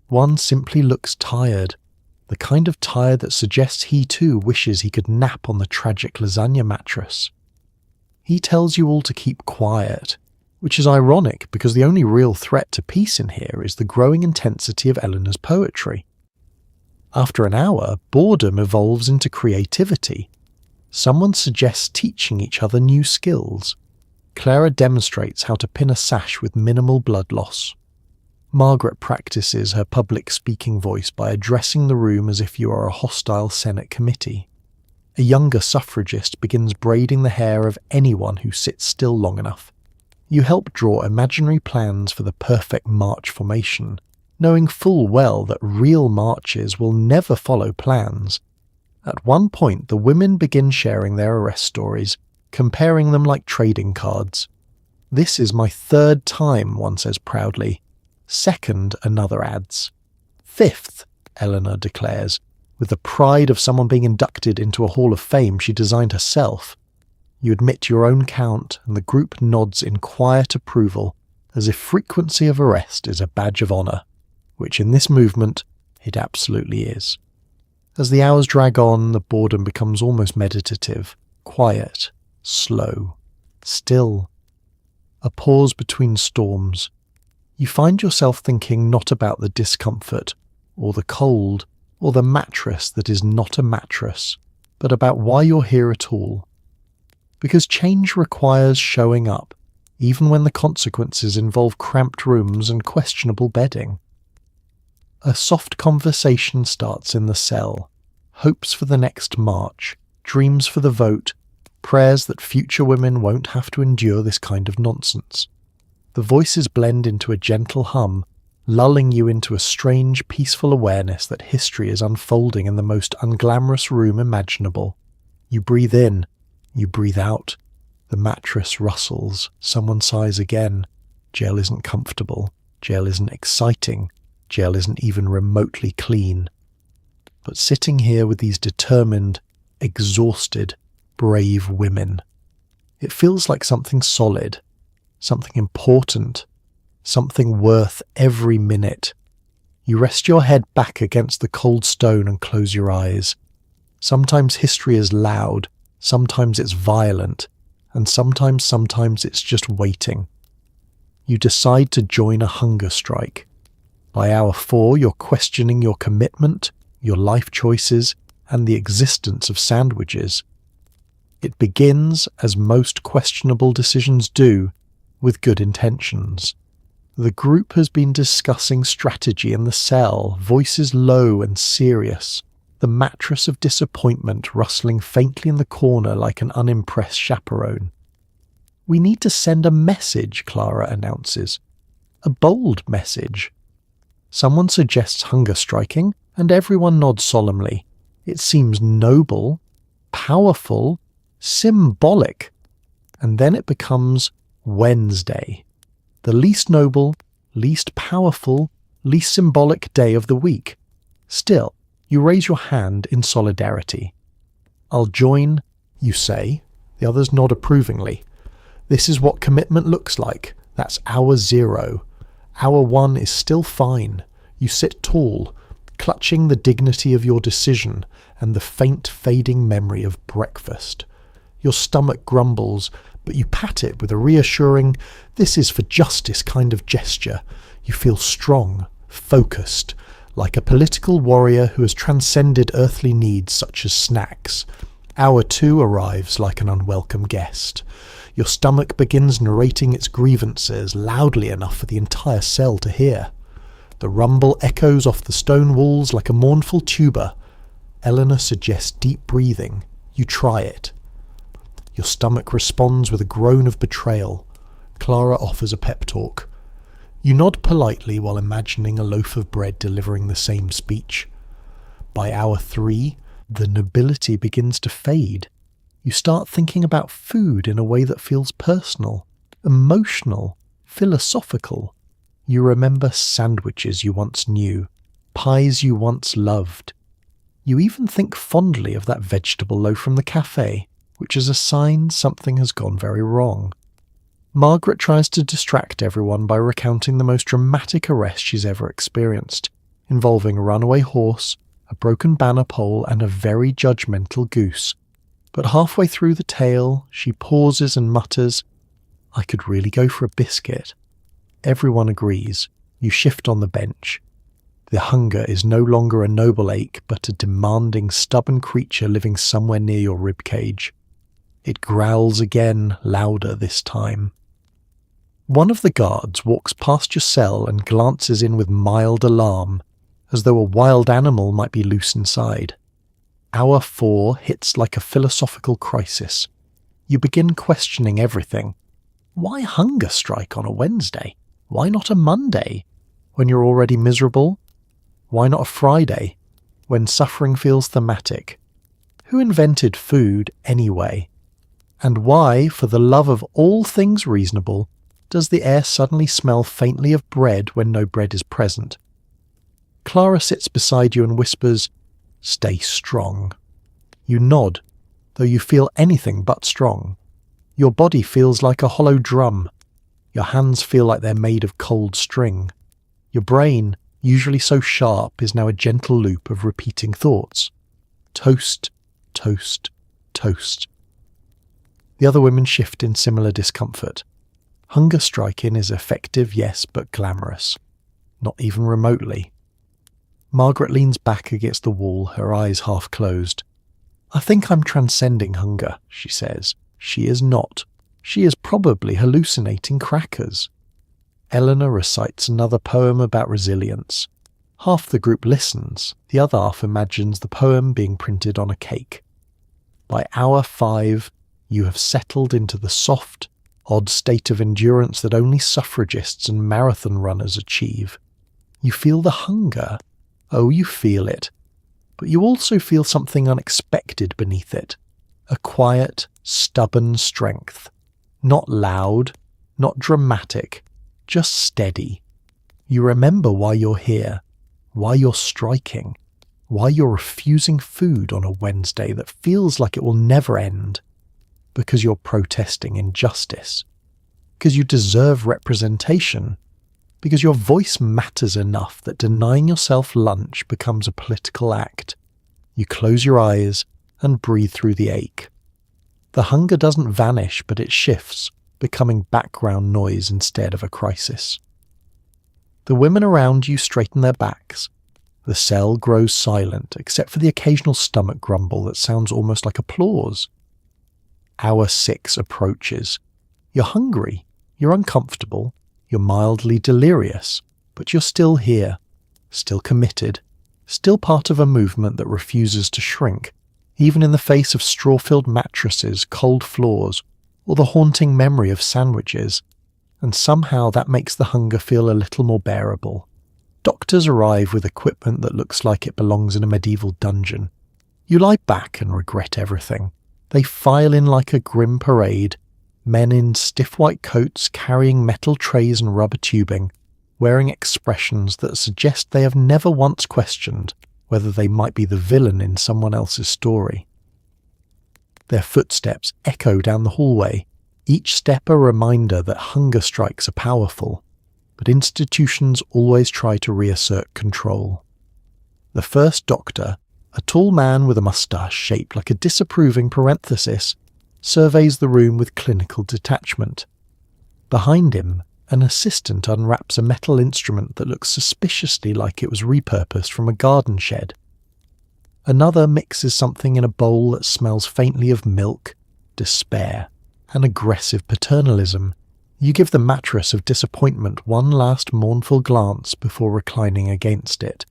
One simply looks tired, the kind of tired that suggests he too wishes he could nap on the tragic lasagna mattress. He tells you all to keep quiet, which is ironic because the only real threat to peace in here is the growing intensity of Eleanor's poetry. After an hour, boredom evolves into creativity. Someone suggests teaching each other new skills. Clara demonstrates how to pin a sash with minimal blood loss. Margaret practices her public speaking voice by addressing the room as if you are a hostile Senate committee. A younger suffragist begins braiding the hair of anyone who sits still long enough. You help draw imaginary plans for the perfect march formation, knowing full well that real marches will never follow plans. At one point, the women begin sharing their arrest stories, comparing them like trading cards. "This is my 3rd time," one says proudly. "Second," another adds. "5th," Eleanor declares, with the pride of someone being inducted into a hall of fame she designed herself. You admit your own count, and the group nods in quiet approval, as if frequency of arrest is a badge of honour, which in this movement it absolutely is. As the hours drag on, the boredom becomes almost meditative, quiet, slow, still. A pause between storms. You find yourself thinking not about the discomfort, or the cold, or the mattress that is not a mattress, but about why you're here at all. Because change requires showing up, even when the consequences involve cramped rooms and questionable bedding. A soft conversation starts in the cell, hopes for the next march, dreams for the vote, prayers that future women won't have to endure this kind of nonsense. The voices blend into a gentle hum, lulling you into a strange, peaceful awareness that history is unfolding in the most unglamorous room imaginable. You breathe in, you breathe out. The mattress rustles. Someone sighs again. Jail isn't comfortable. Jail isn't exciting. Jail isn't even remotely clean. But sitting here with these determined, exhausted, brave women, it feels like something solid, something important, something worth every minute. You rest your head back against the cold stone and close your eyes. Sometimes history is loud, sometimes it's violent, and sometimes it's just waiting. You decide to join a hunger strike. By hour 4, you're questioning your commitment, your life choices, and the existence of sandwiches. It begins, as most questionable decisions do, with good intentions. The group has been discussing strategy in the cell, voices low and serious, the mattress of disappointment rustling faintly in the corner like an unimpressed chaperone. "We need to send a message," Clara announces. A bold message. Someone suggests hunger striking, and everyone nods solemnly. It seems noble, powerful, symbolic. And then it becomes Wednesday. The least noble, least powerful, least symbolic day of the week. Still, you raise your hand in solidarity. "I'll join," you say. The others nod approvingly. This is what commitment looks like. That's hour 0. Hour 1 is still fine. You sit tall, clutching the dignity of your decision and the faint, fading memory of breakfast. Your stomach grumbles, but you pat it with a reassuring, "this is for justice" kind of gesture. You feel strong, focused, like a political warrior who has transcended earthly needs such as snacks. Hour 2 arrives like an unwelcome guest. Your stomach begins narrating its grievances loudly enough for the entire cell to hear. The rumble echoes off the stone walls like a mournful tuba. Eleanor suggests deep breathing. You try it. Your stomach responds with a groan of betrayal. Clara offers a pep talk. You nod politely while imagining a loaf of bread delivering the same speech. By hour 3, the nobility begins to fade. You start thinking about food in a way that feels personal, emotional, philosophical. You remember sandwiches you once knew, pies you once loved. You even think fondly of that vegetable loaf from the cafe, which is a sign something has gone very wrong. Margaret tries to distract everyone by recounting the most dramatic arrest she's ever experienced, involving a runaway horse, a broken banner pole, and a very judgmental goose. But halfway through the tale, she pauses and mutters, "I could really go for a biscuit." Everyone agrees. You shift on the bench. The hunger is no longer a noble ache, but a demanding, stubborn creature living somewhere near your ribcage. It growls again, louder this time. One of the guards walks past your cell and glances in with mild alarm, as though a wild animal might be loose inside. Hour 4 hits like a philosophical crisis. You begin questioning everything. Why hunger strike on a Wednesday? Why not a Monday, when you're already miserable? Why not a Friday, when suffering feels thematic? Who invented food anyway? And why, for the love of all things reasonable, does the air suddenly smell faintly of bread when no bread is present? Clara sits beside you and whispers, "Stay strong." You nod, though you feel anything but strong. Your body feels like a hollow drum. Your hands feel like they're made of cold string. Your brain, usually so sharp, is now a gentle loop of repeating thoughts. Toast, toast, toast. The other women shift in similar discomfort. Hunger striking is effective, yes, but glamorous. Not even remotely. Margaret leans back against the wall, her eyes half closed. "I think I'm transcending hunger," she says. She is not. She is probably hallucinating crackers. Eleanor recites another poem about resilience. Half the group listens, the other half imagines the poem being printed on a cake. By hour 5, you have settled into the soft, odd state of endurance that only suffragists and marathon runners achieve. You feel the hunger. Oh, you feel it. But you also feel something unexpected beneath it. A quiet, stubborn strength. Not loud, not dramatic, just steady. You remember why you're here, why you're striking, why you're refusing food on a Wednesday that feels like it will never end. Because you're protesting injustice. Because you deserve representation. Because your voice matters enough that denying yourself lunch becomes a political act. You close your eyes and breathe through the ache. The hunger doesn't vanish, but it shifts, becoming background noise instead of a crisis. The women around you straighten their backs. The cell grows silent, except for the occasional stomach grumble that sounds almost like applause. Hour 6 approaches. You're hungry, you're uncomfortable, you're mildly delirious, but you're still here, still committed, still part of a movement that refuses to shrink, even in the face of straw-filled mattresses, cold floors, or the haunting memory of sandwiches, and somehow that makes the hunger feel a little more bearable. Doctors arrive with equipment that looks like it belongs in a medieval dungeon. You lie back and regret everything. They file in like a grim parade, men in stiff white coats carrying metal trays and rubber tubing, wearing expressions that suggest they have never once questioned whether they might be the villain in someone else's story. Their footsteps echo down the hallway, each step a reminder that hunger strikes are powerful, but institutions always try to reassert control. The first doctor, a tall man with a moustache shaped like a disapproving parenthesis, surveys the room with clinical detachment. Behind him, an assistant unwraps a metal instrument that looks suspiciously like it was repurposed from a garden shed. Another mixes something in a bowl that smells faintly of milk, despair, and aggressive paternalism. You give the mattress of disappointment one last mournful glance before reclining against it.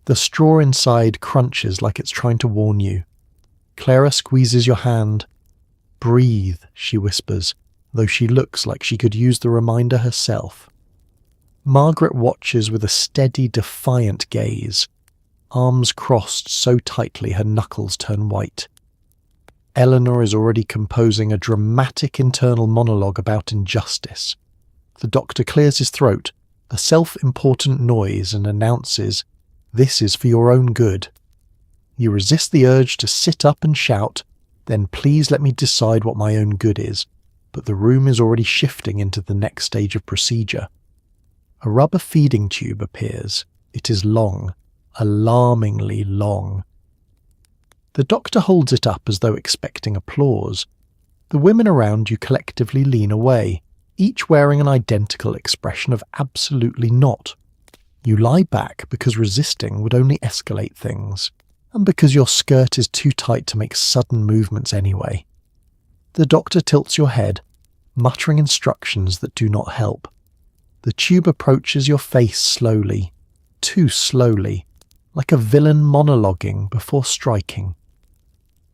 The straw inside crunches like it's trying to warn you. Clara squeezes your hand. "Breathe," she whispers, though she looks like she could use the reminder herself. Margaret watches with a steady, defiant gaze, arms crossed so tightly her knuckles turn white. Eleanor is already composing a dramatic internal monologue about injustice. The doctor clears his throat, a self-important noise, and announces, "This is for your own good." You resist the urge to sit up and shout, "Then please let me decide what my own good is," but the room is already shifting into the next stage of procedure. A rubber feeding tube appears. It is long, alarmingly long. The doctor holds it up as though expecting applause. The women around you collectively lean away, each wearing an identical expression of absolutely not. You lie back because resisting would only escalate things, and because your skirt is too tight to make sudden movements anyway. The doctor tilts your head, muttering instructions that do not help. The tube approaches your face slowly, too slowly, like a villain monologuing before striking.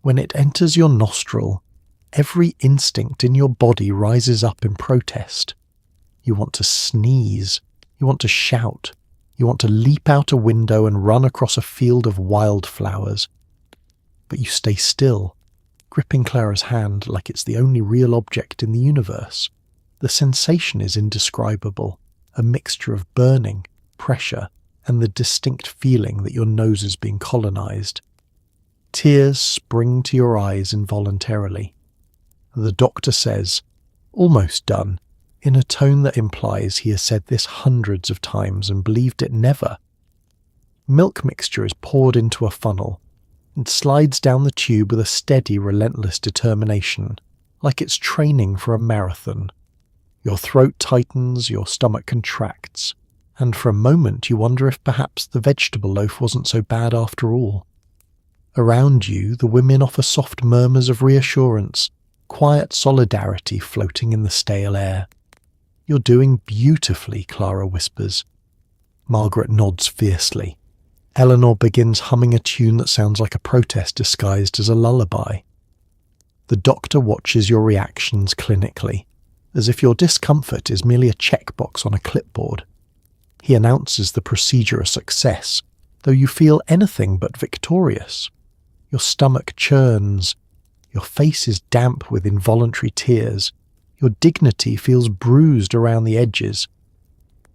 When it enters your nostril, every instinct in your body rises up in protest. You want to sneeze, you want to shout, you want to leap out a window and run across a field of wildflowers. But you stay still, gripping Clara's hand like it's the only real object in the universe. The sensation is indescribable, a mixture of burning, pressure, and the distinct feeling that your nose is being colonized. Tears spring to your eyes involuntarily. The doctor says, "Almost done," in a tone that implies he has said this hundreds of times and believed it never. Milk mixture is poured into a funnel and slides down the tube with a steady, relentless determination, like it's training for a marathon. Your throat tightens, your stomach contracts, and for a moment you wonder if perhaps the vegetable loaf wasn't so bad after all. Around you, the women offer soft murmurs of reassurance, quiet solidarity floating in the stale air. "You're doing beautifully," Clara whispers. Margaret nods fiercely. Eleanor begins humming a tune that sounds like a protest disguised as a lullaby. The doctor watches your reactions clinically, as if your discomfort is merely a checkbox on a clipboard. He announces the procedure a success, though you feel anything but victorious. Your stomach churns. Your face is damp with involuntary tears. Your dignity feels bruised around the edges.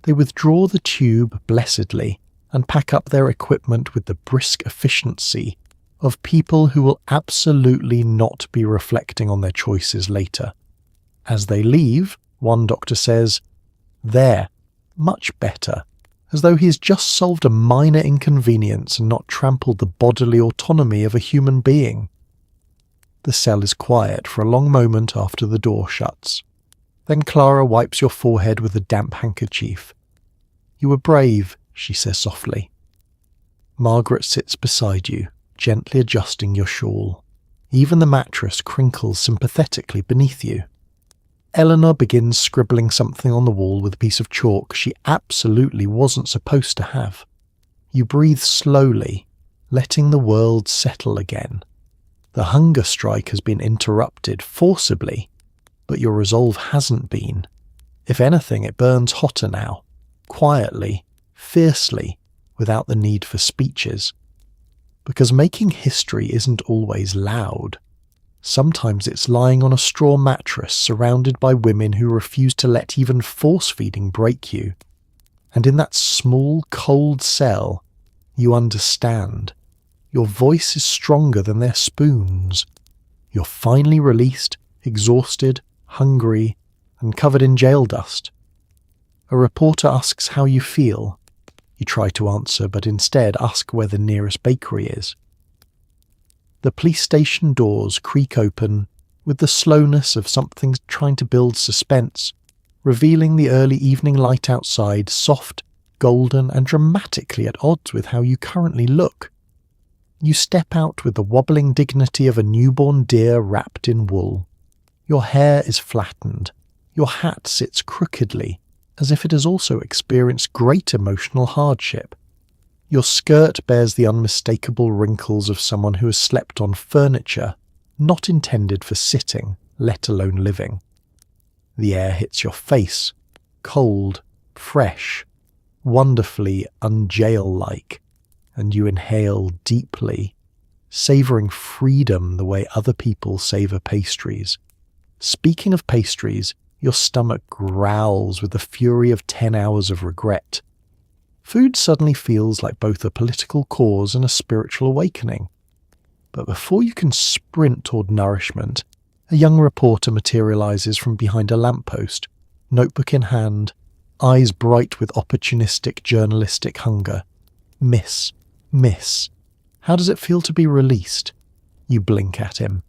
They withdraw the tube blessedly and pack up their equipment with the brisk efficiency of people who will absolutely not be reflecting on their choices later. As they leave, one doctor says, "There, much better," as though he has just solved a minor inconvenience and not trampled the bodily autonomy of a human being. The cell is quiet for a long moment after the door shuts. Then Clara wipes your forehead with a damp handkerchief. "You were brave," she says softly. Margaret sits beside you, gently adjusting your shawl. Even the mattress crinkles sympathetically beneath you. Eleanor begins scribbling something on the wall with a piece of chalk she absolutely wasn't supposed to have. You breathe slowly, letting the world settle again. The hunger strike has been interrupted forcibly, but your resolve hasn't been. If anything, it burns hotter now, quietly, fiercely, without the need for speeches. Because making history isn't always loud. Sometimes it's lying on a straw mattress surrounded by women who refuse to let even force-feeding break you. And in that small, cold cell, you understand. Your voice is stronger than their spoons. You're finally released, exhausted, hungry, and covered in jail dust. A reporter asks how you feel. You try to answer, but instead ask where the nearest bakery is. The police station doors creak open with the slowness of something trying to build suspense, revealing the early evening light outside, soft, golden, and dramatically at odds with how you currently look. You step out with the wobbling dignity of a newborn deer wrapped in wool. Your hair is flattened. Your hat sits crookedly, as if it has also experienced great emotional hardship. Your skirt bears the unmistakable wrinkles of someone who has slept on furniture not intended for sitting, let alone living. The air hits your face, cold, fresh, wonderfully unjail-like, and you inhale deeply, savouring freedom the way other people savour pastries. Speaking of pastries, your stomach growls with the fury of 10 hours of regret. Food suddenly feels like both a political cause and a spiritual awakening. But before you can sprint toward nourishment, a young reporter materializes from behind a lamppost, notebook in hand, eyes bright with opportunistic journalistic hunger. "Miss, how does it feel to be released?" You blink at him.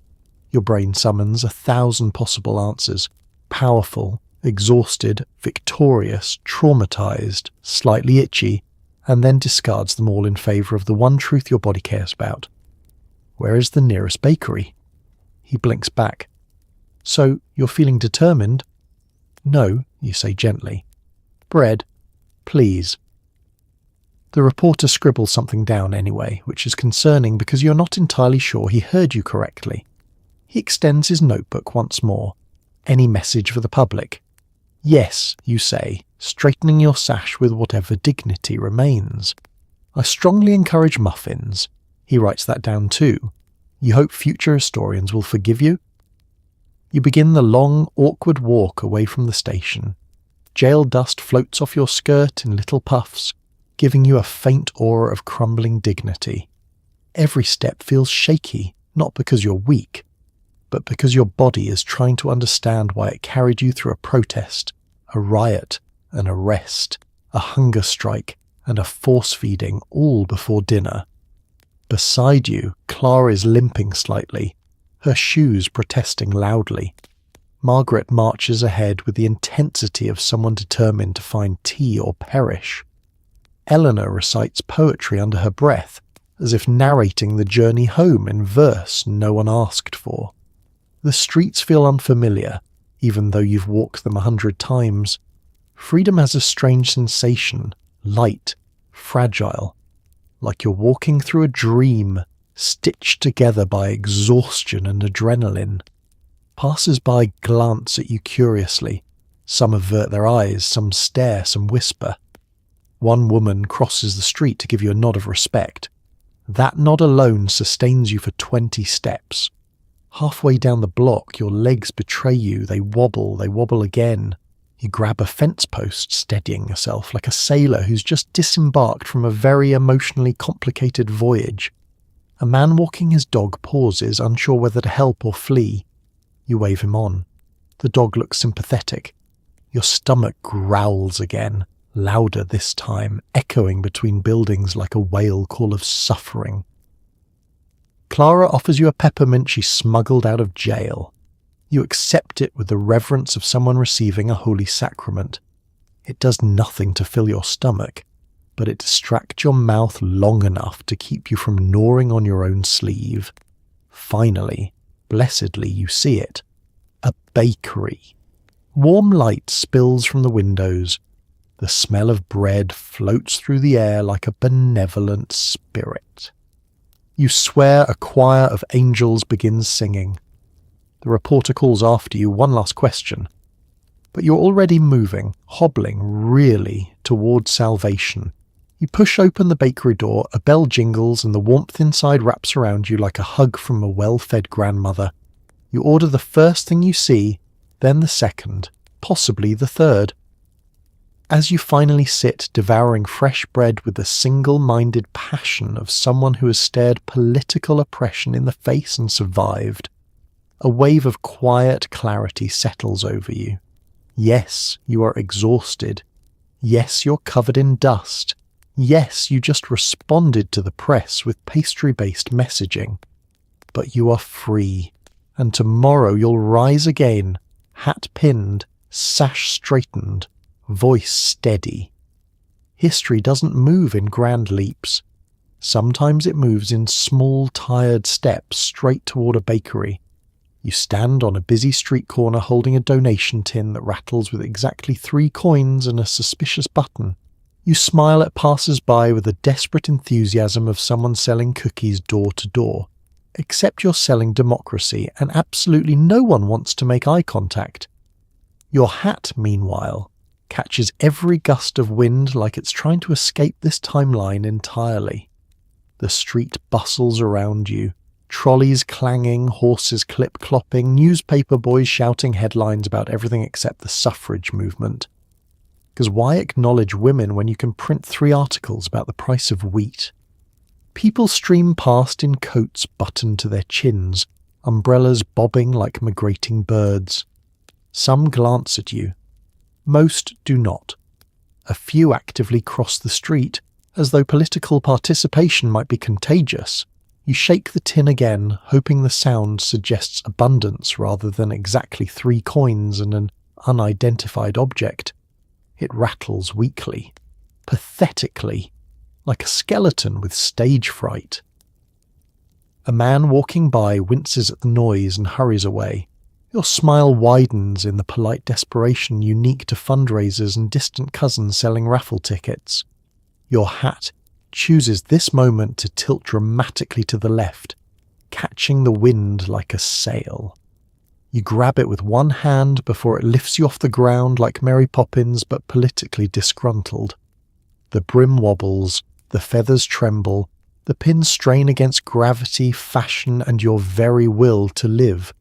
Your brain summons 1,000 possible answers. Powerful, exhausted, victorious, traumatized, slightly itchy, and then discards them all in favour of the one truth your body cares about. "Where is the nearest bakery?" He blinks back. "So, you're feeling determined?" "No," you say gently. "Bread, please." The reporter scribbles something down anyway, which is concerning because you're not entirely sure he heard you correctly. He extends his notebook once more. "Any message for the public?" "Yes," you say, straightening your sash with whatever dignity remains. "I strongly encourage muffins." He writes that down too. "You hope future historians will forgive you?" You begin the long, awkward walk away from the station. Jail dust floats off your skirt in little puffs, giving you a faint aura of crumbling dignity. Every step feels shaky, not because you're weak, but because your body is trying to understand why it carried you through a protest, a riot, an arrest, a hunger strike, and a force-feeding all before dinner. Beside you, Clara is limping slightly, her shoes protesting loudly. Margaret marches ahead with the intensity of someone determined to find tea or perish. Eleanor recites poetry under her breath, as if narrating the journey home in verse no one asked for. The streets feel unfamiliar, even though you've walked them 100 times. Freedom has a strange sensation, light, fragile, like you're walking through a dream, stitched together by exhaustion and adrenaline. Passers-by glance at you curiously. Some avert their eyes, some stare, some whisper. One woman crosses the street to give you a nod of respect. That nod alone sustains you for 20 steps. Halfway down the block, your legs betray you. They wobble again. You grab a fence post, steadying yourself like a sailor who's just disembarked from a very emotionally complicated voyage. A man walking his dog pauses, unsure whether to help or flee. You wave him on. The dog looks sympathetic. Your stomach growls again, louder this time, echoing between buildings like a whale call of suffering. Clara offers you a peppermint she smuggled out of jail. You accept it with the reverence of someone receiving a holy sacrament. It does nothing to fill your stomach, but it distracts your mouth long enough to keep you from gnawing on your own sleeve. Finally, blessedly, you see it. A bakery. Warm light spills from the windows. The smell of bread floats through the air like a benevolent spirit. You swear a choir of angels begins singing. The reporter calls after you one last question. But you're already moving, hobbling really towards salvation. You push open the bakery door, a bell jingles, and the warmth inside wraps around you like a hug from a well-fed grandmother. You order the first thing you see, then the second, possibly the third. As you finally sit devouring fresh bread with the single-minded passion of someone who has stared political oppression in the face and survived, a wave of quiet clarity settles over you. Yes, you are exhausted. Yes, you're covered in dust. Yes, you just responded to the press with pastry-based messaging. But you are free, and tomorrow you'll rise again, hat pinned, sash straightened, voice steady. History doesn't move in grand leaps. Sometimes it moves in small, tired steps straight toward a bakery. You stand on a busy street corner holding a donation tin that rattles with exactly 3 coins and a suspicious button. You smile at passers-by with the desperate enthusiasm of someone selling cookies door to door. Except you're selling democracy, and absolutely no one wants to make eye contact. Your hat, meanwhile, catches every gust of wind like it's trying to escape this timeline entirely. The street bustles around you. Trolleys clanging, horses clip-clopping, newspaper boys shouting headlines about everything except the suffrage movement. Because why acknowledge women when you can print 3 articles about the price of wheat? People stream past in coats buttoned to their chins, umbrellas bobbing like migrating birds. Some glance at you. Most do not. A few actively cross the street, as though political participation might be contagious. You shake the tin again, hoping the sound suggests abundance rather than exactly 3 coins and an unidentified object. It rattles weakly, pathetically, like a skeleton with stage fright. A man walking by winces at the noise and hurries away. Your smile widens in the polite desperation unique to fundraisers and distant cousins selling raffle tickets. Your hat chooses this moment to tilt dramatically to the left, catching the wind like a sail. You grab it with one hand before it lifts you off the ground like Mary Poppins, but politically disgruntled. The brim wobbles, the feathers tremble, the pins strain against gravity, fashion, and your very will to live.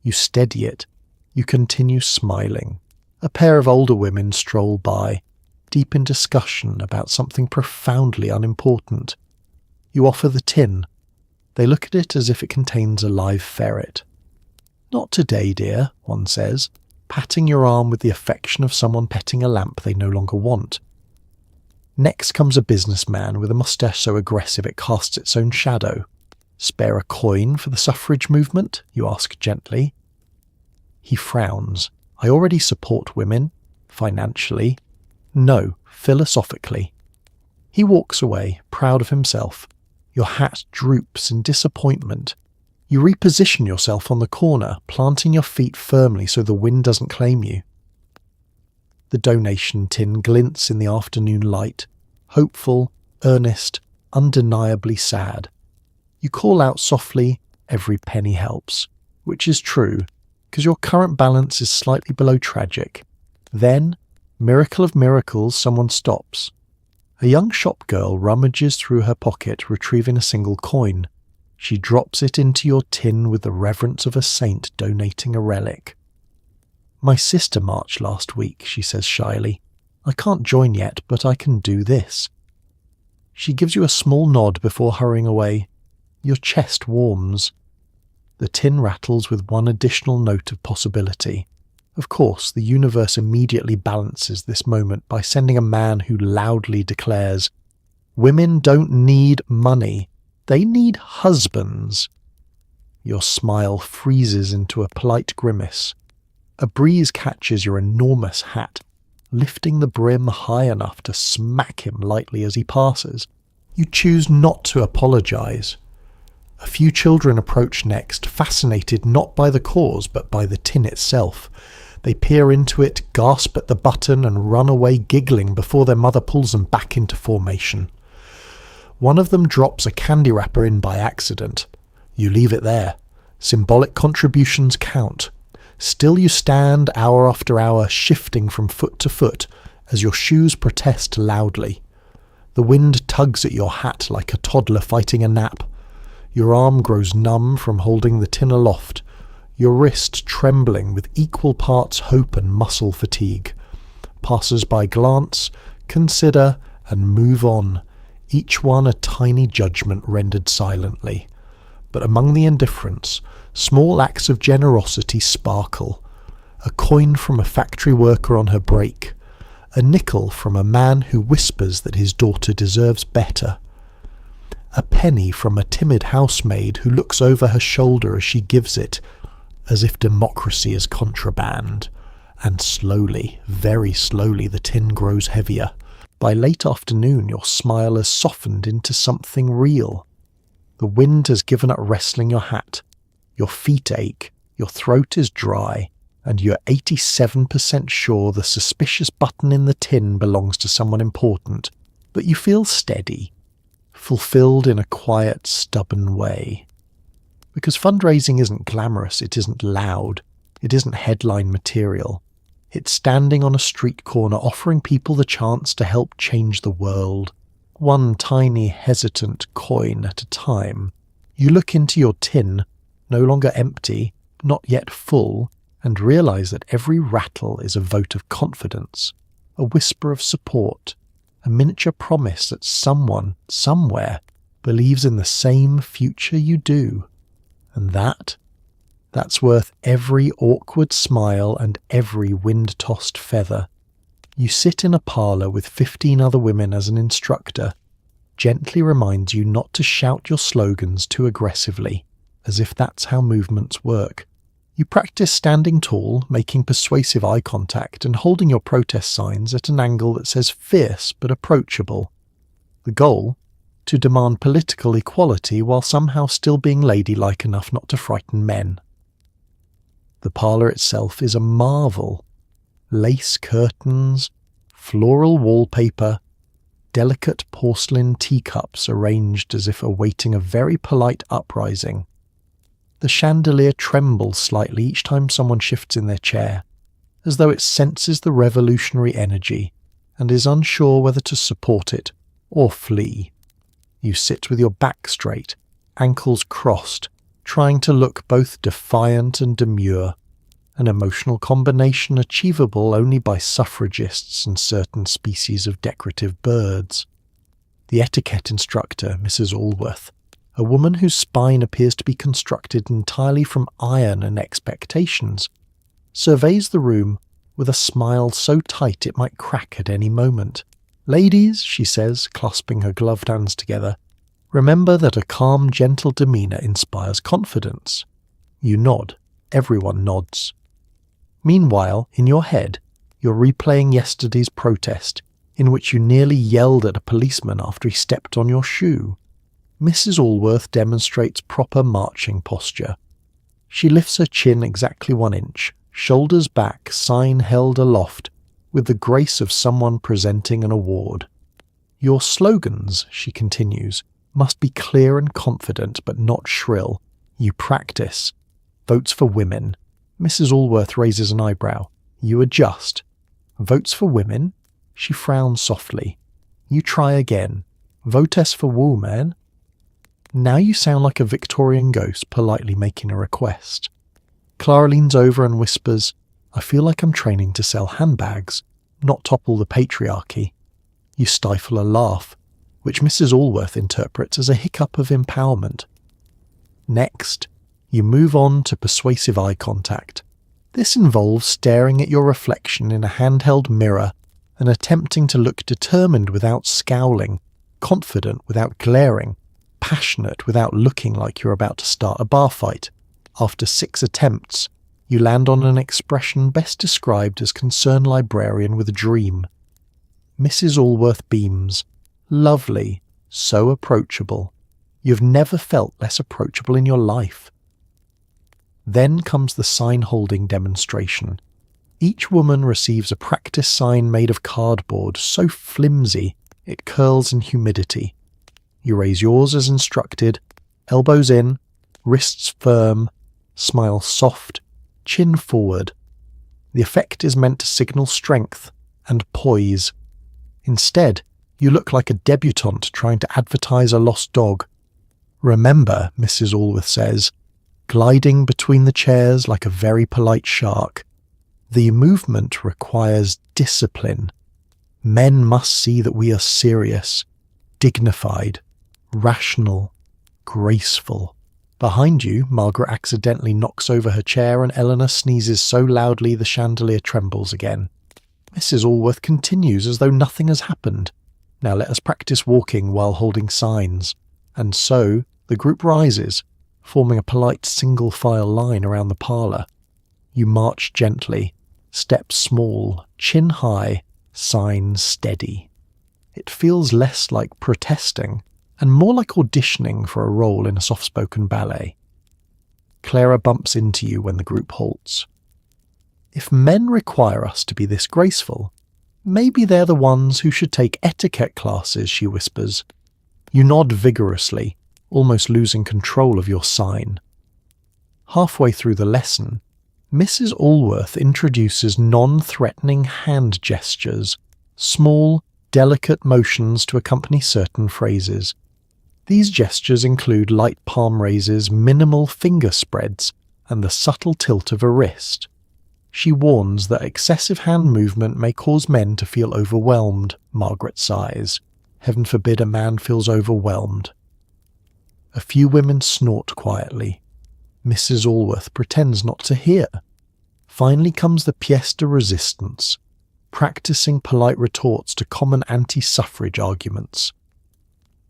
You steady it. You continue smiling. A pair of older women stroll by, deep in discussion about something profoundly unimportant. You offer the tin. They look at it as if it contains a live ferret. "Not today, dear," one says, patting your arm with the affection of someone petting a lamp they no longer want. Next comes a businessman with a moustache so aggressive it casts its own shadow. "Spare a coin for the suffrage movement?" you ask gently. He frowns. "I already support women. Financially. No, philosophically." He walks away, proud of himself. Your hat droops in disappointment. You reposition yourself on the corner, planting your feet firmly so the wind doesn't claim you. The donation tin glints in the afternoon light, hopeful, earnest, undeniably sad. You call out softly, "Every penny helps," which is true, because your current balance is slightly below tragic. Then, miracle of miracles, someone stops. A young shop girl rummages through her pocket, retrieving a single coin. She drops it into your tin with the reverence of a saint donating a relic. "My sister marched last week," she says shyly. "I can't join yet, but I can do this." She gives you a small nod before hurrying away. Your chest warms. The tin rattles with one additional note of possibility. Of course, the universe immediately balances this moment by sending a man who loudly declares, "Women don't need money. They need husbands." Your smile freezes into a polite grimace. A breeze catches your enormous hat, lifting the brim high enough to smack him lightly as he passes. You choose not to apologize. A few children approach next, fascinated not by the cause but by the tin itself. They peer into it, gasp at the button, and run away giggling before their mother pulls them back into formation. One of them drops a candy wrapper in by accident. You leave it there. Symbolic contributions count. Still you stand hour after hour, shifting from foot to foot as your shoes protest loudly. The wind tugs at your hat like a toddler fighting a nap. Your arm grows numb from holding the tin aloft, your wrist trembling with equal parts hope and muscle fatigue. Passers-by glance, consider, and move on, each one a tiny judgment rendered silently. But among the indifference, small acts of generosity sparkle. A coin from a factory worker on her break. A nickel from a man who whispers that his daughter deserves better. A penny from a timid housemaid who looks over her shoulder as she gives it, as if democracy is contraband. And slowly, very slowly, the tin grows heavier. By late afternoon, your smile has softened into something real. The wind has given up wrestling your hat. Your feet ache, your throat is dry, and you're 87% sure the suspicious button in the tin belongs to someone important, but you feel steady, fulfilled in a quiet, stubborn way. Because fundraising isn't glamorous, it isn't loud, it isn't headline material. It's standing on a street corner offering people the chance to help change the world, one tiny hesitant coin at a time. You look into your tin, no longer empty, not yet full, and realize that every rattle is a vote of confidence, a whisper of support, a miniature promise that someone, somewhere, believes in the same future you do. And that's worth every awkward smile and every wind-tossed feather. You sit in a parlour with 15 other women as an instructor, gently reminds you not to shout your slogans too aggressively, as if that's how movements work. You practice standing tall, making persuasive eye contact, and holding your protest signs at an angle that says fierce but approachable. The goal? To demand political equality while somehow still being ladylike enough not to frighten men. The parlour itself is a marvel. Lace curtains, floral wallpaper, delicate porcelain teacups arranged as if awaiting a very polite uprising. The chandelier trembles slightly each time someone shifts in their chair, as though it senses the revolutionary energy and is unsure whether to support it or flee. You sit with your back straight, ankles crossed, trying to look both defiant and demure, an emotional combination achievable only by suffragists and certain species of decorative birds. The etiquette instructor, Mrs. Allworth, a woman whose spine appears to be constructed entirely from iron and expectations, surveys the room with a smile so tight it might crack at any moment. "Ladies," she says, clasping her gloved hands together, "remember that a calm, gentle demeanour inspires confidence." You nod. Everyone nods. Meanwhile, in your head, you're replaying yesterday's protest, in which you nearly yelled at a policeman after he stepped on your shoe. Mrs. Allworth demonstrates proper marching posture. She lifts her chin exactly 1 inch, shoulders back, sign held aloft, with the grace of someone presenting an award. "Your slogans," she continues, "must be clear and confident, but not shrill. You practice. Votes for women." Mrs. Allworth raises an eyebrow. You adjust. "Votes for women?" She frowns softly. You try again. Votes for wool, man. Now you sound like a Victorian ghost politely making a request. Clara leans over and whispers, I feel like I'm training to sell handbags, not topple the patriarchy. You stifle a laugh, which Mrs. Allworth interprets as a hiccup of empowerment. Next, you move on to persuasive eye contact. This involves staring at your reflection in a handheld mirror and attempting to look determined without scowling, confident without glaring, passionate without looking like you're about to start a bar fight. After 6 attempts, you land on an expression best described as concerned librarian with a dream. Mrs. Allworth beams. Lovely, so approachable. You've never felt less approachable in your life. Then comes the sign-holding demonstration. Each woman receives a practice sign made of cardboard so flimsy it curls in humidity. You raise yours as instructed, elbows in, wrists firm, smile soft, chin forward. The effect is meant to signal strength and poise. Instead, you look like a debutante trying to advertise a lost dog. Remember, Mrs. Allworth says, gliding between the chairs like a very polite shark. The movement requires discipline. Men must see that we are serious, dignified, rational, graceful. Behind you, Margaret accidentally knocks over her chair and Eleanor sneezes so loudly the chandelier trembles again. Mrs. Allworth continues as though nothing has happened. Now let us practice walking while holding signs. And so, the group rises, forming a polite single-file line around the parlour. You march gently, step small, chin high, sign steady. It feels less like protesting and more like auditioning for a role in a soft-spoken ballet. Clara bumps into you when the group halts. If men require us to be this graceful, maybe they're the ones who should take etiquette classes, she whispers. You nod vigorously, almost losing control of your sign. Halfway through the lesson, Mrs. Allworth introduces non-threatening hand gestures, small, delicate motions to accompany certain phrases. These gestures include light palm raises, minimal finger spreads, and the subtle tilt of a wrist. She warns that excessive hand movement may cause men to feel overwhelmed, Margaret sighs. Heaven forbid a man feels overwhelmed. A few women snort quietly. Mrs. Allworth pretends not to hear. Finally comes the pièce de résistance, practising polite retorts to common anti-suffrage arguments.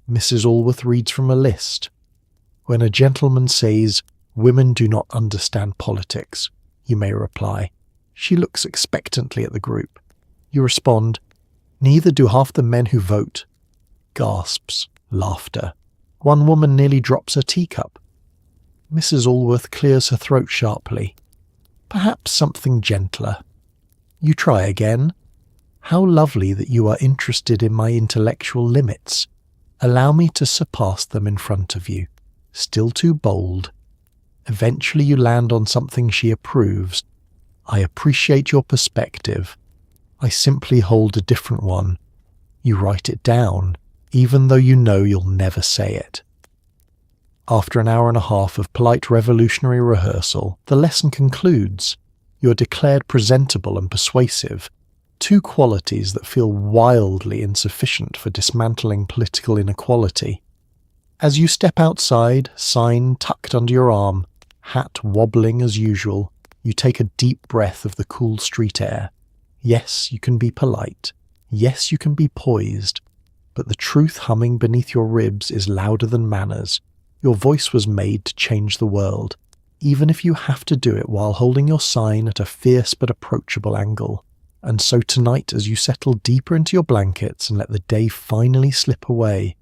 Mrs. Allworth reads from a list. When a gentleman says, "Women do not understand politics," you may reply. She looks expectantly at the group. You respond, "Neither do half the men who vote." Gasps, laughter. One woman nearly drops her teacup. Mrs. Allworth clears her throat sharply. Perhaps something gentler. You try again. How lovely that you are interested in my intellectual limits. Allow me to surpass them in front of you. Still too bold. Eventually you land on something she approves. I appreciate your perspective. I simply hold a different one. You write it down, even though you know you'll never say it. After an hour and a half of polite revolutionary rehearsal, the lesson concludes. You are declared presentable and persuasive, two qualities that feel wildly insufficient for dismantling political inequality. As you step outside, sign tucked under your arm, hat wobbling as usual, you take a deep breath of the cool street air. Yes, you can be polite. Yes, you can be poised. But the truth humming beneath your ribs is louder than manners. Your voice was made to change the world, even if you have to do it while holding your sign at a fierce but approachable angle. And so tonight, as you settle deeper into your blankets and let the day finally slip away,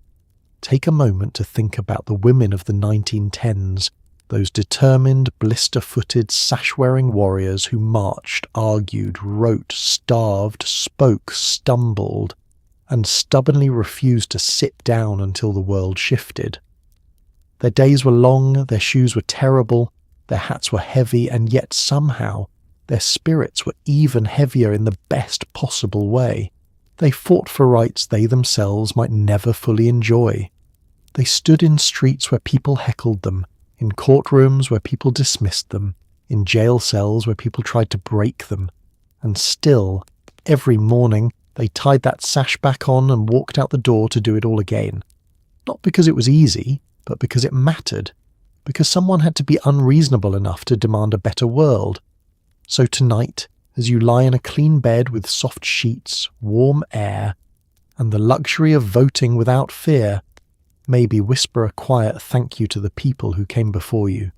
take a moment to think about the women of the 1910s, those determined, blister-footed, sash-wearing warriors who marched, argued, wrote, starved, spoke, stumbled, and stubbornly refused to sit down until the world shifted. Their days were long, their shoes were terrible, their hats were heavy, and yet somehow their spirits were even heavier in the best possible way. They fought for rights they themselves might never fully enjoy. They stood in streets where people heckled them, in courtrooms where people dismissed them, in jail cells where people tried to break them. And still, every morning, they tied that sash back on and walked out the door to do it all again. Not because it was easy, but because it mattered. Because someone had to be unreasonable enough to demand a better world. So tonight, as you lie in a clean bed with soft sheets, warm air, and the luxury of voting without fear, maybe whisper a quiet thank you to the people who came before you,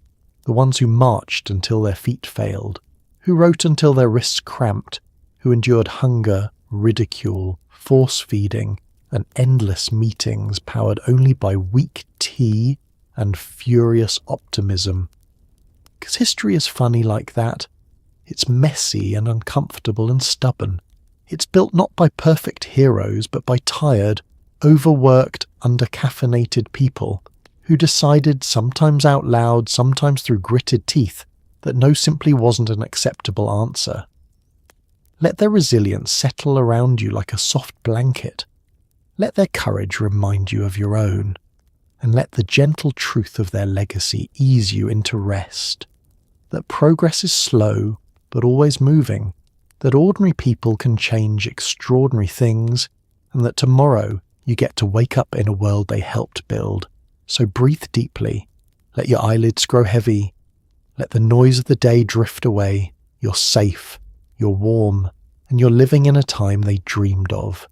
the ones who marched until their feet failed, who wrote until their wrists cramped, who endured hunger, ridicule, force-feeding, and endless meetings powered only by weak tea and furious optimism. Because history is funny like that. It's messy and uncomfortable and stubborn. It's built not by perfect heroes, but by tired, overworked, under-caffeinated people who decided, sometimes out loud, sometimes through gritted teeth, that no simply wasn't an acceptable answer. Let their resilience settle around you like a soft blanket. Let their courage remind you of your own, and let the gentle truth of their legacy ease you into rest. That progress is slow, but always moving, that ordinary people can change extraordinary things, and that tomorrow you get to wake up in a world they helped build. So breathe deeply, let your eyelids grow heavy, let the noise of the day drift away. You're safe, you're warm, and you're living in a time they dreamed of.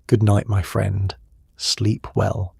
Good night, my friend. Sleep well.